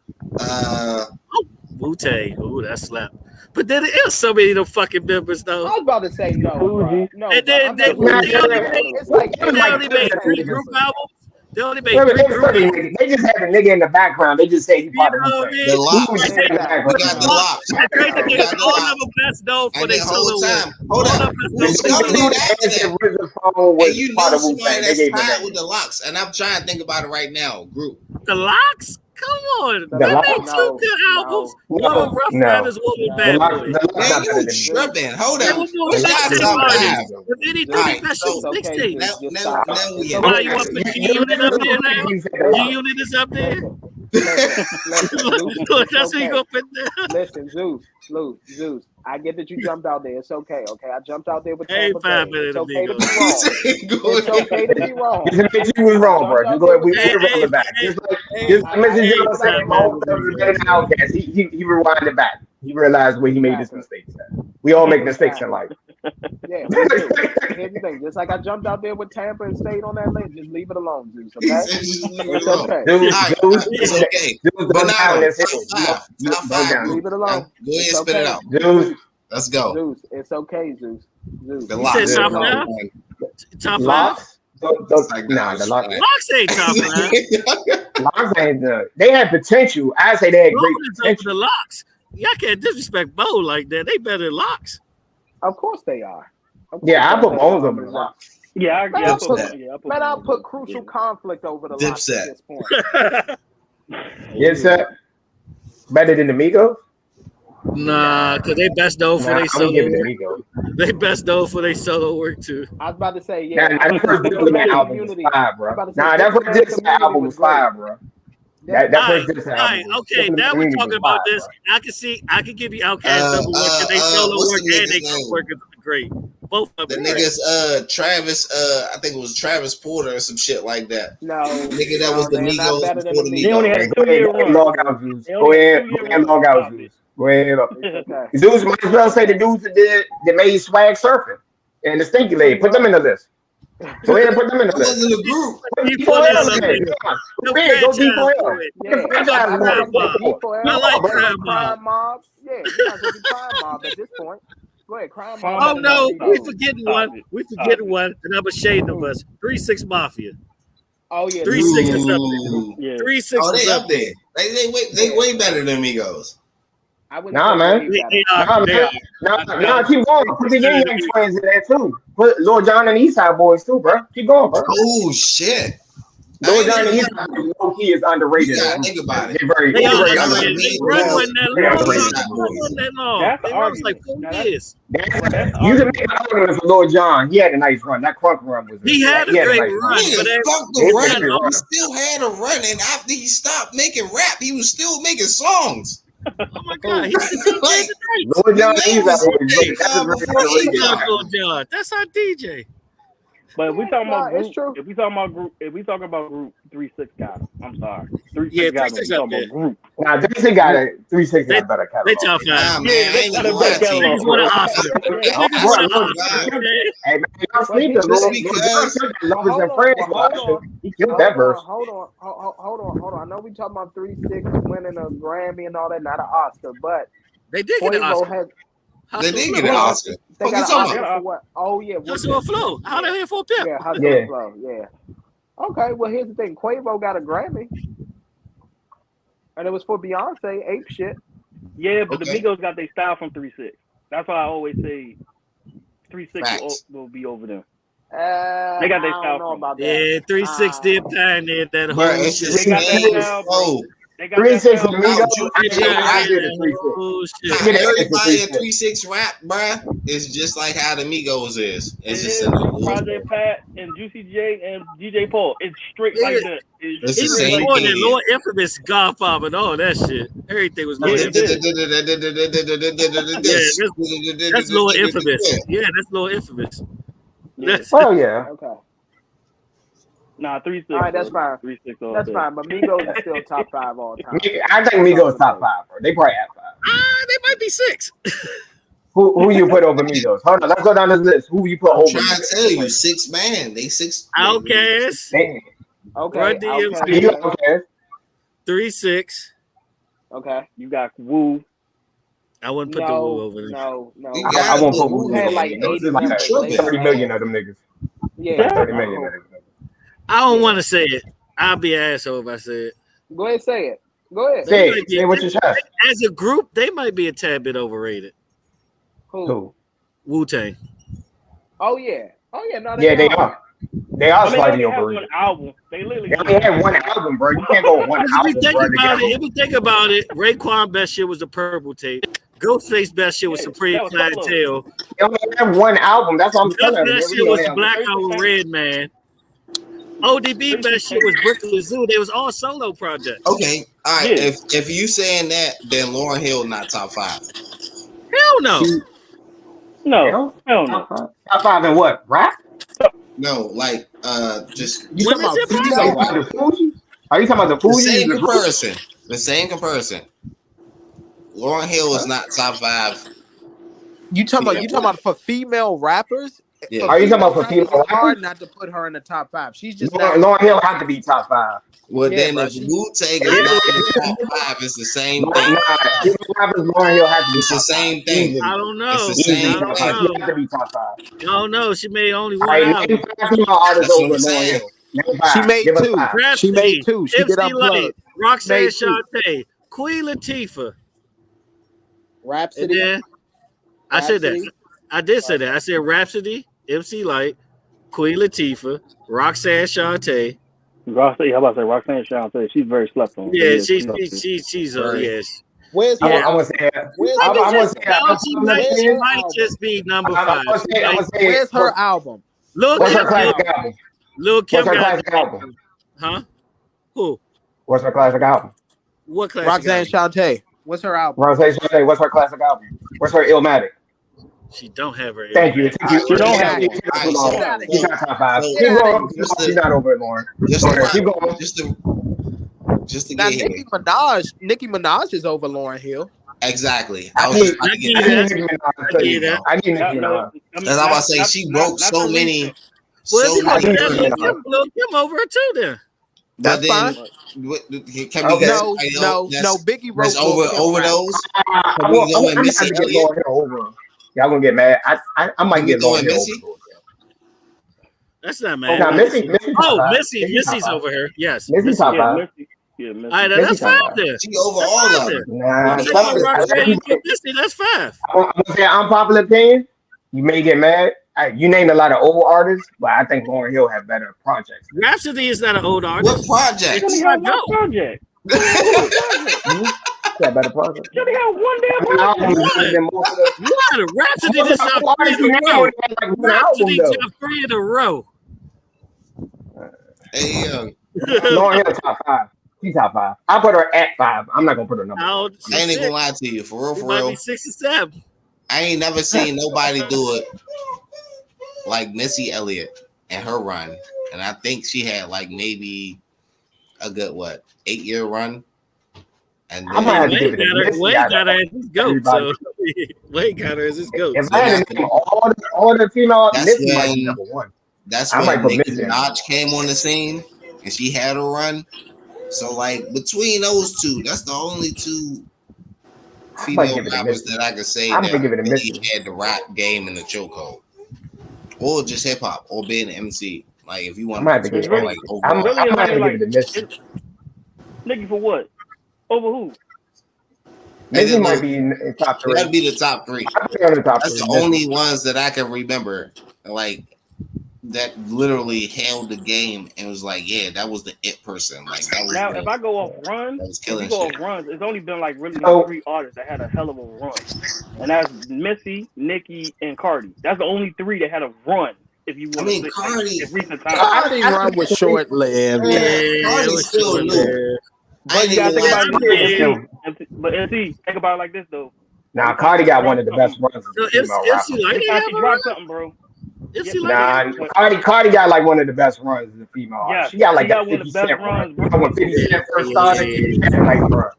C: Wu-Tang. Ooh, that slap. But then it was so many of them fucking members though.
B: I was about to say no. No.
C: And then they only made 3 group albums. They only made 3 group albums.
F: They just had a nigga in the background. They just say he part of
D: the Locks. We got the Locks.
C: All of them best known for their solo work.
D: Hold up. And you know somebody that's tied with the Locks. And I'm trying to think about it right now. Group.
C: The Locks? Come on. They made 2 good albums. One with Rough Riders, one with Bad Boys.
D: Man, you tripping. Hold up.
C: If anything, that's just mixtape. Now you want to put G-Unit up there now? G-Unit is up there? That's what you gonna put there.
B: Listen, Zeus. I get that you jumped out there. It's okay. I jumped out there with
C: Tampa Bay. It's okay to be wrong.
B: It's okay to be wrong.
F: You was wrong, bro. You go ahead. We roll it back. Just Mr. Jones saying, Mahomes better than Outkast. He rewind it back. He realized where he made his mistakes at. We all make mistakes in life.
B: Yeah. Here's the thing. Just like I jumped out there with Tampa and stayed on that lane, just leave it alone, Zeus. Okay? It's okay.
D: It's okay. But now,
B: leave it alone.
D: Go ahead and spit it out.
F: Zeus.
D: Let's go.
B: Zeus. It's okay, Zeus.
D: The Locks.
C: Top 5?
F: The
C: Locks ain't top 5.
F: Locks ain't they had potential. I say they had great potential.
C: The Locks. Y'all can't disrespect Bo like that. They better than Locks.
B: Of course they are.
F: I put Bones over the Locks.
B: I'll put Crucial Conflict over the Locks at this point.
F: Dipset better than the Migos?
C: Nah, because they best known for their solo work. They best known for their solo work too.
B: I was about to say,
F: that first Dipset album was 5, bro. That first Dipset album was 5, bro. That first diss album.
C: Okay, now we're talking about this. Bro. I can give you Outkast number one because they solo work and they group work is great. Both of them.
D: The niggas, Travis, I think it was Travis Porter or some shit like that.
B: No,
D: nigga, that was the Migos before the Migos.
E: They only had 2 years run.
F: Log out, Zeus. Go ahead, log out, Zeus. Go ahead. Zeus might as well say the dudes that made swag surfing and the stinky lady. Put them in the list. Go ahead and put them in the list.
D: In the group.
F: Go
C: I like Crime
B: Mob. Yeah, you're not gonna be Crime Mob at this point. Go ahead, Crime Mob.
C: Oh no, we forgetting one. We forgetting one, and I'm ashamed of us. 3-6 Mafia.
B: Oh yeah,
C: 3-6 is up there. 3-6
D: Oh,
C: is
D: they up there. They way better than Migos.
F: Nah, man. Nah, keep going. Put the Yin Yang Twins in there too. Put Lil Jon and the Eastside Boys too, bro. Keep going, bro.
D: Oh shit.
F: Lil Jon and the Eastside Boys, low key is underrated.
D: Yeah, think about it.
F: They're very underrated.
C: They run that long. They run like 4 years.
F: You can make an argument for Lil Jon. He had a nice run. That crunk run was.
C: He had a great run.
D: He still had a run, and after he stopped making rap, he was still making songs.
C: Oh my God! He's
F: Lil Jon,
C: that's our DJ.
E: But if we talking about group, if we talking about group, 3-6 got him. I'm sorry, 3-6 got him. Group.
F: Nah, 3-6 got it. 3-6 got better catalog.
C: They top 5.
D: Yeah, they got a better catalog.
F: Hey man, y'all sleeping, Lovers and Friends. He killed that verse.
B: Hold on. I know we talking about 3-6 winning a Grammy and all that, not an Oscar, but
C: they did get an Oscar.
D: They did get an Oscar.
B: They got an Oscar for what? Oh yeah,
C: Hustle and Flow. How they here for a pimp?
B: Yeah, Hustle and Flow. Yeah. Okay, well here's the thing. Quavo got a Grammy, and it was for Beyonce. Ape shit.
E: Yeah, but the Migos got their style from 3-6. That's why I always say 3-6 will be over them. They got their style from.
C: Yeah, 3-6 did pioneer that whole shit.
E: They got that style.
F: 3-6 Migos. I did a 3-6.
D: Everybody in 3-6 rap, bruh, is just like how the Migos is. It's just
E: Project Pat and Juicy J and DJ Paul. It's straight like that.
D: It's the same
C: thing. That Lord Infamous Godfather and all that shit. Everything was Lord Infamous. That's Lord Infamous. Yeah, that's Lord Infamous.
F: Oh yeah.
B: Okay.
E: Nah, 3-6.
B: All right, that's fine.
E: 3-6.
B: That's fine, but Migos is still top 5 all time.
F: I think Migos top 5, bro. They probably have 5.
C: They might be 6.
F: Who you put over Migos? Hold on, let's go down this list. Who you put over?
D: I'm trying to tell you, 6 man. They 6.
C: Outkast.
B: Okay.
F: Outkast.
C: 3-6.
B: Okay.
E: You got Woo.
C: I wouldn't put the Woo over them.
B: No.
F: I won't put Woo.
B: Had like
F: 30 million of them niggas.
B: Yeah.
F: 30 million of them niggas.
C: I don't want to say it. I'll be an asshole if I say it.
B: Go ahead, say it. Go ahead.
F: Say what you chest.
C: As a group, they might be a tad bit overrated.
B: Who?
C: Wu-Tang.
B: Oh yeah. No,
F: they are. They are slightly overrated.
E: They literally
F: only had one album, bro. You can't go with one album.
C: If you think about it, Raekwon best shit was the Purple Tape. Ghostface best shit was Supreme Clientele.
F: They only had one album. That's what I'm telling you.
C: Best shit was Black Hole Red Man. ODB best shit was Brooklyn Zoo. They was all solo projects.
D: Okay, all right. Yeah. If you saying that, then Lauryn Hill not top 5.
C: Hell no.
E: Hell no.
F: Top 5 in what? Rap?
D: No, like just.
F: You talking about the Fugees? Are you talking about the Fugees?
D: The same comparison. Lauryn Hill is not top 5.
G: You talking about for female rappers?
D: Yeah.
F: Are you talking about for female rappers?
G: It's hard not to put her in the top 5. She's just
F: Lauryn Hill has to be top 5.
D: Well, then if Wu-Tang is not in the top 5, it's the same thing.
F: Lauryn Hill has to be
D: the same thing.
C: I don't know.
D: It's the same thing.
F: She has to be top 5.
C: I don't know. She made only one
F: album.
G: She made 2. She did Unplugged.
C: Roxanne Shante, Queen Latifah.
G: Rhapsody.
C: I said that. I did say that. I said Rhapsody, MC Light, Queen Latifah, Roxanne Shante.
E: How about to say Roxanne Shante? She's very slept on.
C: Yeah, she's yes.
G: Where's her?
F: I want to say that.
C: She might just be number 5.
G: Where's her album?
F: What's her classic album?
C: Lil Kim
F: got album?
C: Huh? Who?
F: What's her classic album?
C: What classic
G: Roxanne Shante. What's her album?
F: Roxanne Shante. What's her classic album? What's her Illmatic?
C: She don't have her.
F: Thank you.
E: She don't have it.
F: She's not top 5. Keep going. She's not over it, Lauren. Keep going.
D: Just to
G: now,
D: get
G: Nicki Minaj is over Lauryn Hill.
D: Exactly.
F: I need Nicki Minaj.
D: As I'm about to say, she broke so many.
C: Well, if Kim over her too, then.
G: That's fine.
D: Can we
G: no. Biggie wrote
D: overdose.
F: I'm gonna get Lauryn Hill over. Y'all gonna get mad. I might get Lauryn Hill over.
C: That's not mad.
F: Missy's
C: over her. Yes.
F: Missy's top 5.
C: All right, that's 5 then.
D: She over all of them.
F: Nah,
C: that's 5.
F: I'm gonna say unpopular opinion. You may get mad. You named a lot of old artists, but I think Lauryn Hill have better projects.
C: Rhapsody is not an old artist.
D: What project?
E: She got no project.
F: Got better project.
E: She got one damn project.
C: Rhapsody just dropped 3 in a row. Rhapsody dropped 3 in a row.
D: Hey,
F: Lauryn Hill top 5. She's top 5. I'll put her at 5. I'm not gonna put her number.
D: I ain't even gonna lie to you. For real.
C: 6 or 7.
D: I ain't never seen nobody do it like Missy Elliott and her run. And I think she had like maybe a good 8-year run. And then
C: Wade got her as his goat. So Wade got her as his goat.
F: If I had to name all the female, Missy might be number 1.
D: That's when Nicki Minaj came on the scene and she had a run. So like between those two, that's the only 2 female rappers that I could say that really had the rap game in the chokehold, or just hip hop, or being an MC. Like if you want to give
E: it to Nicki for what? Over who?
F: Nicki might be in top 3.
D: That'd be the top 3. That's the only ones that I can remember. Like that literally held the game and was like, yeah, that was the it person. Like that was
E: now, if I go off runs, it's only been like really 3 artists that had a hell of a run, and that's Missy, Nicki, and Cardi. That's the only 3 that had a run. If you want to,
G: Cardi run was short lived.
D: Cardi's still new.
E: But you gotta think about it. But MC, think about it like this though.
F: Now Cardi got one of the best runs.
E: She dropped something, bro.
F: Cardi got like one of the best runs as a female.
E: Yeah,
F: she got like
E: that 50 Cent run.
F: When 50 Cent first started, she had a nice run.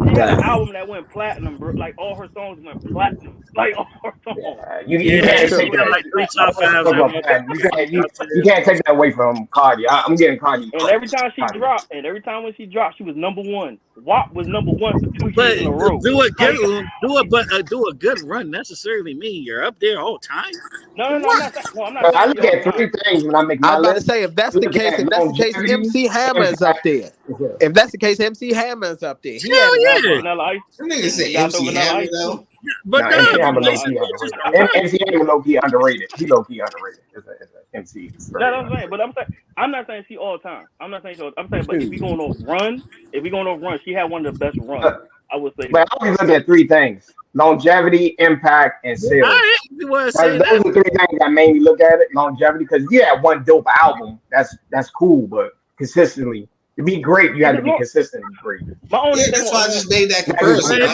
E: She got an album that went platinum, bro. Like all her songs went platinum. Like all her songs.
F: You can't take that. Like 3 top 5. You can't take that away from Cardi. I'm getting Cardi.
E: And every time she dropped, when she dropped, she was number 1. WAP was number 1 for 2 years in a row.
C: Do a good run necessarily mean you're up there all time?
E: No, I'm not.
F: I look at 3 things when I make my list.
G: I'm about to say if that's the case, MC Hammer is up there. If that's the case, MC Hammer is up there.
E: Vanilla Ice.
D: Nigga say MC Hammer though.
F: But MC Hammer low-key underrated. He low-key underrated as an MC.
E: That's what I'm saying. But I'm not saying she all time. I'm not saying so. I'm saying, but if we going off run, she had one of the best runs. I would say.
F: But I always look at 3 things: longevity, impact, and sales. Those are 3 things that made me look at it. Longevity, because you had one dope album, that's cool, but consistently. To be great, you have to be consistent and great.
D: That's why I just made that comparison. If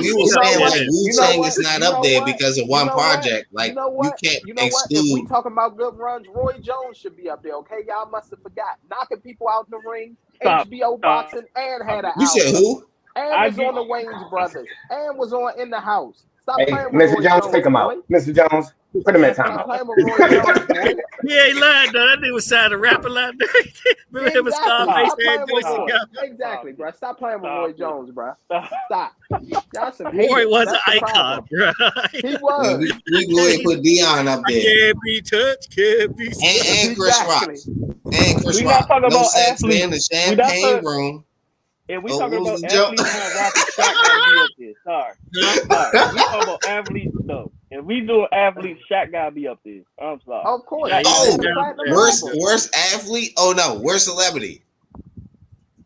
D: you were saying like Wu-Tang is not up there because of one project, like you can't exclude.
B: If we talking about good runs, Roy Jones should be up there. Okay, y'all must have forgot knocking people out in the ring, HBO boxing, and had an.
D: You said who?
B: And was on the Wayans Brothers, and was on In the House. Stop playing with
F: Mr. Jones, take him out. Mr. Jones, put him in time out.
C: He ain't lying though. That nigga was trying to rap a lot. Remember him with Scarface and
B: Exactly, bro. Stop playing with Roy Jones, bro. Stop.
C: Roy was an icon, bro.
B: He was.
D: We go ahead and put Dion up there.
C: Can't be touched, can't be
D: and Chris Rock. And Chris Rock. No sex in the champagne room.
E: If we talking about athletes, Shaq gotta be up there. Sorry. We talking about athletes though. If we do athletes, Shaq gotta be up there. I'm sorry.
B: Of course.
D: Worst athlete? Oh no, worst celebrity.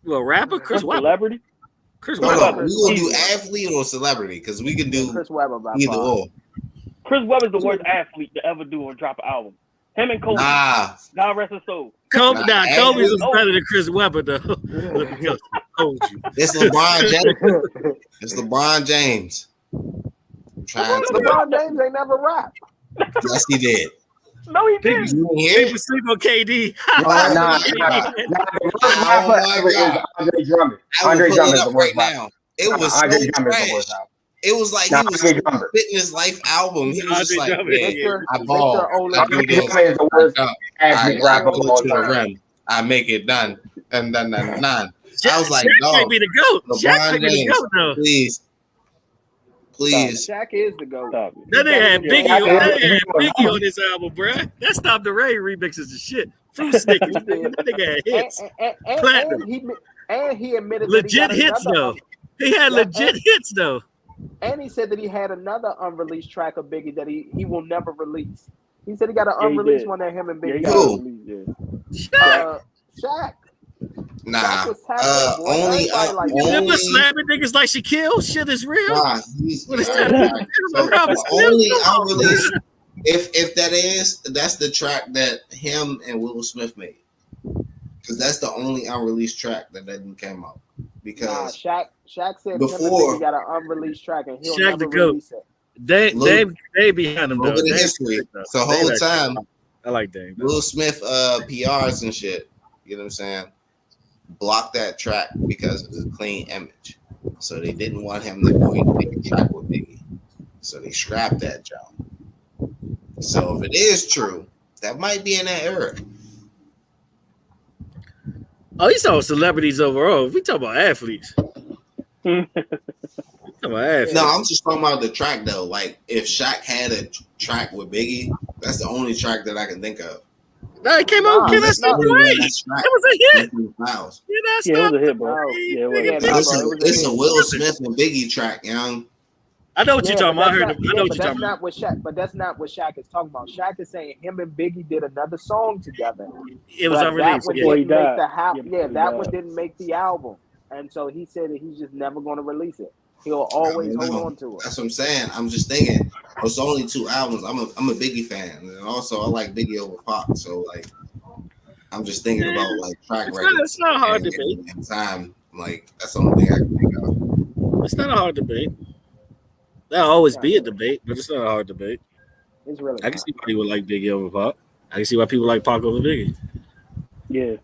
C: Well, rapper, Chris Webber.
E: Celebrity?
C: Chris
D: Webber. We gonna do athlete or celebrity because we can do
B: Chris Webber
D: either or.
E: Chris Webber is the worst athlete to ever do or drop an album. Him and Kobe.
D: Nah.
E: God rest his soul.
C: Kobe's is better than Chris Webber, though. Let me just told you.
D: It's LeBron James. It's LeBron James.
B: LeBron James ain't never rapped.
D: Yes, he did.
E: No, he didn't.
C: People sleep on KD.
F: Nah. The worst rapper is Andre Drummond. Andre Drummond is the worst rapper.
D: It was so trash. It was like he was spitting his life album. He was just like, I ball. I do this. I go to the rim. I make it done. And done. I was like,
C: Shaq be the GOAT. Shaq be the GOAT, though.
D: Please.
B: Shaq is the GOAT.
C: That nigga had Biggie on his album, bro. That Stop the Rain remixes the shit. Fruit Snickers. That nigga had hits. Platinum.
B: And he admitted
C: legit hits, though. He had legit hits, though.
B: And he said that he had another unreleased track of Biggie that he will never release. He said he got an unreleased one that him and Biggie got. Shaq.
D: Nah.
C: Only remember slapping niggas like Shaquille? Shit is real.
D: Nah, only unreleased. If that's the track that him and Will Smith made. Because that's the only unreleased track that didn't come out. Because
B: Shaq said
D: before
B: he got an unreleased track and he'll never release it.
C: They behind him.
D: Look at the history. So the whole time,
C: I like Dame.
D: Will Smith PRs and shit. You know what I'm saying? Blocked that track because of the clean image. So they didn't want him to go and make a track with Biggie. So they scrapped that job. So if it is true, that might be in that era.
C: Oh, he's talking celebrities overall. We talk about athletes.
D: No, I'm just talking about the track though. Like if Shaq had a track with Biggie, that's the only track that I can think of.
C: No, it came out. That's not right. It was a hit.
E: It was a hit, bro.
D: It's a Will Smith and Biggie track, young.
C: I know what you're talking about. I know what you're talking about.
B: But that's not what Shaq is talking about. Shaq is saying him and Biggie did another song together.
C: It was unreleased.
B: That one didn't make the album, and so he said that he's just never going to release it. He'll always hold on to it.
D: That's what I'm saying. I'm just thinking. It's only 2 albums. I'm a Biggie fan, and also I like Biggie over Pop. So like, I'm just thinking about like track records.
C: It's not a hard debate.
D: And time, like that's the only thing I can think of.
C: It's not a hard debate. That'll always be a debate, but it's not a hard debate.
B: It's really.
C: I can see why people like Biggie over Pop. I can see why people like Pac over Biggie.
E: Yeah.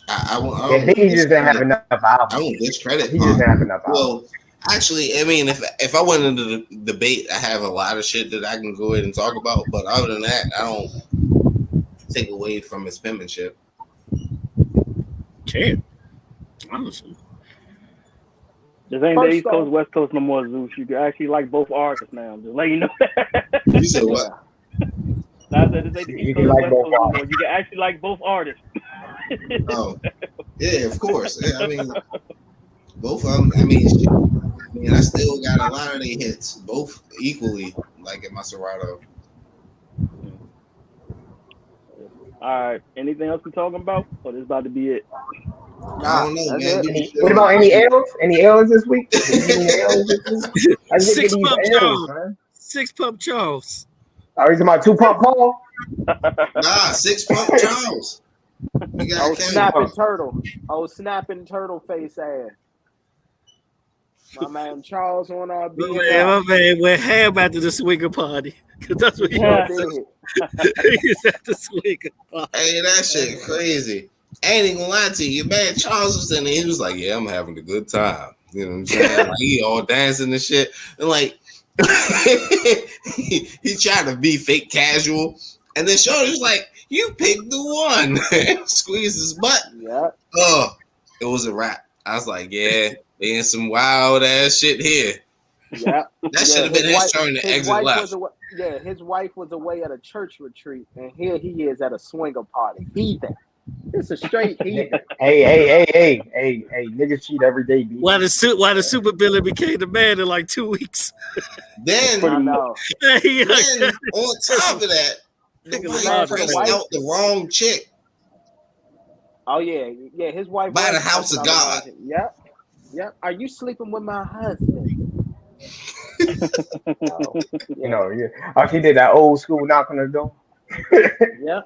F: Biggie just didn't have enough albums.
D: I won't discredit.
F: He just didn't have enough albums.
D: Well, actually, I mean, if I went into the debate, I have a lot of shit that I can go ahead and talk about. But other than that, I don't take away from his penmanship.
C: Can't. Honestly.
E: This ain't the East Coast, West Coast no more, Zeus. You can actually like both artists now. Just let you know that.
D: You said what?
E: I said this ain't the East Coast, West Coast no more. You can actually like both artists.
D: Oh, yeah, of course. Yeah, I mean, both of them. I mean, I still got a lot of their hits, both equally, like in my Serato.
E: All right. Anything else we talking about? Or this about to be it?
D: I don't know, man.
F: What about any L's? Any L's this week?
C: Six Pump Charles.
F: Are you talking about 2 Pump Paul?
D: Nah, 6 Pump Charles.
B: Snapping turtle face ass. My man Charles on our
C: my man went ham after the swinger party. Because that's what he was. He's at the swinger party.
D: Hey, that shit crazy. I ain't even gonna lie to you. Man, Charles was in there. He was like, yeah, I'm having a good time. You know what I'm saying? Like, he all dancing and shit. And like, he tried to be fake casual. And then Shorty was like, you picked the one. Squeezed his butt.
B: Yeah.
D: Oh, it was a wrap. I was like, yeah, there's some wild ass shit here.
B: Yeah.
D: That should have been his turn to exit left.
B: His wife was away at a church retreat, and here he is at a swinger party. Heathen. It's a straight heathen.
F: Hey, niggas cheat every day, B.
C: Why the super villain became the man in like 2 weeks.
D: Then on top of that, the wife pressed out the wrong chick.
B: Oh yeah, his wife
D: by the house of God.
B: Yep. Are you sleeping with my husband?
F: She did that old school knock on the door.
B: Yeah.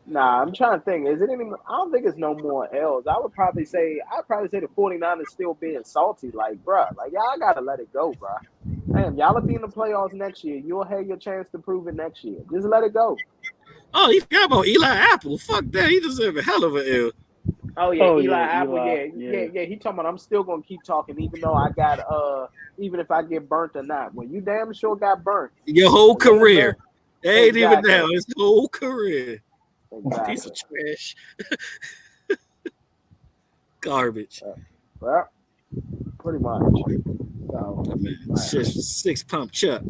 B: Nah, I'm trying to think. Is it any? I don't think it's no more L's. I'd probably say the 49ers still being salty. Like, bruh, like y'all gotta let it go, bruh. Damn, y'all will be in the playoffs next year. You'll have your chance to prove it next year. Just let it go.
C: Oh, he forgot about Eli Apple. Fuck that. He deserves a hell of an L.
B: Oh yeah, Eli Apple. Yeah. He talking about I'm still gonna keep talking, even though I got even if I get burnt or not. Well, you damn sure got burnt.
C: Your whole career. They ain't even down. His whole career.
B: Exactly.
C: Piece of trash. Garbage.
B: Well, pretty much. So,
C: man, six pump chuck.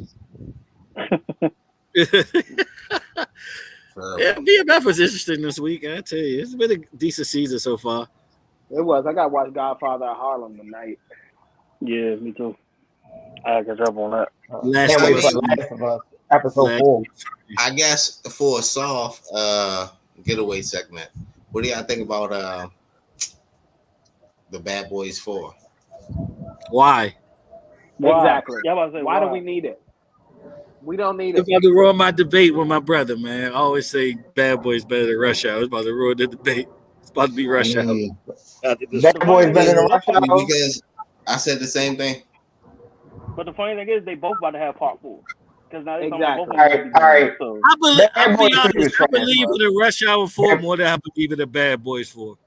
C: Yeah, BMF was interesting this week. I tell you, it's been a decent season so far.
B: It was. I got to watch Godfather of Harlem tonight.
E: Yeah, me too. I can jump on that.
F: Can't wait for Last of Us episode 4.
D: I guess for a soft getaway segment, what do y'all think about the Bad Boys 4?
C: Why?
B: Exactly.
E: Why
B: why do we need it? We don't need it.
C: It's about to ruin my debate with my brother, man. I always say Bad Boys better than Rush Hour. It's about to ruin the debate. It's about to be Rush Hour.
F: Bad Boys better than Rush Hour?
D: Because I said the same thing.
E: But the funny thing is, they both about to have part 4. Because now they
B: exactly.
E: All right.
F: So.
C: I believe in the Rush Hour 4 more than I believe in the Bad Boys 4.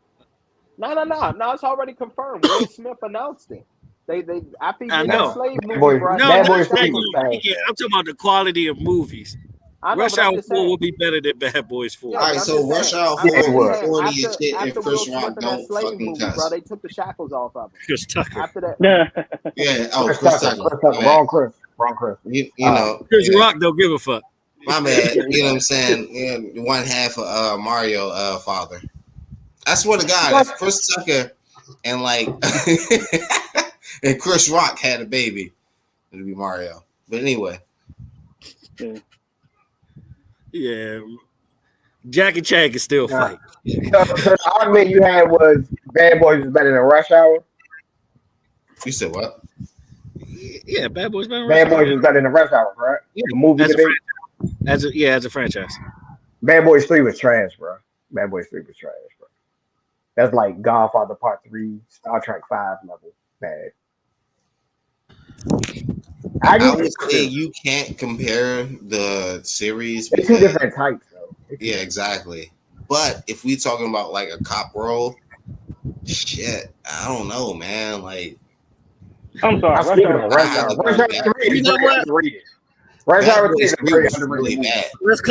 B: No, it's already confirmed. Will Smith announced it. They after he did that slave movie, bro.
F: Bad Boys 3
C: I'm talking about the quality of movies. Rush Hour 4 will be better than Bad Boys 4.
D: All right, so Rush Hour 4 is 40 and shit if Chris Rock don't fucking cuss.
B: Bro, they took the shackles off of him.
C: Chris Tucker.
B: After that.
D: Yeah, Chris Tucker.
F: Wrong Chris.
D: You know.
C: Chris Rock don't give a fuck.
D: My man, you know what I'm saying? Yeah, one half of Mario father. I swear to God, if Chris Tucker and like and Chris Rock had a baby, it'd be Mario. But anyway.
C: Yeah. Jack and Chad can still fight.
F: So the argument you had was Bad Boys is better than Rush Hour?
D: You said what?
C: Yeah, Bad Boys better than
F: Bad Boys is better than Rush Hour, right?
C: Yeah,
F: the movie
C: as a franchise.
F: Bad Boys 3 was trash, bro. Bad Boys 3 was trash, bro. That's like Godfather Part 3, Star Trek 5 level bad.
D: I would say you can't compare the series.
F: They're 2 different types, though.
D: Yeah, exactly. But if we talking about like a cop role, shit, I don't know, man. Like,
E: I'm sorry.
F: Rush Hour 3 is Rush Hour 3 is really bad.
C: Let's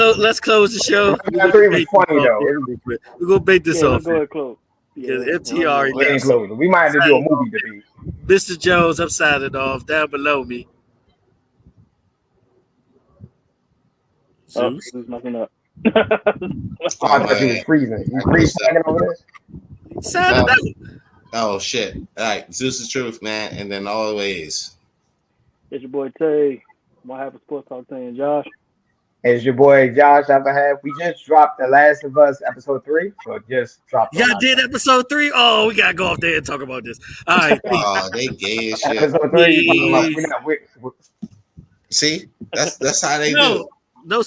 C: close the show.
F: Rush Hour 3 was funny though.
C: We're gonna bait this off.
E: Go ahead, close.
C: Because FTR.
F: We might have to do a movie debate.
C: Mr. Jones, I'm signing off. Down below me.
E: Zeus nothing up.
F: I thought you was freezing. You freezing over there?
C: Signing out.
D: Oh shit! All right, Zeus is truth, man, and then always.
E: It's your boy Tay. What happened? Sports Talk Tay and Josh.
F: It's your boy Josh. We just dropped The Last of Us episode 3. So just dropped.
C: Y'all did episode 3? Oh, we gotta go off there and talk about this. All right.
D: Oh, they gay as shit.
F: Episode 3.
D: See, that's how they do.